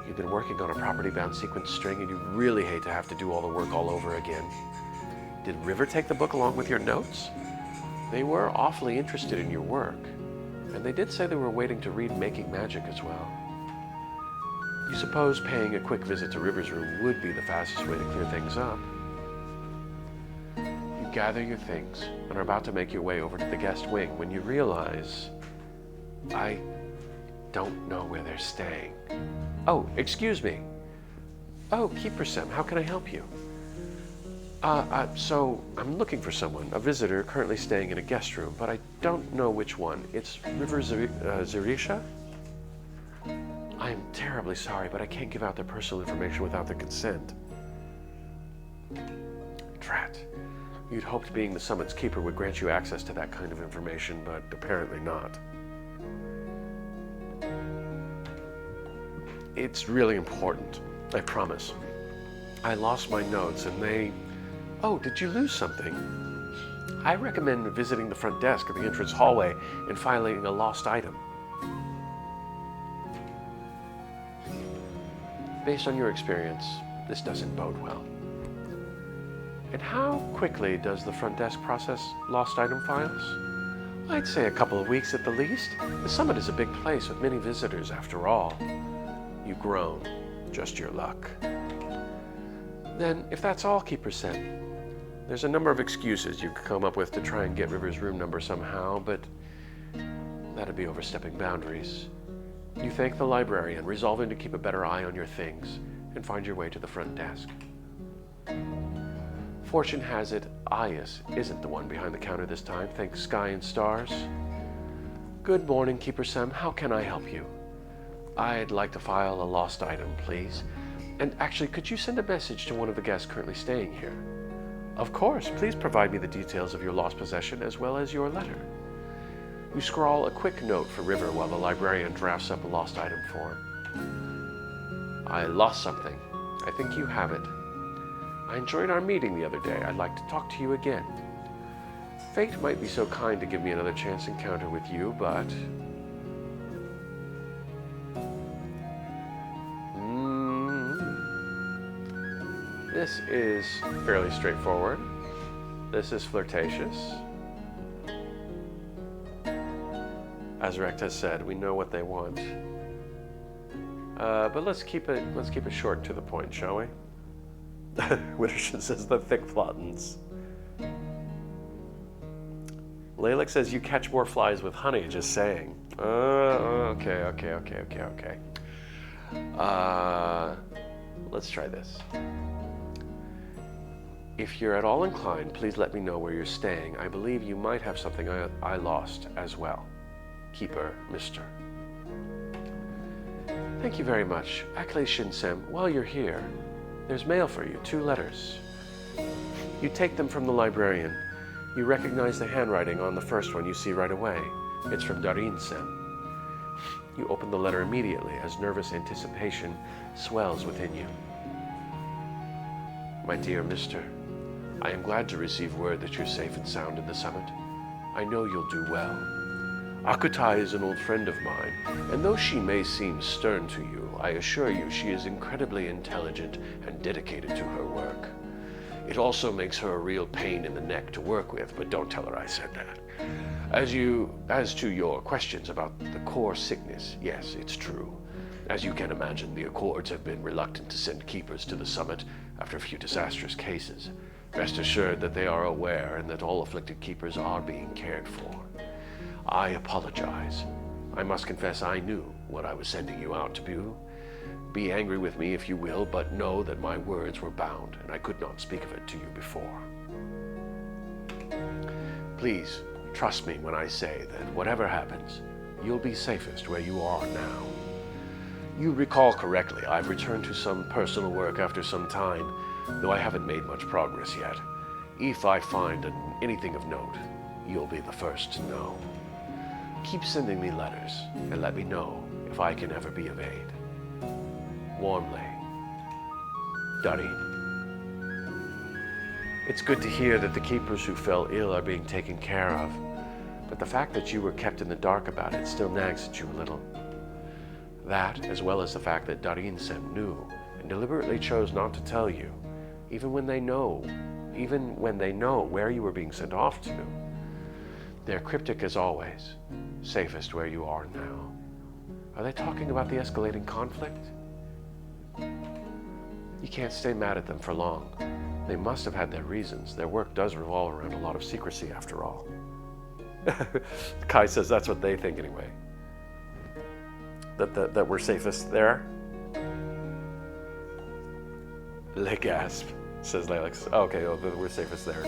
You've been working on a property-bound sequence string and you really hate to have to do all the work all over again. Did River take the book along with your notes? They were awfully interested in your work, and they did say they were waiting to read Making Magic as well. You suppose paying a quick visit to River's room would be the fastest way to clear things up. You gather your things and are about to make your way over to the guest wing when you realize, I don't know where they're staying. Oh, excuse me. Oh, Keeper Sem, how can I help you? So I'm looking for someone, a visitor currently staying in a guest room, but I don't know which one. It's River Zerisha? I am terribly sorry, but I can't give out their personal information without their consent. Drat. You'd hoped being the summit's keeper would grant you access to that kind of information, but apparently not. It's really important, I promise. I lost my notes and they... Oh, did you lose something? I recommend visiting the front desk at the entrance hallway and filing a lost item. Based on your experience, this doesn't bode well. And how quickly does the front desk process lost item files? I'd say a couple of weeks at the least. The summit is a big place with many visitors after all. You groan. Just your luck. Then, if that's all, Keeper said, there's a number of excuses you could come up with to try and get River's room number somehow, but that'd be overstepping boundaries. You thank the librarian, resolving to keep a better eye on your things, and find your way to the front desk. Fortune has it, Ayas isn't the one behind the counter this time, thanks Sky and Stars. Good morning, Keeper Sem. How can I help you? I'd like to file a lost item, please. And actually, could you send a message to one of the guests currently staying here? Of course. Please provide me the details of your lost possession as well as your letter. You scrawl a quick note for River while the librarian drafts up a lost item form. I lost something. I think you have it. I enjoyed our meeting the other day. I'd like to talk to you again. Fate might be so kind to give me another chance encounter with you, but... This is fairly straightforward. This is flirtatious. As Rect has said, we know what they want. But let's keep it short and to the point, shall we? Wittershin says the thick flottens. Laylick says you catch more flies with honey, just saying. Okay. Let's try this. If you're at all inclined, please let me know where you're staying. I believe you might have something I lost as well. Keeper, Mr. Thank you very much. Akle Shinsem, while you're here, there's mail for you, 2 letters. You take them from the librarian. You recognize the handwriting on the first one you see right away. It's from Darin-sen. You open the letter immediately as nervous anticipation swells within you. My dear Mr., I am glad to receive word that you're safe and sound in the summit. I know you'll do well. Akutai is an old friend of mine, and though she may seem stern to you, I assure you she is incredibly intelligent and dedicated to her work. It also makes her a real pain in the neck to work with, but don't tell her I said that. As to your questions about the core sickness, yes, it's true. As you can imagine, the Accords have been reluctant to send keepers to the summit after a few disastrous cases. Rest assured that they are aware and that all afflicted keepers are being cared for. I apologize. I must confess I knew what I was sending you out to do. Be angry with me if you will, but know that my words were bound and I could not speak of it to you before. Please, trust me when I say that whatever happens, you'll be safest where you are now. You recall correctly, I've returned to some personal work after some time, though I haven't made much progress yet. If I find anything of note, you'll be the first to know. Keep sending me letters, and let me know if I can ever be of aid. Warmly, Darin. It's good to hear that the keepers who fell ill are being taken care of, but the fact that you were kept in the dark about it still nags at you a little. That, as well as the fact that Darin-sen knew and deliberately chose not to tell you, even when they know where you were being sent off to. They're cryptic as always, safest where you are now. Are they talking about the escalating conflict? You can't stay mad at them for long. They must have had their reasons. Their work does revolve around a lot of secrecy after all. Kai says that's what they think anyway. That we're safest there? Le gasp, says Lalix. Oh, okay, oh, we're safest there.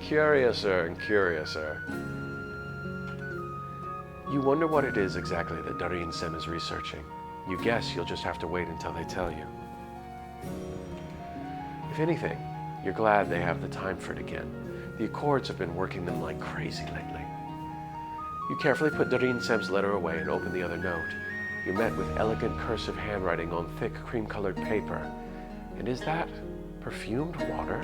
Curiouser and curiouser. You wonder what it is exactly that Darin Sem is researching. You guess you'll just have to wait until they tell you. If anything, you're glad they have the time for it again. The Accords have been working them like crazy lately. You carefully put Darin Sem's letter away and open the other note. You met with elegant cursive handwriting on thick cream-colored paper. And is that perfumed water?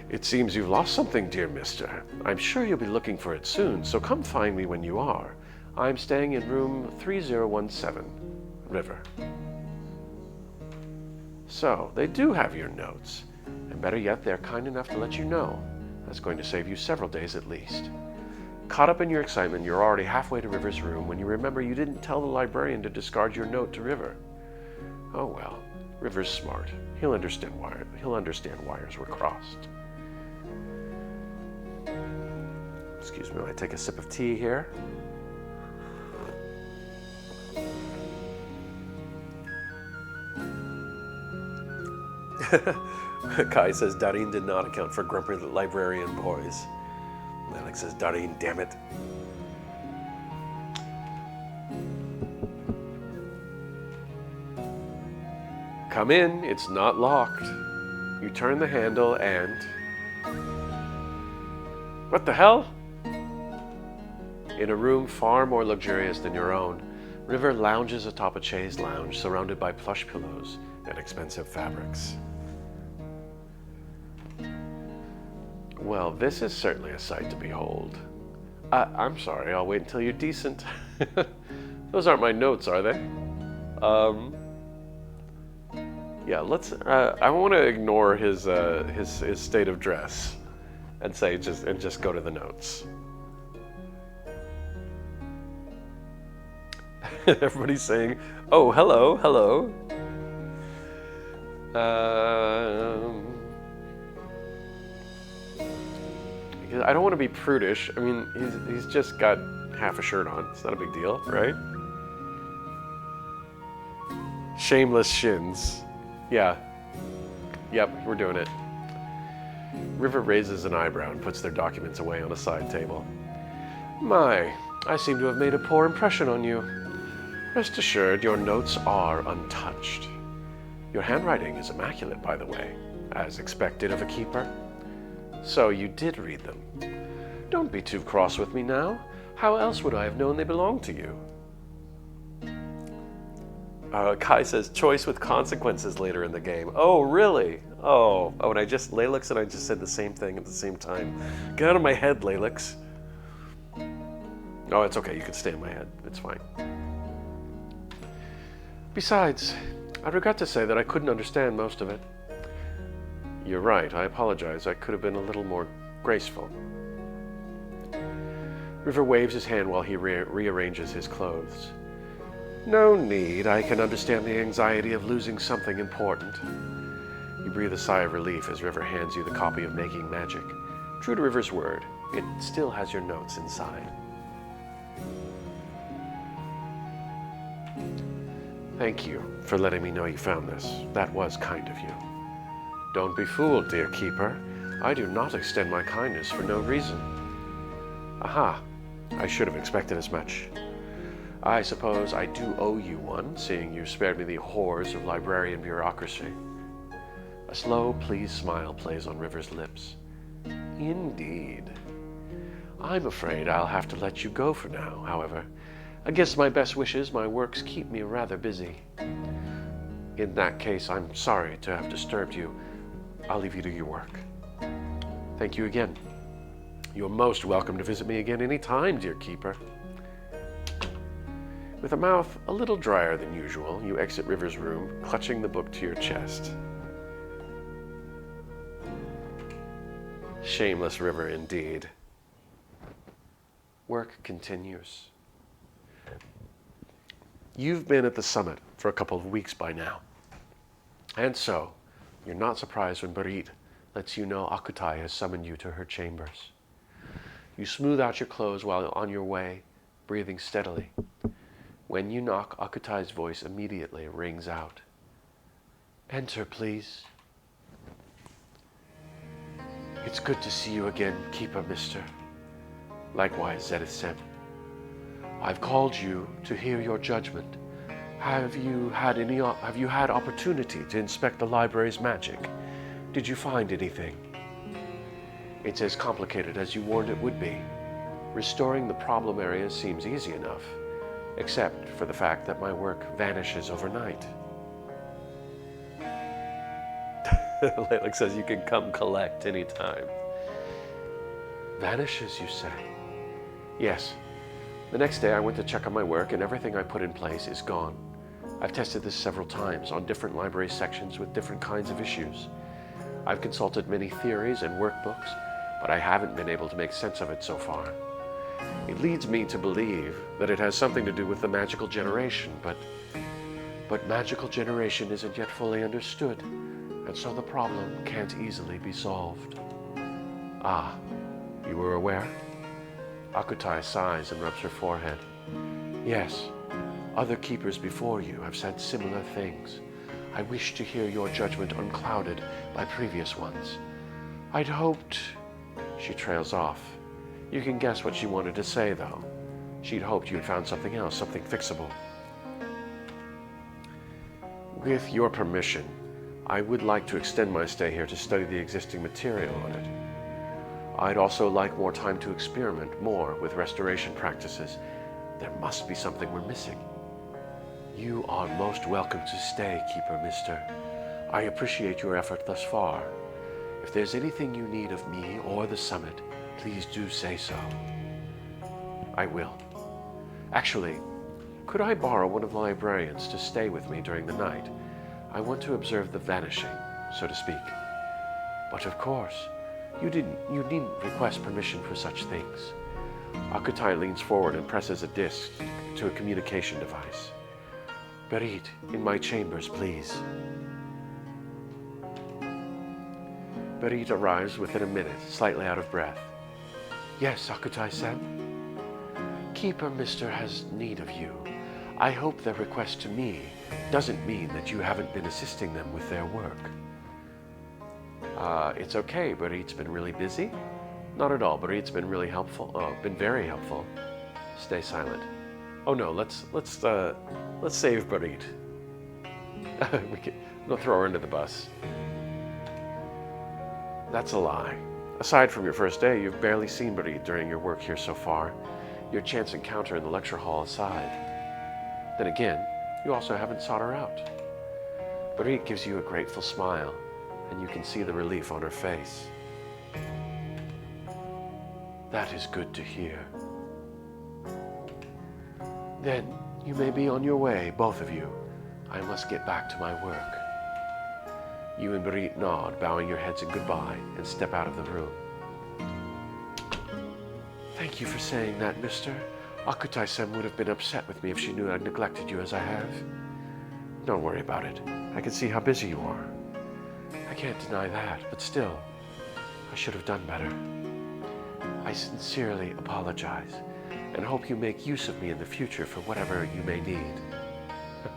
It seems you've lost something, dear mister. I'm sure you'll be looking for it soon, so come find me when you are. I'm staying in room 3017, River. So, they do have your notes. And better yet, they're kind enough to let you know. That's going to save you several days at least. Caught up in your excitement, you're already halfway to River's room when you remember you didn't tell the librarian to discard your note to River. Oh well, River's smart. He'll understand wires were crossed. Excuse me while I take a sip of tea here. Kai says Darin did not account for grumpy librarian boys. Alex says, Darin, damn it. Come in, it's not locked. You turn the handle and... What the hell? In a room far more luxurious than your own, River lounges atop a chaise lounge surrounded by plush pillows and expensive fabrics. Well, this is certainly a sight to behold. I'm sorry, I'll wait until you're decent. Those aren't my notes, are they? Yeah, let's. I want to ignore his state of dress, and say just go to the notes. Everybody's saying, "Oh, hello, hello." I don't want to be prudish. I mean, he's just got half a shirt on. It's not a big deal, right? Shameless shins. Yeah. Yep, we're doing it. River raises an eyebrow and puts their documents away on a side table. My, I seem to have made a poor impression on you. Rest assured, your notes are untouched. Your handwriting is immaculate, by the way, as expected of a keeper. So you did read them. Don't be too cross with me now. How else would I have known they belonged to you? Kai says, choice with consequences later in the game. Oh, really? Oh, and Lalix and I just said the same thing at the same time. Get out of my head, Lalix. Oh, it's okay. You can stay in my head. It's fine. Besides, I regret to say that I couldn't understand most of it. You're right. I apologize. I could have been a little more graceful. River waves his hand while he rearranges his clothes. No need. I can understand the anxiety of losing something important. You breathe a sigh of relief as River hands you the copy of Making Magic. True to River's word, it still has your notes inside. Thank you for letting me know you found this. That was kind of you. Don't be fooled, dear keeper. I do not extend my kindness for no reason. Aha, I should have expected as much. I suppose I do owe you one, seeing you spared me the horrors of librarian bureaucracy. A slow, pleased smile plays on River's lips. Indeed. I'm afraid I'll have to let you go for now, however. Against my best wishes, my works keep me rather busy. In that case, I'm sorry to have disturbed you. I'll leave you to your work. Thank you again. You're most welcome to visit me again any time, dear keeper. With a mouth a little drier than usual, you exit River's room, clutching the book to your chest. Shameless River indeed. Work continues. You've been at the summit for a couple of weeks by now. And so, you're not surprised when Barit lets you know Akutai has summoned you to her chambers. You smooth out your clothes while on your way, breathing steadily. When you knock, Akutai's voice immediately rings out. Enter, please. It's good to see you again, Keeper, mister. Likewise, Zenith-sen. I've called you to hear your judgment. Have you had opportunity to inspect the library's magic? Did you find anything? It's as complicated as you warned it would be. Restoring the problem areas seems easy enough, except for the fact that my work vanishes overnight. Layla says you can come collect anytime. Vanishes, you say? Yes. The next day I went to check on my work and everything I put in place is gone. I've tested this several times on different library sections with different kinds of issues. I've consulted many theories and workbooks, but I haven't been able to make sense of it so far. It leads me to believe that it has something to do with the magical generation, but magical generation isn't yet fully understood, and so the problem can't easily be solved. Ah, you were aware? Akutai sighs and rubs her forehead. Yes, other keepers before you have said similar things. I wish to hear your judgment unclouded by previous ones. I'd hoped... She trails off. You can guess what she wanted to say, though. She'd hoped you'd found something else, something fixable. With your permission, I would like to extend my stay here to study the existing material on it. I'd also like more time to experiment more with restoration practices. There must be something we're missing. You are most welcome to stay, Keeper, mister. I appreciate your effort thus far. If there's anything you need of me or the summit, please do say so. I will. Actually, could I borrow one of the librarians to stay with me during the night? I want to observe the vanishing, so to speak. But of course, you needn't request permission for such things. Akutai leans forward and presses a disc to a communication device. Berit, in my chambers, please. Berit arrives within a minute, slightly out of breath. Yes, Akutai-san? Keeper Mister has need of you. I hope their request to me doesn't mean that you haven't been assisting them with their work. It's okay, Berit's been really busy? Not at all, Berit's been really helpful. Been very helpful. Stay silent. Oh no, let's save Berit. We'll throw her into the bus. That's a lie. Aside from your first day, you've barely seen Berit during your work here so far, your chance encounter in the lecture hall aside. Then again, you also haven't sought her out. Berit gives you a grateful smile, and you can see the relief on her face. That is good to hear. Then you may be on your way, both of you. I must get back to my work. You and Berit nod, bowing your heads in goodbye, and step out of the room. Thank you for saying that, mister. Akutai-san would have been upset with me if she knew I'd neglected you as I have. Don't worry about it. I can see how busy you are. I can't deny that, but still, I should have done better. I sincerely apologize, and hope you make use of me in the future for whatever you may need.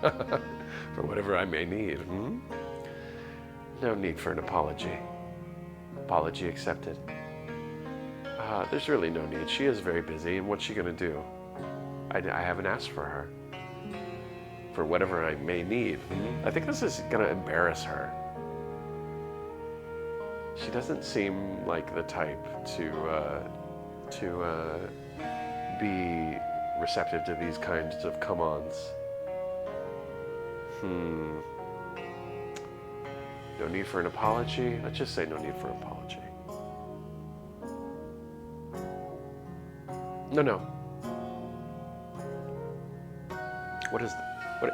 For whatever I may need, hmm? No need for an apology. Apology accepted. There's really no need. She is very busy, and what's she gonna do? I haven't asked for her. For whatever I may need. Hmm? I think this is gonna embarrass her. She doesn't seem like the type to be receptive to these kinds of come-ons. No need for an apology? Let's just say no need for an apology. No. What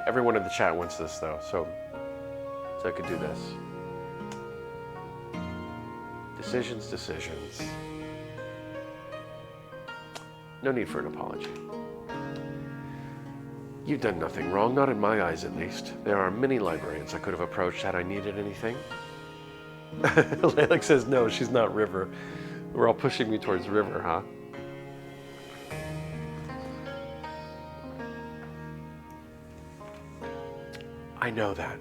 everyone in the chat wants this though, so I could do this. Decisions. No need for an apology. You've done nothing wrong, not in my eyes at least. There are many librarians I could have approached had I needed anything. Layla says no, she's not River. We're all pushing me towards River, huh? I know that.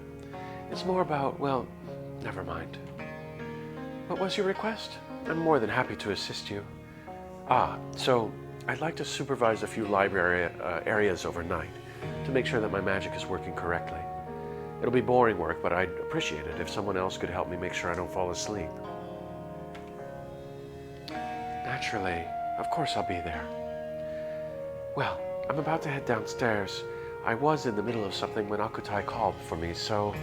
It's more about, well, never mind. What was your request? I'm more than happy to assist you. So I'd like to supervise a few library areas overnight to make sure that my magic is working correctly. It'll be boring work, but I'd appreciate it if someone else could help me make sure I don't fall asleep. Naturally, of course I'll be there. Well, I'm about to head downstairs. I was in the middle of something when Akutai called for me, so...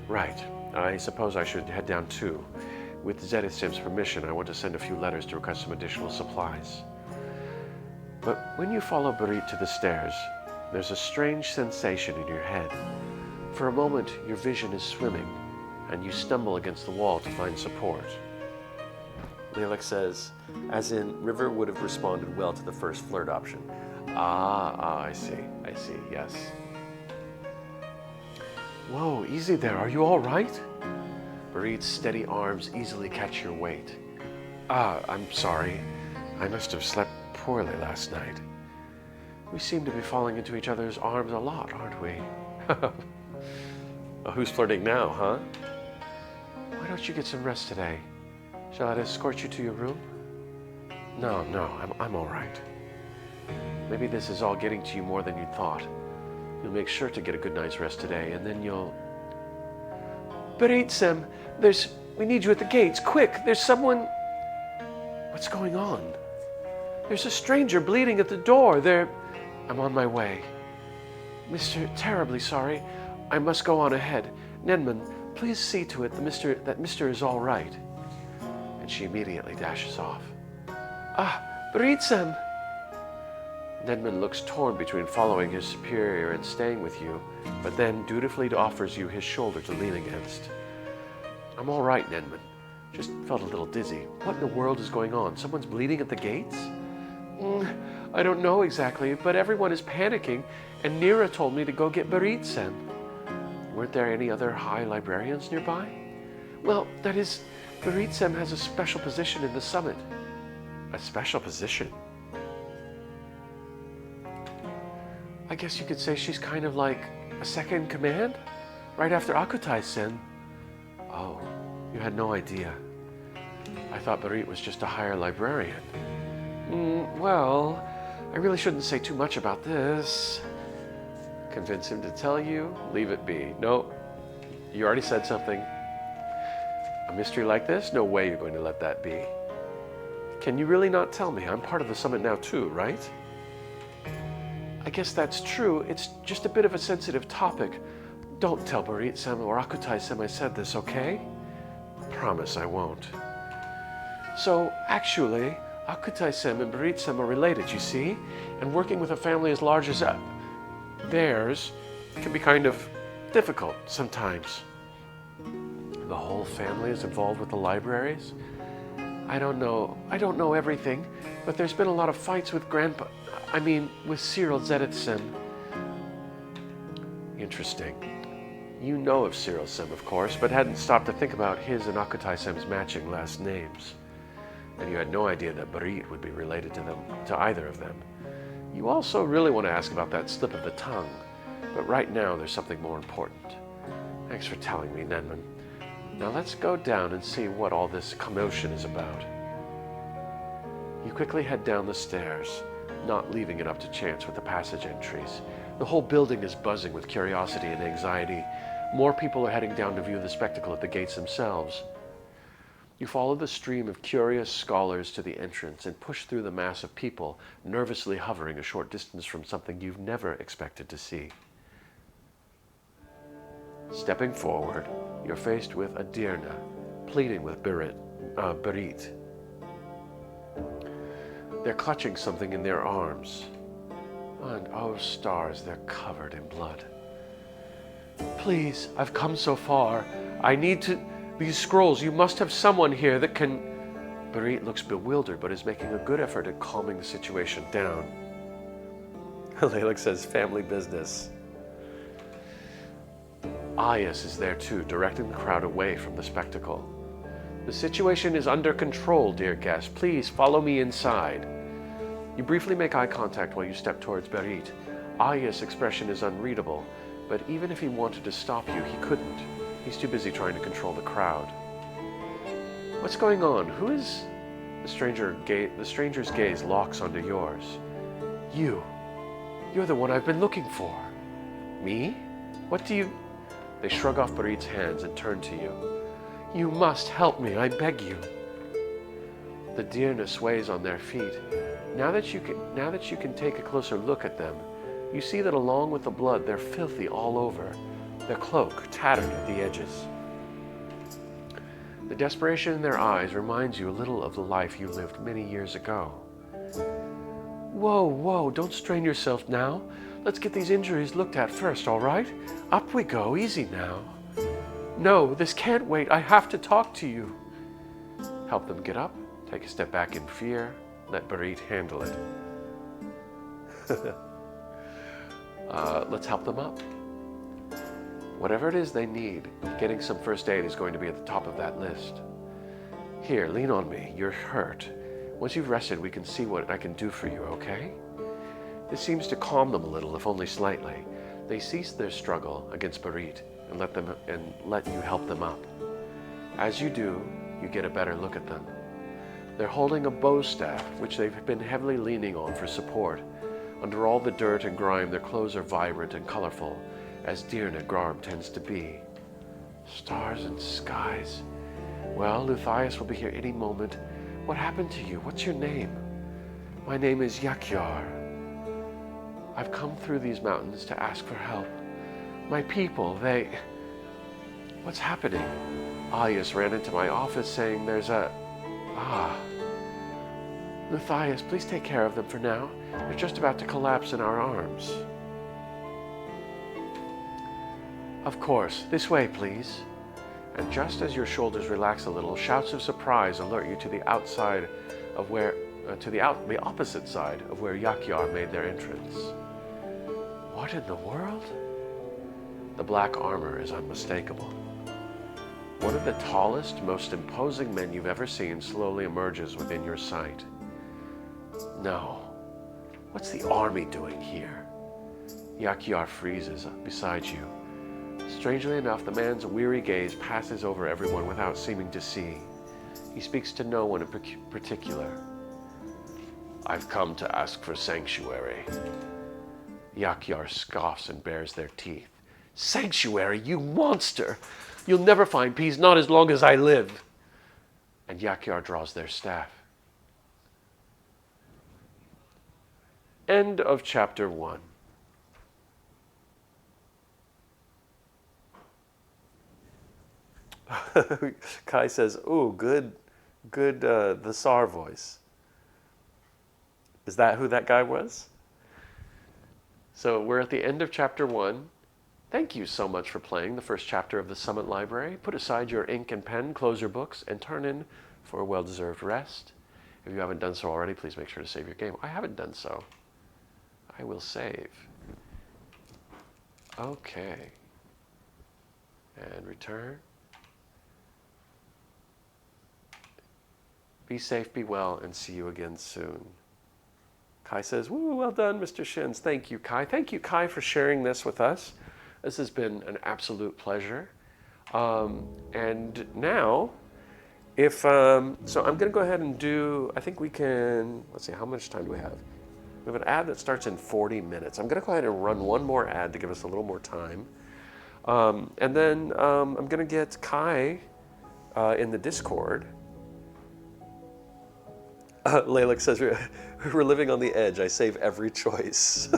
Right, I suppose I should head down too. With Zedithsim's permission, I want to send a few letters to request some additional supplies. But when you follow Barit to the stairs, there's a strange sensation in your head. For a moment, your vision is swimming, and you stumble against the wall to find support. Lilac says, as in, River would have responded well to the first flirt option. I see, yes. Whoa, easy there, are you all right? Barit's steady arms easily catch your weight. I'm sorry. I must have slept poorly last night. We seem to be falling into each other's arms a lot, aren't we? Who's flirting now, huh? Why don't you get some rest today? Shall I escort you to your room? No, I'm all right. Maybe this is all getting to you more than you thought. You'll make sure to get a good night's rest today, and then you'll... Barit-sem, we need you at the gates, quick, there's someone... What's going on? There's a stranger bleeding at the door, I'm on my way. Mister, terribly sorry, I must go on ahead. Nenman, please see to it that Mister is all right. And she immediately dashes off. Barit-sem! Nedman looks torn between following his superior and staying with you, but then dutifully offers you his shoulder to lean against. I'm all right, Nedman. Just felt a little dizzy. What in the world is going on? Someone's bleeding at the gates? I don't know exactly, but everyone is panicking, and Nira told me to go get Barit-sem. Weren't there any other high librarians nearby? Well, that is, Barit-sem has a special position in the summit. A special position? I guess you could say she's kind of like a second in command, right after Akutai-sen. Oh, you had no idea. I thought Barit was just a higher librarian. Well, I really shouldn't say too much about this. Convince him to tell you? Leave it be. No, you already said something. A mystery like this? No way you're going to let that be. Can you really not tell me? I'm part of the summit now too, right? I guess that's true. It's just a bit of a sensitive topic. Don't tell Barit-sem or Akutai-sem I said this, okay? Promise I won't. So, actually, Akutai-sem and Barit-sem are related, you see? And working with a family as large as theirs can be kind of difficult sometimes. The whole family is involved with the libraries? I don't know everything, but there's been a lot of fights with with Cyril Zedithsim. Interesting. You know of Cyril-sem, of course, but hadn't stopped to think about his and Akutai-sem's matching last names. And you had no idea that Barit would be related to either of them. You also really want to ask about that slip of the tongue, but right now there's something more important. Thanks for telling me, Nenman. Now let's go down and see what all this commotion is about. You quickly head down the stairs, not leaving it up to chance with the passage entries. The whole building is buzzing with curiosity and anxiety. More people are heading down to view the spectacle at the gates themselves. You follow the stream of curious scholars to the entrance and push through the mass of people, nervously hovering a short distance from something you've never expected to see. Stepping forward, you're faced with Adirna, pleading with Barit. They're clutching something in their arms. And oh stars, they're covered in blood. Please, I've come so far. I need these scrolls. You must have someone here that can... Barit looks bewildered, but is making a good effort at calming the situation down. Lilac says, family business. Ayas is there too, directing the crowd away from the spectacle. The situation is under control, dear guest. Please follow me inside. You briefly make eye contact while you step towards Barit. Ayas' expression is unreadable, But even if he wanted to stop you, he couldn't. He's too busy trying to control the crowd. What's going on? Who is... The stranger's gaze locks onto yours. You. You're the one I've been looking for. Me? What do you... They shrug off Barit's hands and turn to you. You must help me, I beg you. The Dirna sways on their feet. Now that you can take a closer look at them, you see that along with the blood, they're filthy all over, their cloak tattered at the edges. The desperation in their eyes reminds you a little of the life you lived many years ago. Whoa, don't strain yourself now. Let's get these injuries looked at first, all right? Up we go, easy now. No, this can't wait, I have to talk to you. Help them get up, take a step back in fear, let Barit handle it. Let's help them up. Whatever it is they need, getting some first aid is going to be at the top of that list. Here, lean on me, you're hurt. Once you've rested, we can see what I can do for you, okay? This seems to calm them a little, if only slightly. They cease their struggle against Barit and let you help them up. As you do, you get a better look at them. They're holding a bow staff, which they've been heavily leaning on for support. Under all the dirt and grime, their clothes are vibrant and colorful, as Dirna garb tends to be. Stars and skies. Well, Luthias will be here any moment. What happened to you? What's your name? My name is Yakyar. I've come through these mountains to ask for help. My people, they... What's happening? Alias ran into my office saying there's a... Luthias, please take care of them for now. They're just about to collapse in our arms. Of course, this way, please. And just as your shoulders relax a little, shouts of surprise alert you to the outside of where, the opposite side of where Yakyar made their entrance. What in the world? The black armor is unmistakable. One of the tallest, most imposing men you've ever seen slowly emerges within your sight. No. What's the army doing here? Yakyar freezes beside you. Strangely enough, the man's weary gaze passes over everyone without seeming to see. He speaks to no one in particular. I've come to ask for sanctuary. Yakyar scoffs and bares their teeth. Sanctuary, you monster! You'll never find peace, not as long as I live. And Yakyar draws their staff. End of chapter 1. Kai says, ooh, good, the Tsar voice. Is that who that guy was? So we're at the end of chapter 1. Thank you so much for playing the first chapter of the Summit Library. Put aside your ink and pen, close your books, and turn in for a well-deserved rest. If you haven't done so already, please make sure to save your game. I haven't done so. I will save. Okay. And return. Be safe, be well, and see you again soon. Kai says, woo, well done, Mr. Shins. Thank you, Kai. Thank you, Kai, for sharing this with us. This has been an absolute pleasure. And now, so I'm going to go ahead and do, I think we can, let's see, how much time do we have? We have an ad that starts in 40 minutes. I'm going to go ahead and run one more ad to give us a little more time. And then I'm going to get Kai in the Discord. Laylik says, we're living on the edge. I save every choice.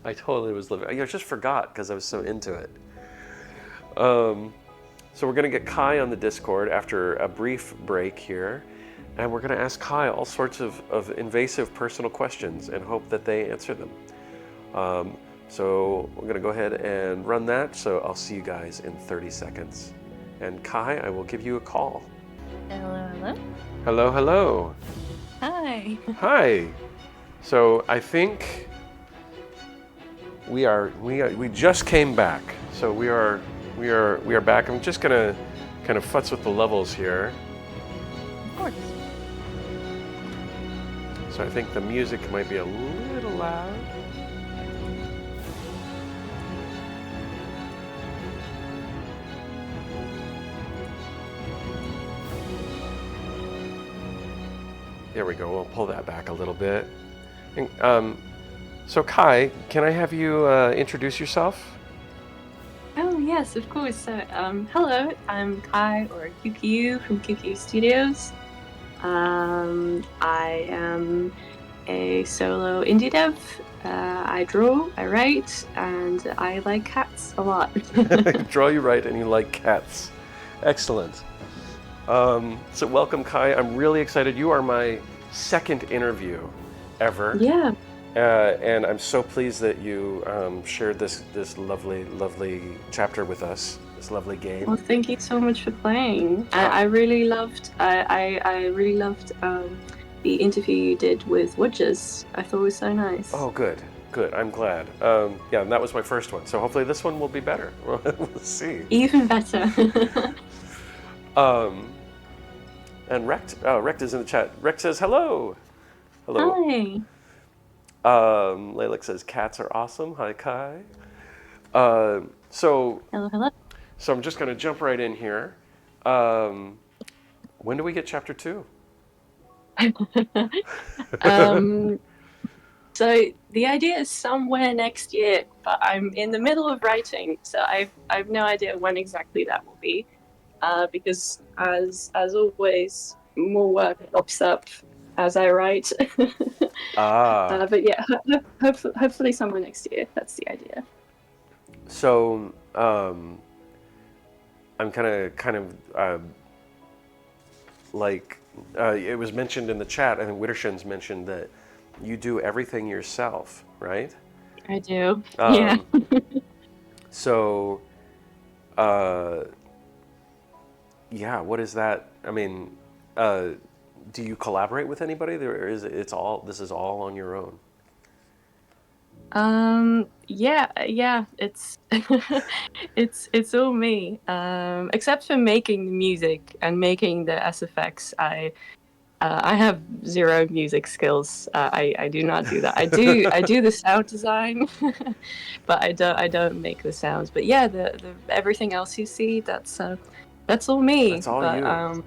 I totally was living. I just forgot because I was so into it. So we're going to get Kai on the Discord after a brief break here. And we're going to ask Kai all sorts of invasive personal questions and hope that they answer them. So we're going to go ahead and run that. So I'll see you guys in 30 seconds. And Kai, I will give you a call. Hello, hello. Hello, hello. Hi. Hi. So I think we just came back. So we are back. I'm just gonna kind of futz with the levels here. Of course. So I think the music might be a little loud. There we go. We'll pull that back a little bit. And, so Kai, can I have you introduce yourself? Oh, yes, of course. So, hello, I'm Kai or QQ from QQ Studios. I am a solo indie dev. I draw, I write, and I like cats a lot. Draw, you write, and you like cats. Excellent. So welcome, Kai. I'm really excited. You are my second interview ever. Yeah. And I'm so pleased that you shared this lovely chapter with us. This lovely game. Well, thank you so much for playing. Oh. I really loved. I really loved the interview you did with Witches. I thought it was so nice. Oh, good. I'm glad. Yeah, and that was my first one. So hopefully this one will be better. We'll see. Even better. And Rect is in the chat. Rect says hello. Hello. Hi. Laylik says cats are awesome. Hi, Kai. So Hello. I'm just going to jump right in here. When do we get chapter 2? So the idea is somewhere next year, but I'm in the middle of writing, so I've no idea when exactly that will be. Because as always, more work pops up as I write. But yeah, hopefully somewhere next year. That's the idea. So I'm kind of like it was mentioned in the chat. I think Wittershen's mentioned that you do everything yourself, right? I do. Yeah. So, yeah. What is that? I mean, do you collaborate with anybody? Or is this is all on your own? Yeah, it's it's all me. Except for making the music and making the SFX. I have zero music skills. I do not do that. I do the sound design, but I don't make the sounds. But yeah, the everything else you see, that's all me. That's all but, you.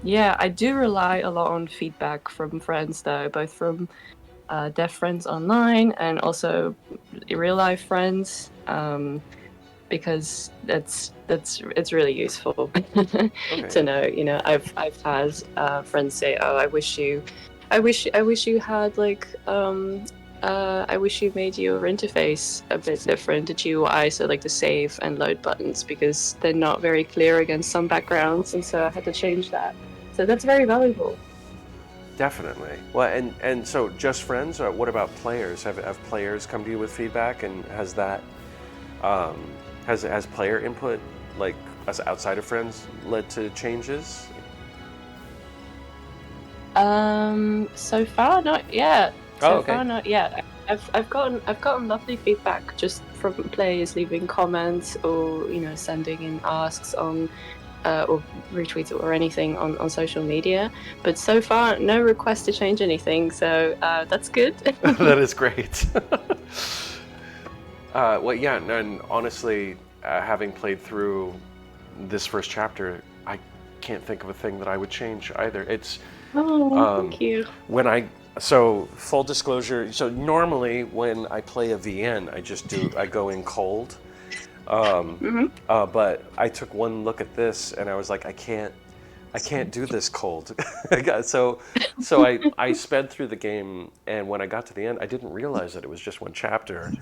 Yeah, I do rely a lot on feedback from friends, though, both from deaf friends online and also real life friends, because it's really useful to know. You know, I've had friends say, "Oh, I wish you had like I wish you made your interface a bit different, the GUI, so like the save and load buttons, because they're not very clear against some backgrounds, and so I had to change that." So that's very valuable. Definitely. Well, and so just friends. What about players? Have players come to you with feedback, and has that has player input, like as outside of friends, led to changes? So far not yet. Okay. Far not yet. I've gotten lovely feedback just from players leaving comments or sending in asks on or retweets or anything on social media. But so far, no request to change anything. So that's good. That is great. Well, yeah, and honestly, having played through this first chapter, I can't think of a thing that I would change either. It's thank you. So full disclosure. So normally when I play a VN, I go in cold. But I took one look at this and I was like, I can't do this cold. so I sped through the game, and when I got to the end, I didn't realize that it was just one chapter.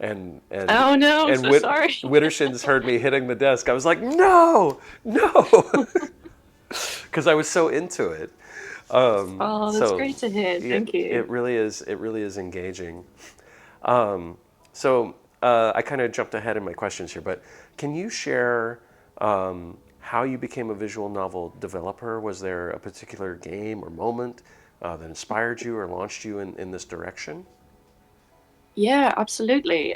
And oh no, I'm so sorry. Wittershen's heard me hitting the desk. I was like, no, because I was so into it. That's great to hear. Thank you. It really is engaging. So I kind of jumped ahead in my questions here, but can you share how you became a visual novel developer? Was there a particular game or moment that inspired you or launched you in this direction? Yeah, absolutely.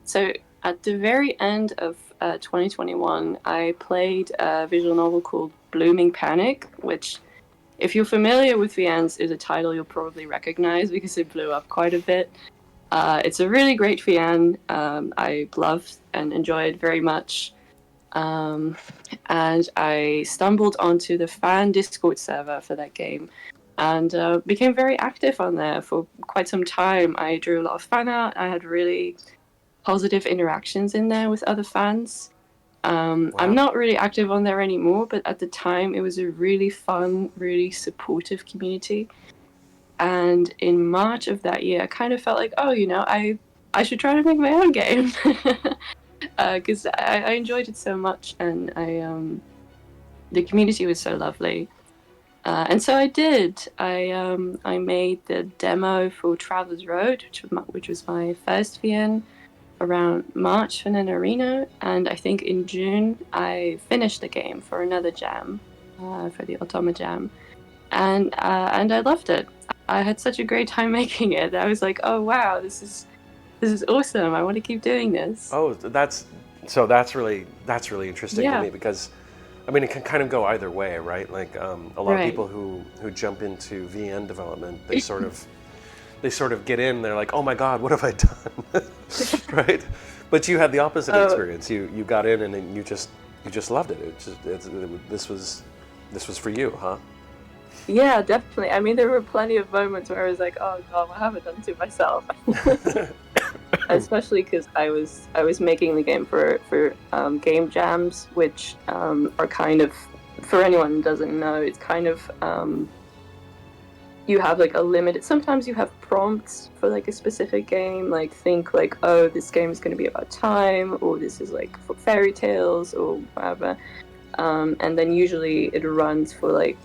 So at the very end of 2021, I played a visual novel called Blooming Panic, which, if you're familiar with VNs, is a title you'll probably recognize because it blew up quite a bit. It's a really great VN. I loved and enjoyed very much. And I stumbled onto the fan Discord server for that game and became very active on there for quite some time. I drew a lot of fan art. I had really positive interactions in there with other fans. I'm Wow. not really active on there anymore, but at the time it was a really fun, really supportive community. And in March of that year, I kind of felt like, oh, I should try to make my own game because I enjoyed it so much, and the community was so lovely. And so I did. I made the demo for Travelers Road, which was my first VN around March for Nanarino, and I think in June I finished the game for another jam, for the Otama Jam, and I loved it. I had such a great time making it. I was like, oh wow, this is awesome. I want to keep doing this. Oh, that's really interesting to Yeah, me because, I mean, it can kind of go either way, right? Like a lot of right. people who jump into VN development, they sort of get in. They're like, oh my God, what have I done? Right? But you had the opposite Oh, experience. You got in and then you just loved it. This was for you, huh? yeah, definitely. I mean, there were plenty of moments where I was like, oh god, what have I done to myself? Especially because I was making the game for game jams, which are kind of, for anyone who doesn't know, it's kind of you have like a limited. Sometimes you have prompts for like a specific game, like think like, oh, this game is going to be about time, or this is like for fairy tales or whatever. And then usually it runs for like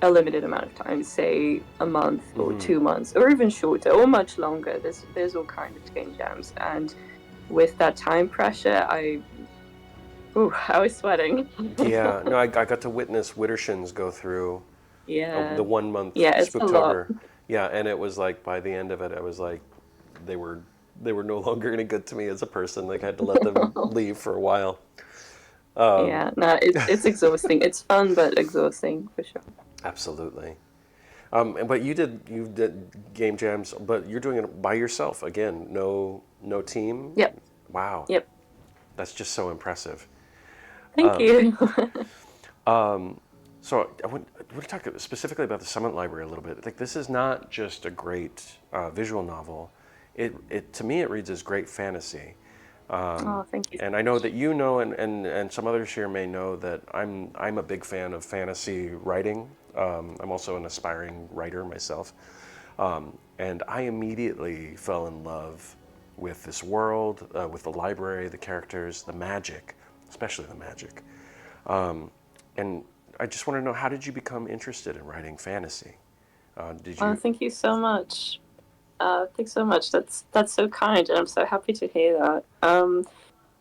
a limited amount of time, say a month or Hmm. 2 months, or even shorter, or much longer. There's all kinds of game jams, and with that time pressure, I was sweating. Yeah, no, I got to witness Widdershins go through Yeah, the 1 month yeah, it's a lot. Spooktober. Yeah, and it was like by the end of it, I was like, they were they were no longer any good to me as a person. Like I had to let them leave for a while. Yeah, no, it's exhausting. It's fun, but exhausting for sure. Absolutely. But you did game jams, but you're doing it by yourself again. No team. Yep, Wow, yep. that's just so impressive. Thank you. So I want to talk specifically about the Summit Library a little bit. Like this is not just a great visual novel. It to me it reads as great fantasy. Oh, thank you And so I know much. that you know, and some others here may know that I'm a big fan of fantasy writing. I'm also an aspiring writer myself, and I immediately fell in love with this world, with the library, the characters, the magic, especially the magic. And I just want to know, how did you become interested in writing fantasy? Did Oh, you? thank you so much. Thanks so much. That's so kind, and I'm so happy to hear that.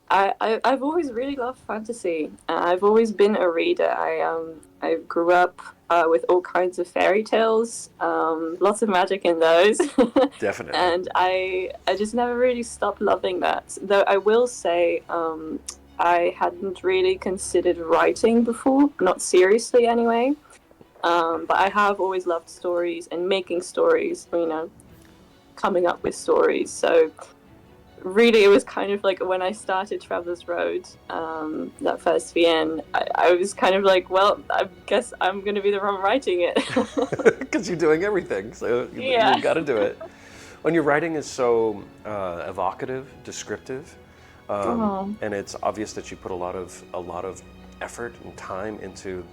I've always really loved fantasy. I've always been a reader. I grew up with all kinds of fairy tales, lots of magic in those, Definitely. and I just never really stopped loving that. Though I will say, I hadn't really considered writing before, not seriously anyway. But I have always loved stories and making stories. Coming up with stories. So really, it was kind of like when I started Travelers Road, that first VN, I was kind of like, well, I guess I'm going to be the one writing it. Because you're doing everything, so Yeah. you've got to do it. And your writing is so evocative, descriptive, Oh, and it's obvious that you put a lot of effort and time into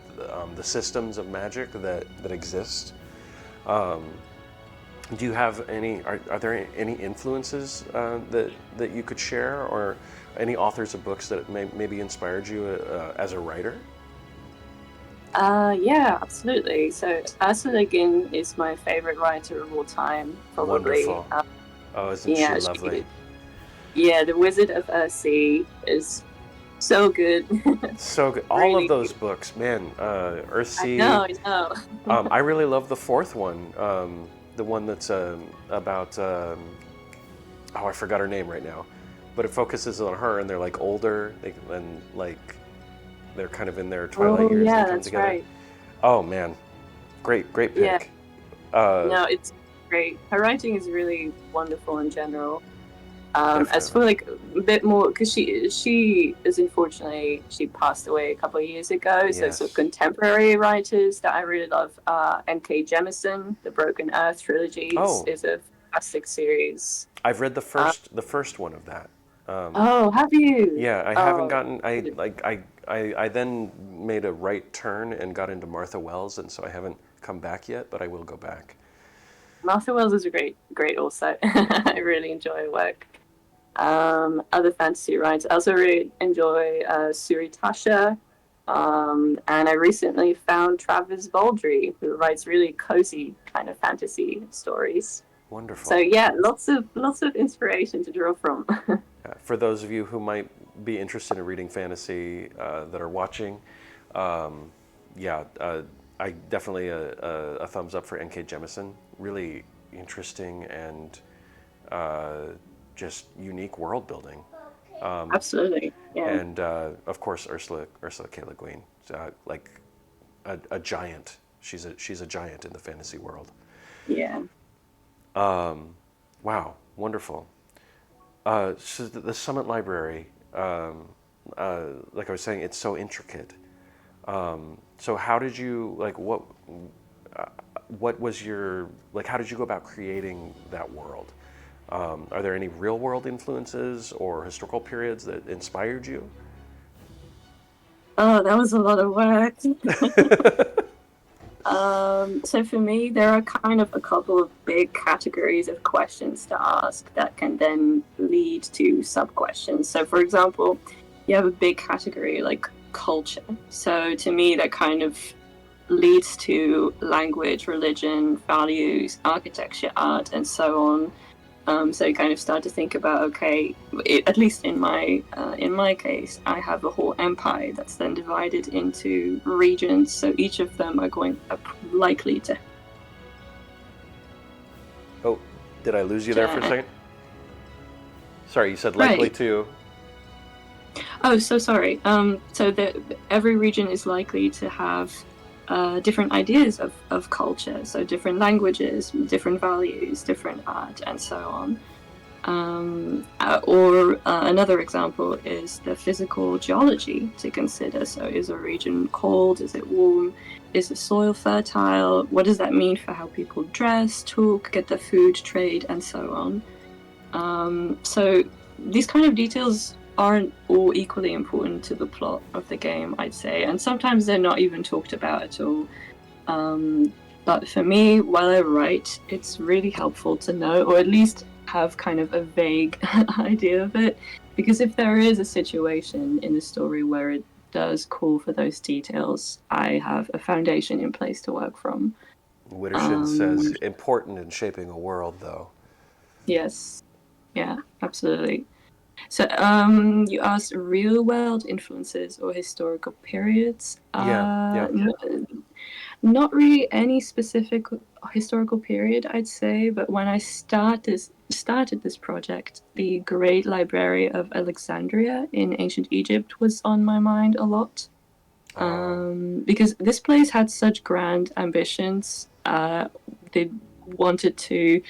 the systems of magic that exist. Do you have any? Are there any influences that you could share, or any authors of books that maybe inspired you as a writer? yeah, absolutely. So Ursula Le Guin is my favorite writer of all time, probably. Wonderful. Oh, isn't she Yeah, lovely? yeah, The Wizard of Earthsea is so good. So good. All of Really, those books, man. I Earthsea. know, I know. I really love the fourth one. The one that's about. Oh, I forgot her name right now, but it focuses on her, and they're like older, and like they're kind of in their twilight Oh, years. They yeah, come that's together. right. Oh man, great Yeah, pick. Uh, no, it's great. Her writing is really wonderful in general. As for Definitely. like a bit more, because she is unfortunately she passed away a couple of years ago. So sort of Yes. contemporary writers that I really love, N.K. Jemisin, the Broken Earth trilogies Oh, is a fantastic series. I've read Uh, the first one of that. oh, have you? Yeah, I haven't Oh, gotten. I then made a right turn and got into Martha Wells, and so I haven't come back yet, but I will go back. Martha Wells is a great also. I really enjoy her work. Other fantasy writers. I also really enjoy Suri Tasha. And I recently found Travis Baldry, who writes really cozy kind of fantasy stories. So Wonderful. yeah, lots of inspiration to draw from. For those of you who might be interested in reading fantasy that are watching, um, yeah, I definitely a thumbs up for N.K. Jemisin. Really interesting and just unique world building. Absolutely, yeah, And of course Ursula K. Le Guin, like a giant. She's a giant in the fantasy world. yeah. Wow, wonderful. So the Summit Library, like I was saying, it's so intricate. So how did you like what was your like? How did you go about creating that world? Are there any real world influences or historical periods that inspired you? Oh, that was a lot of work. So for me, there are kind of a couple of big categories of questions to ask that can then lead to sub questions. So, for example, you have a big category like culture. So, to me, that kind of leads to language, religion, values, architecture, art, and so on. So you kind of start to think about, okay, at least in my case, I have a whole empire that's then divided into regions. So each of them are likely to. Oh, did I lose you there for a Uh, second? Sorry, you said likely right. to. Oh, so sorry. Every region is likely to have different ideas of culture. So different languages, different values, different art, and so on. Another example is the physical geology to consider. So, is a region cold? Is it warm? Is the soil fertile? What does that mean for how people dress, talk, get their food, trade, and so on? So, these kind of details aren't all equally important to the plot of the game, I'd say, and sometimes they're not even talked about at all. But for me, while I write, it's really helpful to know, or at least have kind of a vague idea of it. Because if there is a situation in the story where it does call for those details, I have a foundation in place to work from. Wittershin Um, says important in shaping a world, though. yes, yeah, absolutely. So, you asked real world influences or historical periods. Yeah, yeah. Not really any specific historical period, I'd say, but when I started this project, the Great Library of Alexandria in ancient Egypt was on my mind a lot. Oh, Because this place had such grand ambitions. They wanted to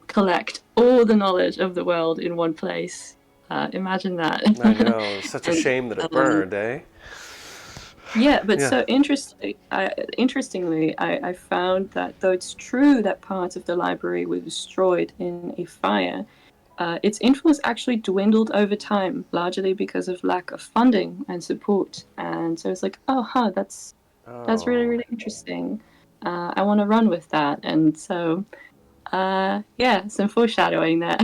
collect all the knowledge of the world in one place. Imagine that. I know. It's such a and shame that it um, burned, eh? Yeah, but Yeah. so interestingly, I found that though it's true that part of the library was destroyed in a fire, its influence actually dwindled over time, largely because of lack of funding and support. And so it's like, oh, that's really Oh. really interesting. I want to run with that, and so yeah, some foreshadowing there.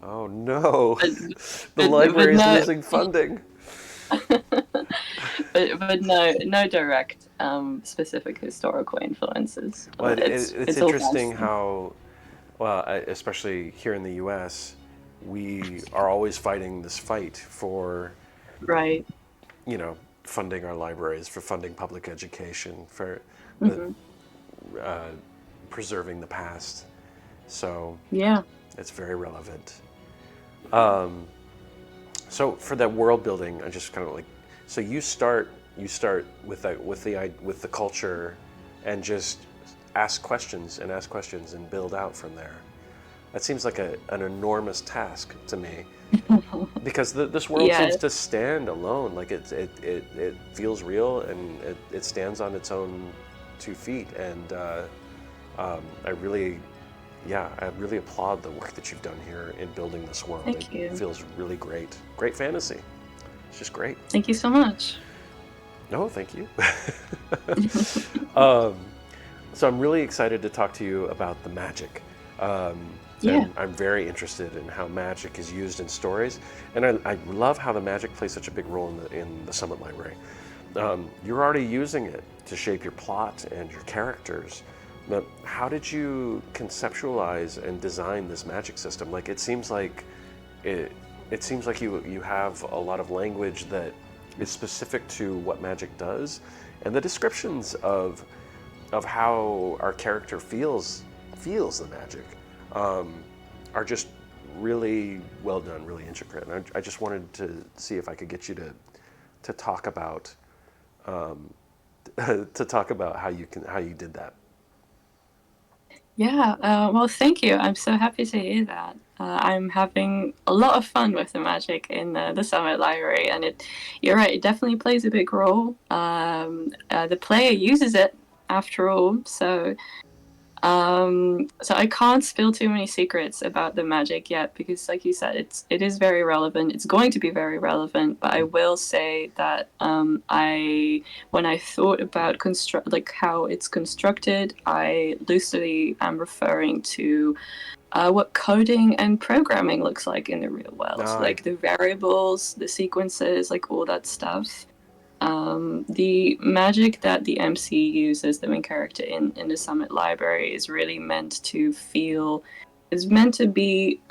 Oh no. but, The but library is no, losing funding. but no direct specific historical influences. Well, it's It's all interesting fantasy. how, well, especially here in the U.S., we are always fighting this fight for, Right. you know, funding our libraries, for funding public education, for the Hmm. preserving the past. So Yeah. it's very relevant. So for that world building, I just kind of like, so you start with the culture, and just ask questions and build out from there. That seems like an enormous task to me because this world Yeah, seems to stand alone. Like it feels real and it stands on its own 2 feet. And I really, yeah, I really applaud the work that you've done here in building this world. thank It you. feels really great. Great fantasy. It's just great. Thank you so much. No, thank you. um, so I'm really excited to talk to you about the magic. Um, Yeah. and I'm very interested in how magic is used in stories. And I love how the magic plays such a big role in the Summit Library. You're already using it to shape your plot and your characters. But how did you conceptualize and design this magic system? Like it, it seems like you have a lot of language that is specific to what magic does, and the descriptions of how our character feels the magic are just really well done, really intricate. And I just wanted to see if I could get you to talk about to talk about how you did that. Yeah, well, thank you. I'm so happy to hear that. I'm having a lot of fun with the magic in the Summit Library, and you're right, it definitely plays a big role. The player uses it after all, so I can't spill too many secrets about the magic yet because, like you said, it is very relevant. It's going to be very relevant. But I will say that when I thought about how it's constructed, I loosely am referring to what coding and programming looks like in the real world, No, like the variables, the sequences, like all that stuff. The magic that the MC uses, the main character in the Summit Library, is really meant to feel. Is meant to be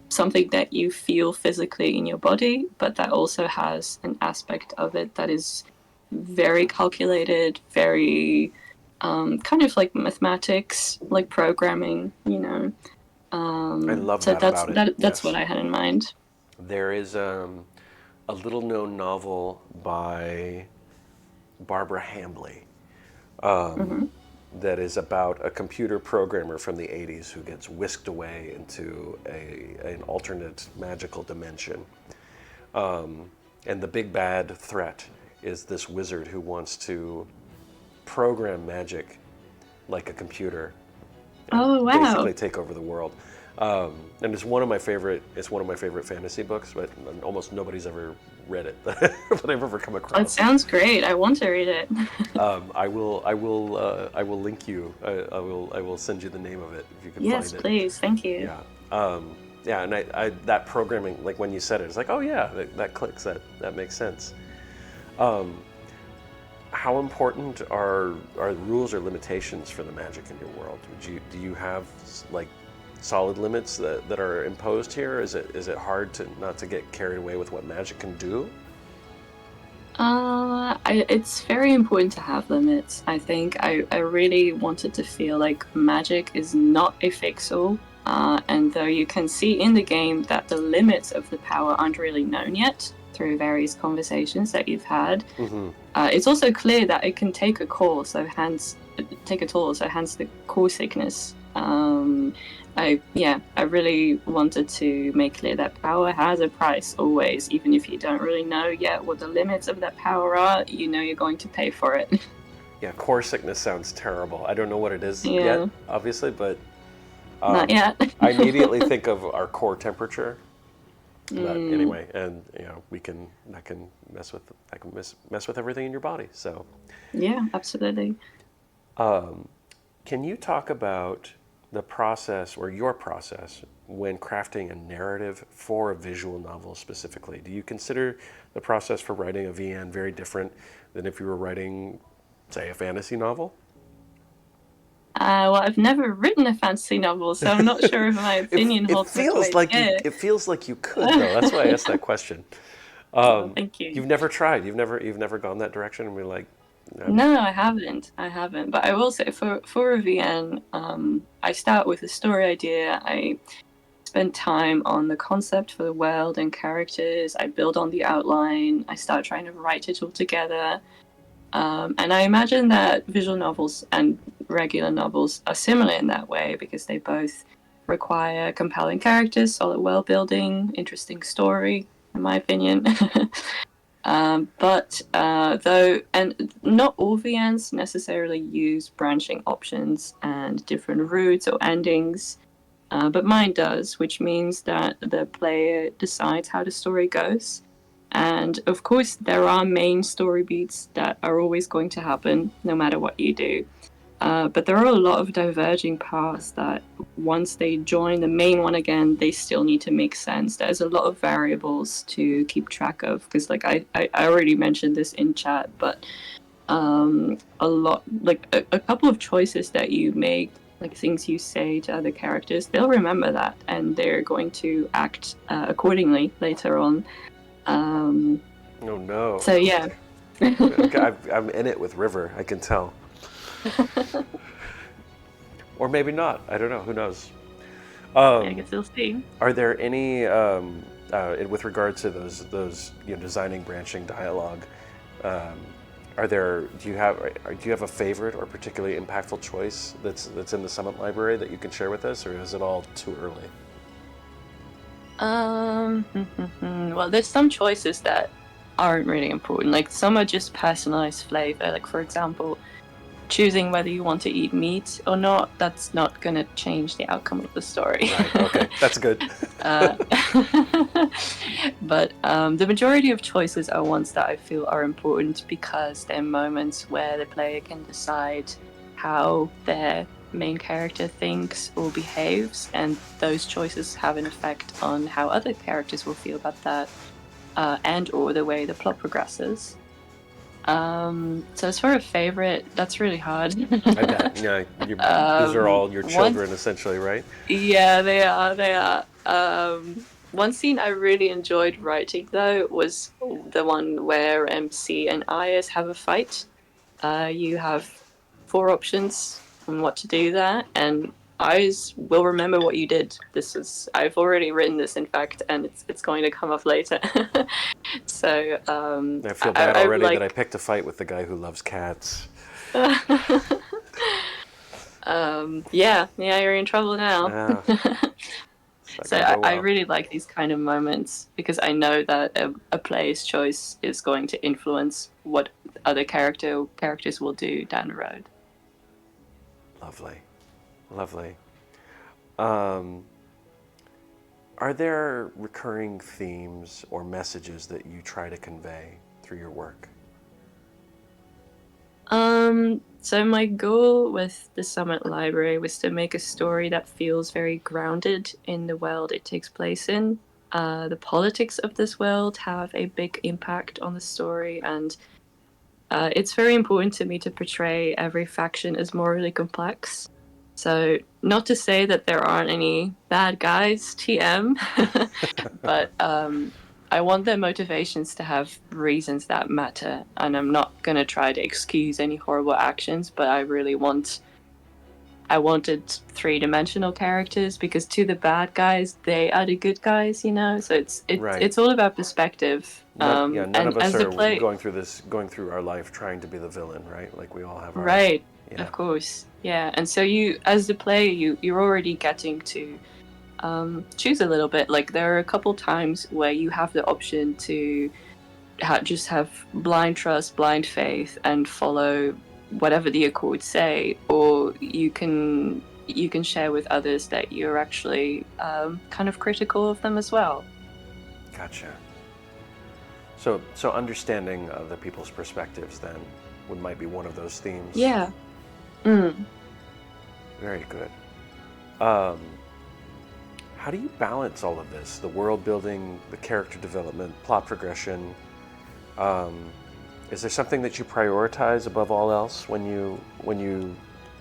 something that you feel physically in your body, but that also has an aspect of it that is very calculated, very kind of like mathematics, like programming. I love So that about it. that's what Yes, I had in mind. there is a little known novel by Barbara Hambly Hmm. that is about a computer programmer from the 80s who gets whisked away into an alternate magical dimension. And the big bad threat is this wizard who wants to program magic like a computer and Oh wow, basically take over the world. And it's one of my favorite. It's one of my favorite fantasy books, but almost nobody's ever read it that I've ever come it across. sounds great. I want to read it. I will link you. I will send you the name of it if you can Yes, find it. please. Thank you. Yeah. Yeah, and that programming, like when you said it, it's like, oh yeah, that clicks. That makes sense. How important are rules or limitations for the magic in your world? Do you have like solid limits that are imposed here? Is it hard to not to get carried away with what magic can do? It's very important to have limits. I think I really wanted to feel like magic is not a fix-all. And though you can see in the game that the limits of the power aren't really known yet through various conversations that you've had, it's also clear that it can take a toll, so hence the core sickness. I really wanted to make clear that power has a price always, even if you don't really know yet what the limits of that power are. You know you're going to pay for it. Yeah, core sickness sounds terrible. I don't know what it is yet, Yeah, obviously, but not yet. I immediately think of our core temperature. But Mm, anyway, and that can mess with everything in your body. So, yeah, absolutely. can you talk about the process or your process when crafting a narrative for a visual novel specifically? Do you consider the process for writing a VN very different than if you were writing, say, a fantasy novel? Well, I've never written a fantasy novel, so I'm not sure if my opinion holds much weight here. It feels like you could though. That's why I asked that question. Oh, thank you. You've never tried. You've never gone that direction and be like, I'm, No, I haven't. I haven't. But I will say for a VN, I start with a story idea. I spend time on the concept for the world and characters. I build on the outline. I start trying to write it all together. And I imagine that visual novels and regular novels are similar in that way because they both require compelling characters, solid world building, interesting story, in my opinion. Though, and not all VNs necessarily use branching options and different routes or endings, but mine does, which means that the player decides how the story goes. And of course, there are main story beats that are always going to happen no matter what you do. But there are a lot of diverging paths that once they join the main one again, they still need to make sense. There's a lot of variables to keep track of because, like, I already mentioned this in chat, but a couple of choices that you make, like things you say to other characters, they'll remember that and they're going to act accordingly later on. Oh no. So yeah. I'm in it with River, I can tell. Or maybe not. I don't know. Who knows? I guess we'll see. Are there any, with regard to those designing branching dialogue? Do you have a favorite or particularly impactful choice that's in the Summit Library that you can share with us, or is it all too early? Well, there's some choices that aren't really important. Like some are just personalized flavor. Like for example, choosing whether you want to eat meat or not, that's not going to change the outcome of the story. Right, okay, that's good. But the majority of choices are ones that I feel are important because they're moments where the player can decide how their main character thinks or behaves, and those choices have an effect on how other characters will feel about that, and or the way the plot progresses. So as for a favorite, that's really hard. I bet. Yeah, these are all your children, essentially, right? Yeah, they are. They are. One scene I really enjoyed writing though was the one where MC and Ayas have a fight. You have 4 options on what to do there, and Ayas will remember what you did. I've already written this, in fact, and it's going to come up later. So I feel bad already that I picked a fight with the guy who loves cats. Yeah, you're in trouble now. Yeah. So I really like these kind of moments because I know that a player's choice is going to influence what other characters will do down the road. Lovely. Lovely. Are there recurring themes or messages that you try to convey through your work? So my goal with the Summit Library was to make a story that feels very grounded in the world it takes place in. The politics of this world have a big impact on the story, and it's very important to me to portray every faction as morally complex. So, not to say that there aren't any bad guys, TM, but I want their motivations to have reasons that matter. And I'm not going to try to excuse any horrible actions, but I wanted 3-dimensional characters because to the bad guys, they are the good guys, you know? So it's all about perspective. None of us are going through our life trying to be the villain, right? Like we all have our... Right, yeah. Of course, yeah. And so you, as the player, you're already getting to choose a little bit. Like there are a couple times where you have the option to just have blind trust, blind faith, and follow whatever the Accords say, or you can share with others that you're actually kind of critical of them as well. Gotcha. So understanding other people's perspectives then might be one of those themes. Yeah. Very good. How do you balance all of this? The world building, the character development, plot progression. Is there something that you prioritize above all else when you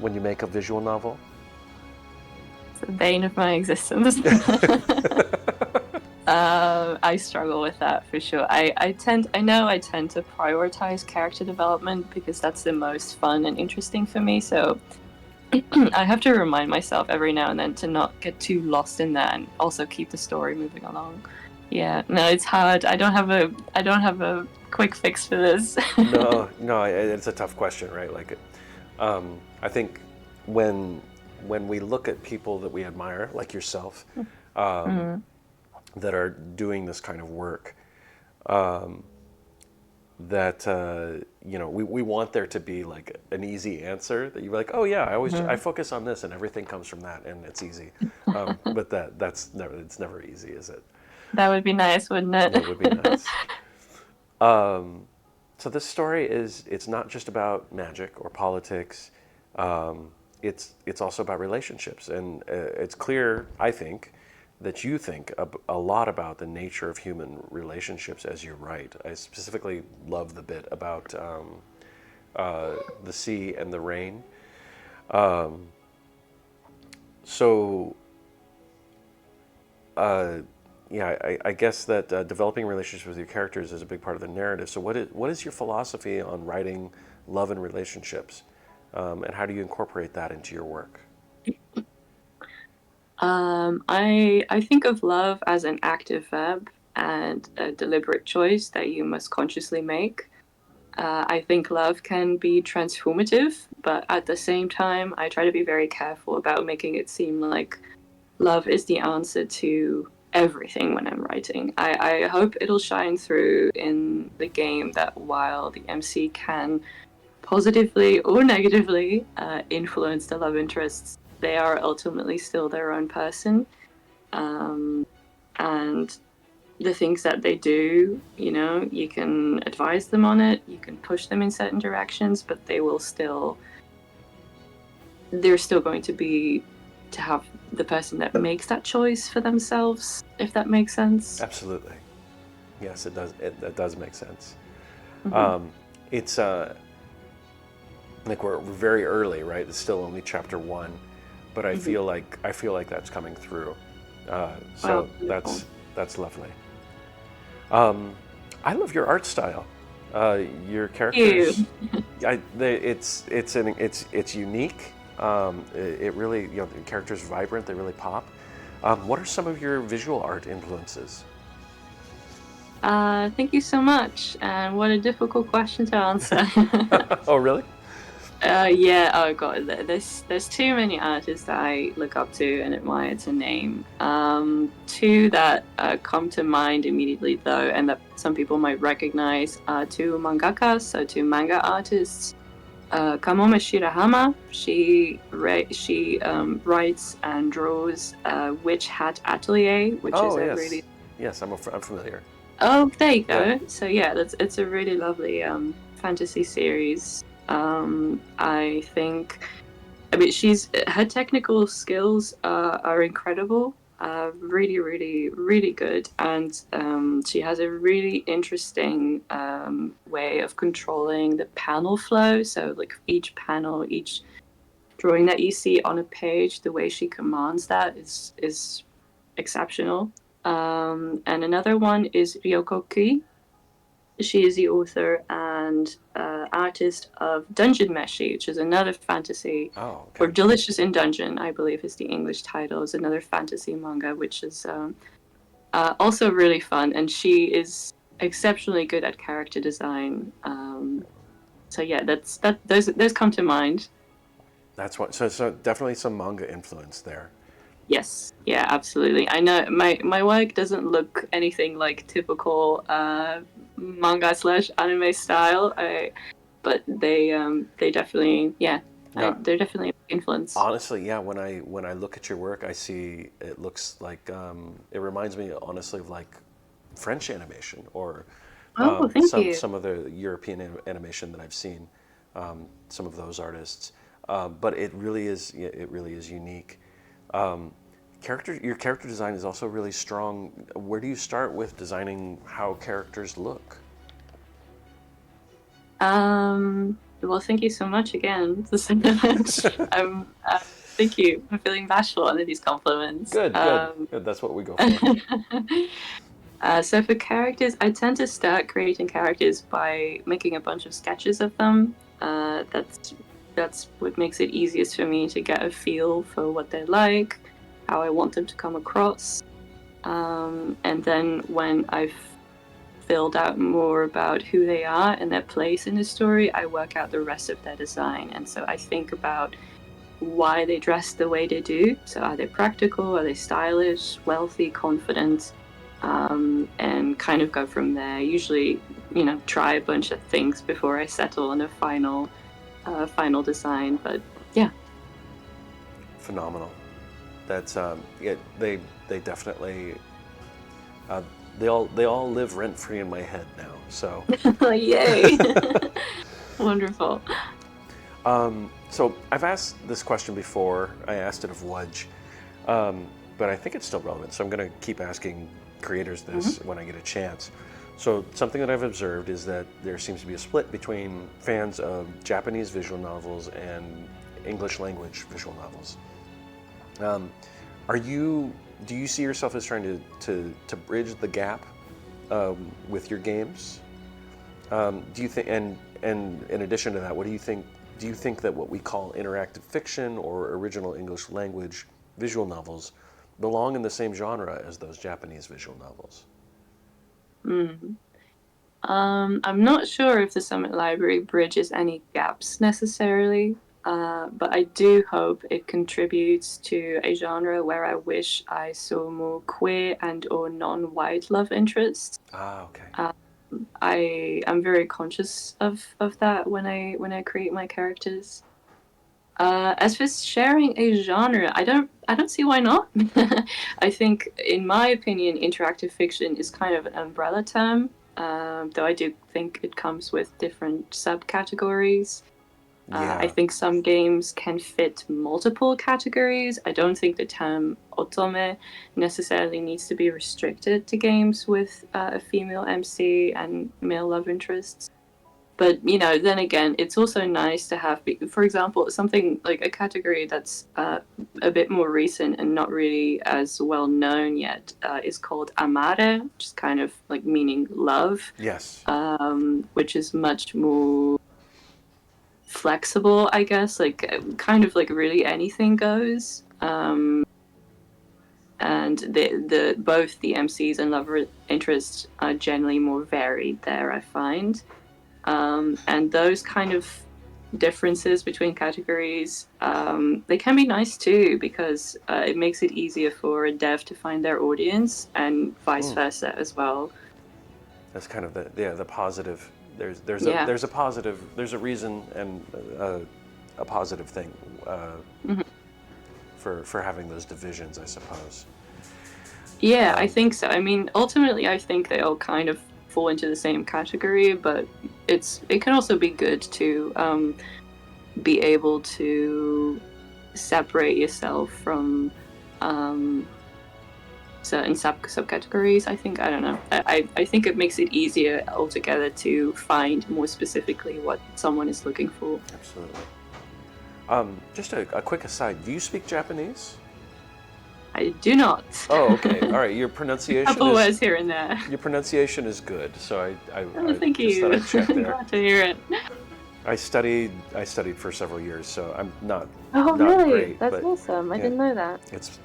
make a visual novel? It's the bane of my existence. I struggle with that for sure. I tend to prioritize character development because that's the most fun and interesting for me. So I have to remind myself every now and then to not get too lost in that and also keep the story moving along. Yeah, no, it's hard. I don't have a quick fix for this. No, it's a tough question, right? Like, I think when when we look at people that we admire, like yourself, Mhm. that are doing this kind of work, that we want there to be like an easy answer that you're like, oh yeah, I Mhm. focus on this and everything comes from that and it's easy. But it's never easy, is it? That would be nice, wouldn't it? That would be nice. So this story it's not just about magic or politics. It's also about relationships, and it's clear, I think, that you think a lot about the nature of human relationships as you write. I specifically love the bit about the sea and the rain. So yeah, I guess that developing relationships with your characters is a big part of the narrative. So what is your philosophy on writing love and relationships, and how do you incorporate that into your work? I think of love as an active verb and a deliberate choice that you must consciously make. I think love can be transformative, but at the same time, I try to be very careful about making it seem like love is the answer to everything when I'm writing. I hope it'll shine through in the game that while the MC can positively or negatively influence the love interests, they are ultimately still their own person. Um, and the things that they do, you can advise them on it, you can push them in certain directions, but they're still going to be to have the person that makes that choice for themselves, if that makes sense. Absolutely, yes, it does. That does make sense. Mm-hmm. It's like we're very early, right? It's still only chapter one, but I Mm-hmm. feel like that's coming through. Wow, So beautiful. that's lovely. I love your art style. Your Thank characters, you. it's unique. It really, the characters are vibrant. They really pop. What are some of your visual art influences? Thank you so much. And what a difficult question to answer. Oh, really? Yeah. Oh god, there's too many artists that I look up to and admire to name. Two that come to mind immediately though, and that some people might recognize are two mangakas, so two manga artists. Kamome Shirahama, she writes and draws Witch Hat Atelier, which is Oh, a yes, really yes. I'm familiar. oh there you Yeah. go. So yeah, it's a really lovely fantasy series. I think I mean she's her technical skills are incredible. Really, really, really good, and she has a really interesting way of controlling the panel flow. So, like each panel, each drawing that you see on a page, the way she commands that is exceptional. And another one is Ryoko Kui. She is the author and artist of Dungeon Meshi, which is another fantasy, Oh, or okay. Delicious in Dungeon, I believe is the English title. Is another fantasy manga, which is also really fun. And she is exceptionally good at character design. So yeah, those come to mind. That's what. So definitely some manga influence there. Yes, yeah, absolutely. I know my work doesn't look anything like typical manga slash anime style. But they definitely Now, they're definitely influence. honestly, yeah. When I look at your work, I see it looks like it reminds me honestly of like French animation or Oh, thank some you. some of the European animation that I've seen. Some of those artists, but it really is unique. Your character design is also really strong. Where do you start with designing how characters look? Well, thank you so much again. Thank you. I'm feeling bashful under these compliments. Good, good, good. That's what we go for. So for characters, I tend to start creating characters by making a bunch of sketches of them. That's what makes it easiest for me to get a feel for what they're like, how I want them to come across. And then when I've filled out more about who they are and their place in the story, I work out the rest of their design. And so I think about why they dress the way they do. So are they practical? Are they stylish, wealthy, confident? And kind of go from there. Usually, try a bunch of things before I settle on a final design. But yeah. Phenomenal. That's they definitely uh, they all live rent free in my head now. So Yay. Wonderful. so I've asked this question before. I asked it of Wudge, but I think it's still relevant. So I'm going to keep asking creators this when I get a chance. So something that I've observed is that there seems to be a split between fans of Japanese visual novels and English language visual novels. Do you see yourself as trying to bridge the gap with your games? Do you think, and in addition to that, what do you think? Do you think that what we call interactive fiction or original English language visual novels belong in the same genre as those Japanese visual novels? I'm not sure if the Summit Library bridges any gaps necessarily, but I do hope it contributes to a genre where I wish I saw more queer and or non-white love interests. Ah, okay. I'm very conscious of that when I create my characters. As for sharing a genre, I don't see why not. I think, in my opinion, interactive fiction is kind of an umbrella term. Though I do think it comes with different subcategories. I Yeah. think some games can fit multiple categories. I don't think the term otome necessarily needs to be restricted to games with a female MC and male love interests. But then again, it's also nice to have, for example, something like a category that's a bit more recent and not really as well known yet is called amare, which is kind of like meaning love, Yes. which is much more flexible, I guess. Like kind of like really anything goes. And the both the MCs and lover interests are generally more varied there, I find. And those kind of differences between categories, they can be nice too, because it makes it easier for a dev to find their audience and vice versa as well. That's kind of the positive. Yeah. There's a positive. There's a reason and a positive thing Mhm. for having those divisions, I suppose. Yeah, I think so. I mean, ultimately, I think they all kind of fall into the same category, but it can also be good to be able to separate yourself from certain subcategories. I think, I don't know. I think it makes it easier altogether to find more specifically what someone is looking for. Absolutely. Just a quick aside. Do you speak Japanese? I do not. Oh, okay. All right. Your A pronunciation couple is words here and there. your pronunciation is good. So Oh, I thank just thought you. I'd check there. Glad to hear it. I studied for several years, so I'm not Oh, not really? great, That's but awesome. I yeah, didn't know that. it's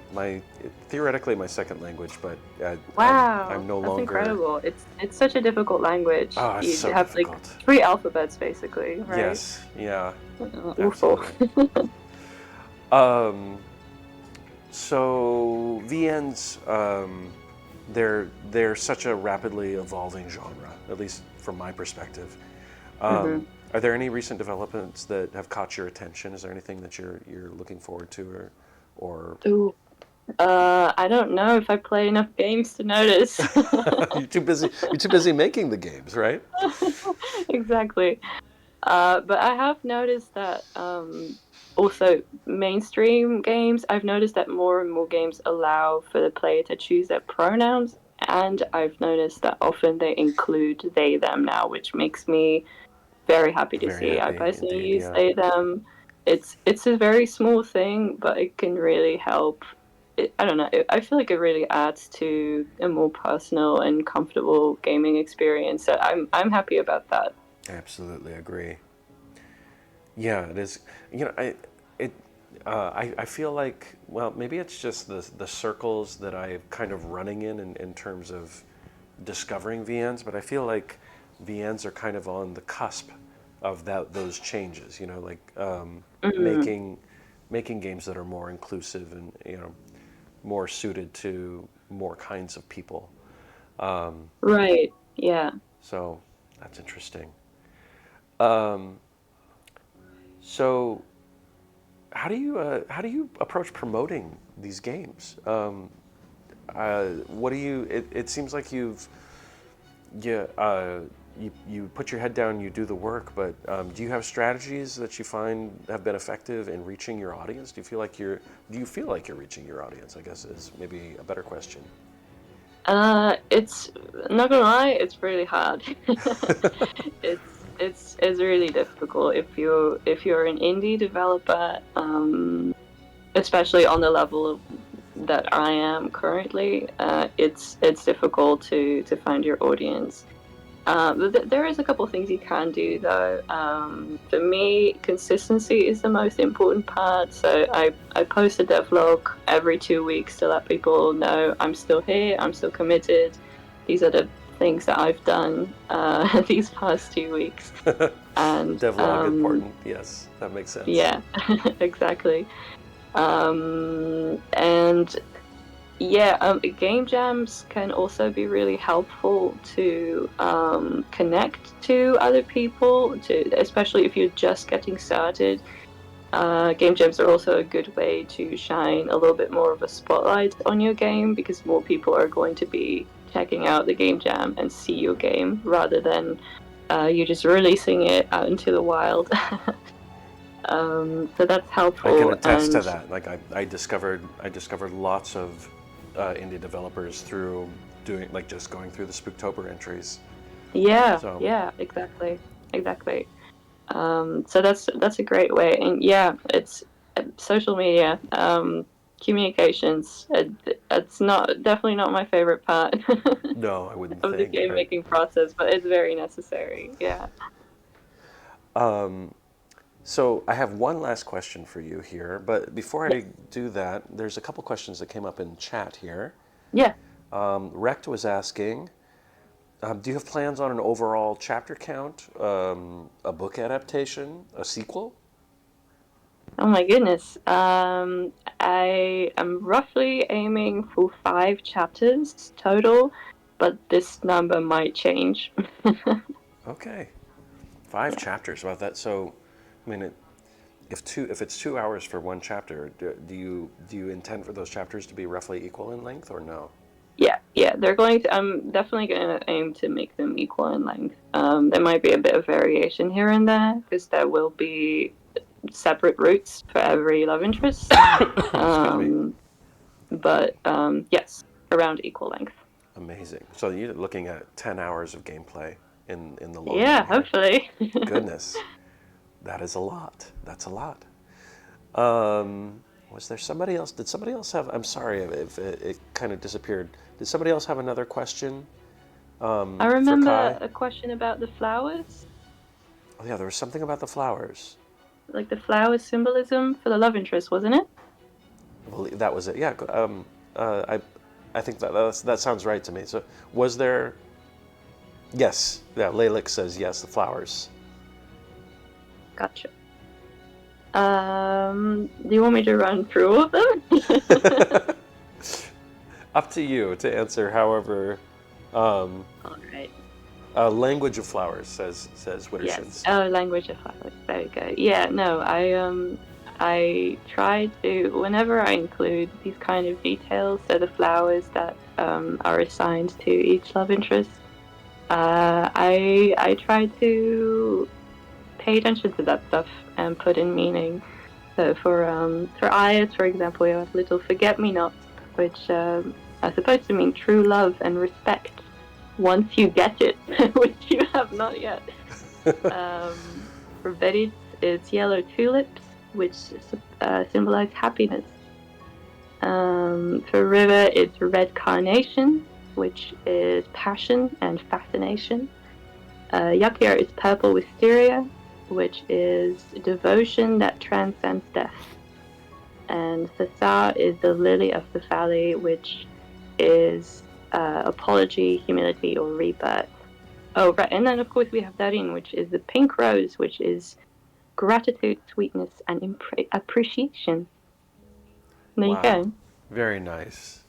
theoretically my second language, but I'm Wow, no that's longer. incredible. It's such a difficult language. Oh, it's You so have like difficult. three alphabets basically, right? Yes, yeah, Awful. absolutely. Um, so VNs, they're such a rapidly evolving genre, at least from my perspective. hmm Are there any recent developments that have caught your attention? Is there anything that you're looking forward to, or Ooh. I don't know if I play enough games to notice. you're too busy? You're too busy making the games, right? Exactly. But I have noticed that also mainstream games, I've noticed that more and more games allow for the player to choose their pronouns, and I've noticed that often they include they them now, which makes me very happy to Very see. I happy personally indeed. use Yeah, they them. It's a very small thing, but it can really help. I don't know. I feel like it really adds to a more personal and comfortable gaming experience. So I'm happy about that. absolutely agree. Yeah, it is. It I feel like, well, maybe it's just the circles that I'm kind of running in terms of discovering VNs, but I feel like VNs are kind of on the cusp of those changes. Like Mm, making making games that are more inclusive and more suited to more kinds of people. Right. Yeah. So that's interesting. Um, so how do you approach promoting these games? What do you? It seems like yeah, you put your head down, you do the work, but do you have strategies that you find have been effective in reaching your audience? Do you feel like you're reaching your audience? I guess is maybe a better question. It's not gonna lie, it's really hard. It's really difficult if you're an indie developer, especially on the level that I am currently. It's difficult to find your audience. But there is a couple of things you can do though. For me, consistency is the most important part. So I post a devlog every 2 weeks to let people know I'm still here, I'm still committed. These are the things that I've done these past 2 weeks. And Devlog important. Yes, that makes sense. yeah, exactly. And yeah, game jams can also be really helpful to connect to other people, especially if you're just getting started. Game jams are also a good way to shine a little bit more of a spotlight on your game because more people are going to be checking out the game jam and see your game rather than you just releasing it out into the wild. So that's I can helpful. attest to And that. Like I discovered lots of indie developers through doing like just going through the Spooktober entries. yeah, So yeah, exactly, exactly. So that's a great way, and yeah, it's social media, communications. It's not definitely not my favorite part no, I wouldn't of the think. game Right? making process, but it's very necessary. Yeah. So I have one last question for you here, but before Yes. I do that, there's a couple questions that came up in chat here. Yeah. Rect was asking, do you have plans on an overall chapter count, a book adaptation, a sequel? Oh my goodness. I am roughly aiming for 5 chapters total, but this number might change. Okay, five Yeah. chapters. About that. So, I mean, if it's 2 hours for one chapter, do you intend for those chapters to be roughly equal in length or no? Yeah, yeah, they're going to. I'm definitely going to aim to make them equal in length. There might be a bit of variation here and there because there will be separate routes for every love interest. Excuse me. Um, but yes, around equal length. Amazing. So you're looking at 10 hours of gameplay in the long run Yeah, here. hopefully. Goodness, that is a lot. That's a lot. Was there somebody else? Did somebody else have? I'm sorry if it kind of disappeared. Did somebody else have another question I for remember Kai? a question about the flowers, Oh yeah, there was something about the flowers. like the flower symbolism for the love interest, wasn't it? Well, that was it. Yeah. I think that sounds right to me. So was there? Yes. Yeah. Laylik says yes. The flowers. Gotcha. Do you want me to run through all of them? Up to you to answer. However, um, All right. language of flowers says Yes. Wittershins. Oh, language of flowers. There we go. Yeah. No, I try to whenever I include these kind of details, so the flowers that are assigned to each love interest. I try to pay attention to that stuff and put in meaning. So for Ayas, for example, we have little forget me nots, which are supposed to mean true love and respect once you get it, which you have not yet. For Berit, it's yellow tulips, which symbolize happiness. For River, it's red carnation, which is passion and fascination. Yakir is purple wisteria, which is devotion that transcends death. And Sasar is the lily of the valley, which is apology, humility, or rebirth. Oh, right. And then, of course, we have Darin, which is the pink rose, which is gratitude, sweetness, and appreciation. There you Wow. go. Very nice.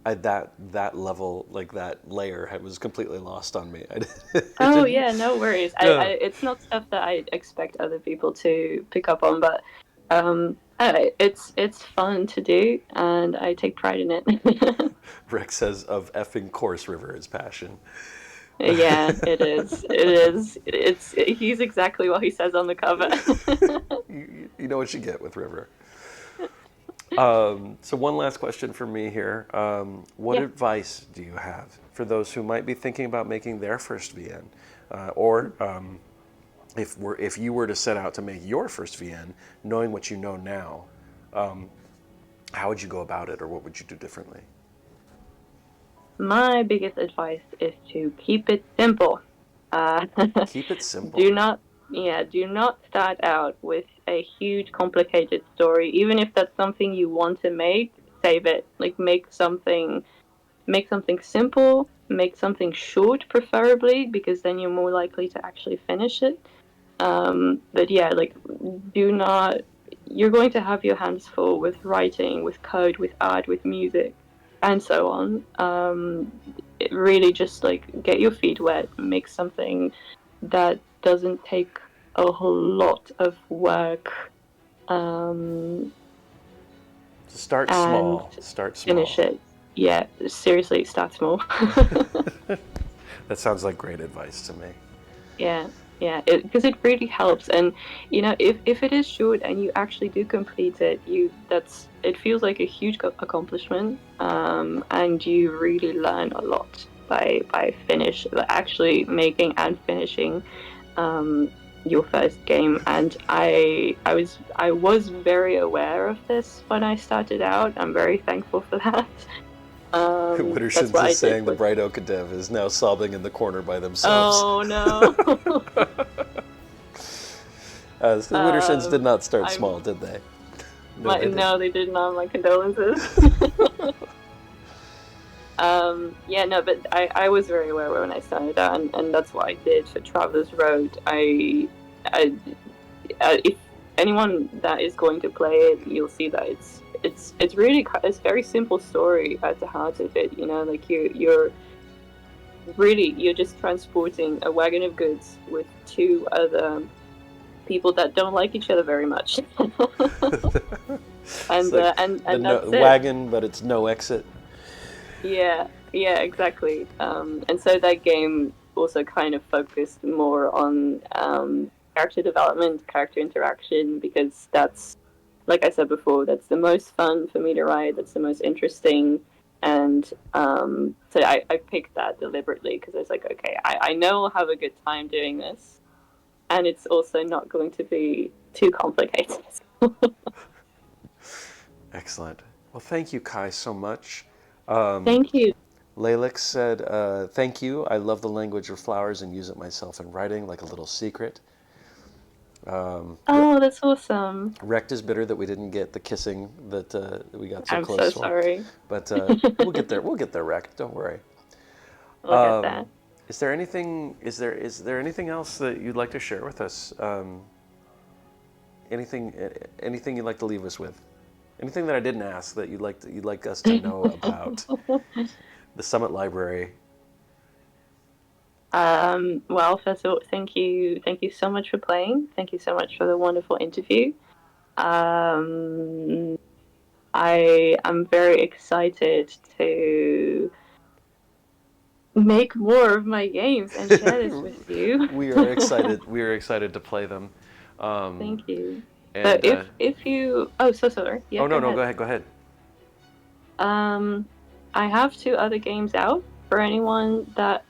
That level, like that layer, was completely lost on me. I Oh didn't. yeah, no worries. Yeah. It's not stuff that I expect other people to pick up on, but it's fun to do, and I take pride in it. Rex says of effing course River is passion. Yeah, it is. It is. He's exactly what he says on the cover. You know what you get with River. So one last question for me here. What Yeah. advice do you have for those who might be thinking about making their first VN, or if you were to set out to make your first VN, knowing what you know now, how would you go about it, or what would you do differently? My biggest advice is to keep it simple. Uh, Keep it simple. do not, yeah, do not start out with a huge, complicated story. Even if that's something you want to make, save it. Like make something simple, make something short, preferably, because then you're more likely to actually finish it. But yeah, like do not. You're going to have your hands full with writing, with code, with art, with music, and so on. It really just like get your feet wet, make something that doesn't take a whole lot of work, um, So start and small. Start finish small. it. Yeah, seriously, start small. That sounds like great advice to me. Yeah, yeah, because it really helps. And if it is short and you actually do complete it, it feels like a huge accomplishment. And you really learn a lot by actually making and finishing um your first game. And I was very aware of this when I started out. I'm very thankful for that. That's Wittershins what I is did saying the with. Bright Oak Dev is now sobbing in the corner by themselves. Oh no. The Wittershins did not start I'm small, did they? No, they didn't. no, they did not. My condolences. Yeah, no, but I was very aware when I started out, and that's what I did for Traveller's Road. I if anyone that is going to play it, you'll see that it's really it's very simple story at the heart of it. Like you're just transporting a wagon of goods with two other people that don't like each other very much. It's and like uh, and the and that's it. wagon, but it's no exit. Yeah, yeah, exactly. And so that game also kind of focused more on character development, character interaction, because that's, like I said before, that's the most fun for me to write. That's the most interesting. And so I picked that deliberately because I was like, okay, I know I'll have a good time doing this, and it's also not going to be too complicated. Excellent. Well, thank you, Kai, so much. Thank you. Lalix said, thank you. I love the language of flowers and use it myself in writing like a little secret. Oh, that's awesome. Rect is bitter that we didn't get the kissing that we got so I'm so close for. sorry. But we'll get there. We'll get there, Rect. Don't worry. We'll get there. Is there anything? Is there anything else that you'd like to share with us? Anything you'd like to leave us with? Anything that I didn't ask that you'd like us to know about the Summit Library? Well, first of all, thank you so much for playing. Thank you so much for the wonderful interview. Um, I am very excited to make more of my games and share this with you. We are excited. We are excited to play them. Thank you. So And if you oh so sorry yeah oh go no, no, ahead. go ahead, go ahead. Um, I have two other games out for anyone that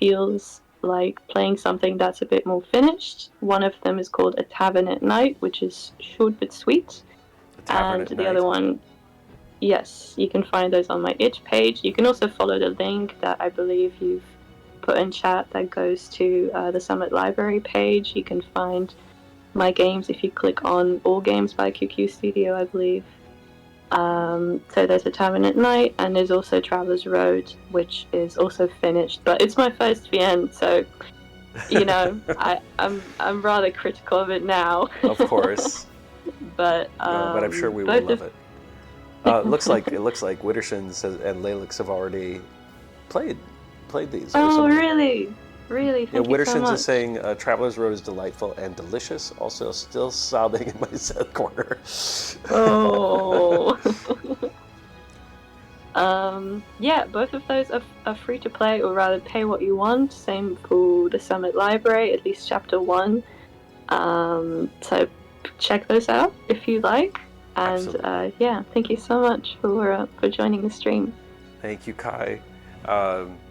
feels like playing something that's a bit more finished. One of them is called A Tavern at Night, which is short but sweet. The Tavern And at the other Night. one, yes, you can find those on my itch page. You can also follow the link that I believe you've put in chat that goes to the Summit Library page. You can find my games if you click on All Games by QQ Studio, I believe. So there's A Tavern at Night, and there's also Traveller's Road, which is also finished. But it's my first VN, so I'm rather critical of it now. Of course, But but I'm sure we will both love of it. It looks like Wittershins and Lalix have already played these or Oh, something. really? Really? Yeah, Thank you so Wittershins is much. saying Traveler's Road is delightful and delicious. Also, still sobbing in my sad corner. Oh. Yeah, both of those are free to play, or rather pay what you want. Same for the Summit Library, at least Chapter 1. So check those out if you like. And Absolutely. yeah, thank you so much for joining the stream. Thank you, Kai.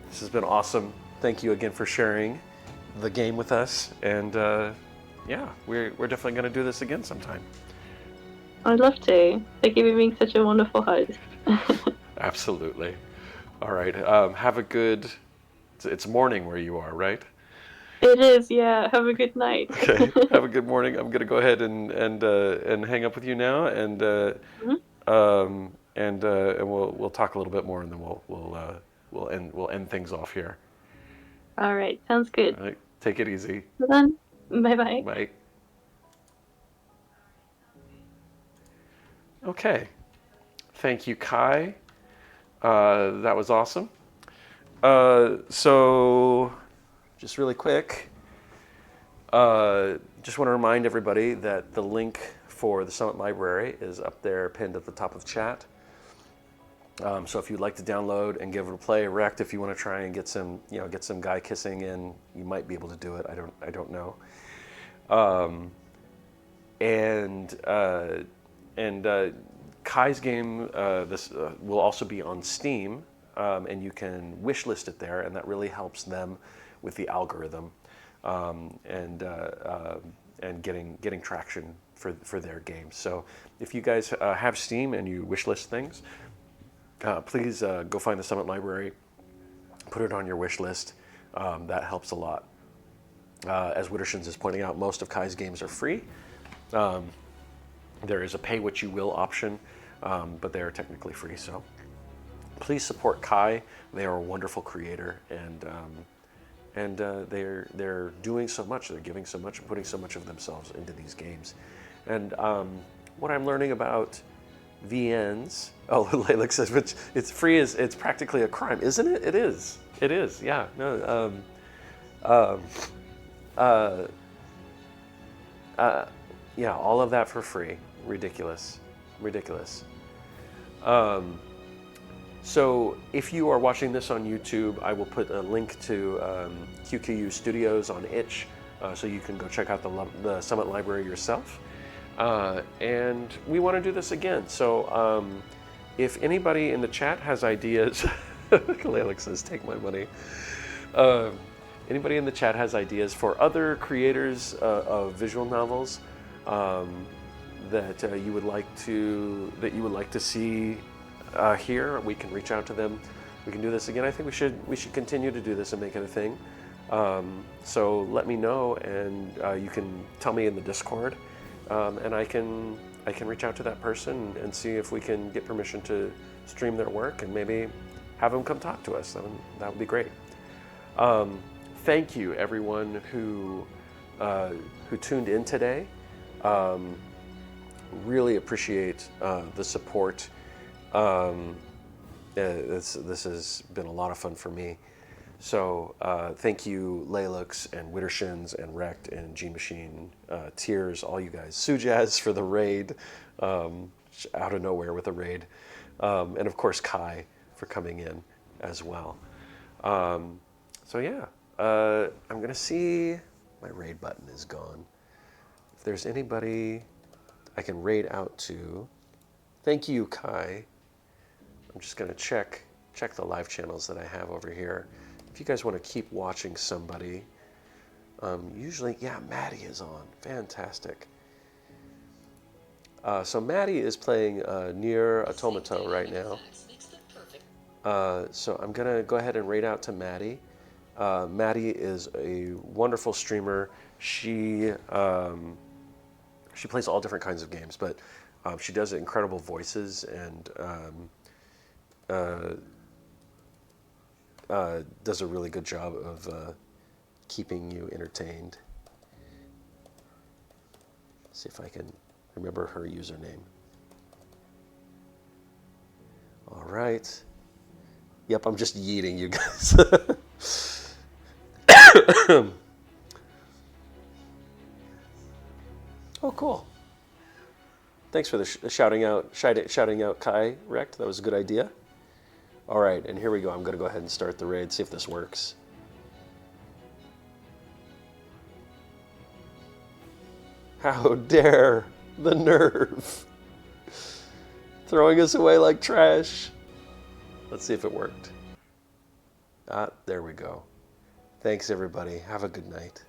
This has been awesome. Thank you again for sharing the game with us. And yeah, we're definitely going to do this again sometime. I'd love to. Thank you for being such a wonderful host. Absolutely. All right. Have a good. It's morning where you are, right? It is, yeah. Have a good night. Okay. Have a good morning. I'm gonna go ahead and hang up with you now, Mhm. and we'll talk a little bit more, and then we'll end things off here. All right, sounds good. All right. Take it easy. So then, bye bye. Bye. Okay. Thank you, Kai. That was awesome. So, just really quick, just want to remind everybody that the link for the Summit Library is up there pinned at the top of the chat. So if you'd like to download and give it a play, Rect, if you want to try and get some guy kissing in, you might be able to do it. I don't know. And Kai's game this will also be on Steam, and you can wishlist it there, and that really helps them with the algorithm and getting traction for their games. So if you guys have Steam and you wishlist things, please go find the Summit Library, put it on your wish list. That helps a lot. As Wittershins is pointing out, most of Kai's games are free. There is a pay what you will option, but they are technically free. So please support Kai. They are a wonderful creator, and they're doing so much. They're giving so much and putting so much of themselves into these games. And what I'm learning about VNs. Oh, Lalek says, which it's free is it's practically a crime, isn't it? It is. It is. Yeah. No. Yeah. All of that for free. Ridiculous. Ridiculous. So if you are watching this on YouTube, I will put a link to QQU Studios on itch, so you can go check out the Summit Library yourself. And we want to do this again. So if anybody in the chat has ideas, Lalek says, take my money. Anybody in the chat has ideas for other creators of visual novels that you would like to see here, we can reach out to them. We can do this again. I think we should continue to do this and make it a thing. So let me know, and you can tell me in the Discord, and I can reach out to that person and see if we can get permission to stream their work and maybe have them come talk to us. That would be great. Thank you, everyone who tuned in today. Really appreciate the support. This has been a lot of fun for me. So thank you, Lalux and Wittershins and Rect and Gene Machine, Tears, all you guys. Sujaz for the raid, out of nowhere with a raid. And of course, Kai for coming in as well. So yeah, I'm going to see, my raid button is gone. If there's anybody I can raid out to. Thank you, Kai. I'm just going to check the live channels that I have over here. If you guys want to keep watching somebody, usually, yeah, Maddie is on. Fantastic. So Maddie is playing Nier Automata right now. So I'm going to go ahead and raid out to Maddie. Maddie is a wonderful streamer. She plays all different kinds of games, but she does incredible voices and does a really good job of keeping you entertained. See if I can remember her username. All right. Yep, I'm just yeeting you guys. Oh, cool. Thanks for the shouting out Kai Rect. That was a good idea. All right, and here we go. I'm going to go ahead and start the raid, see if this works. How dare the nerve. Throwing us away like trash. Let's see if it worked. Ah, there we go. Thanks, everybody. Have a good night.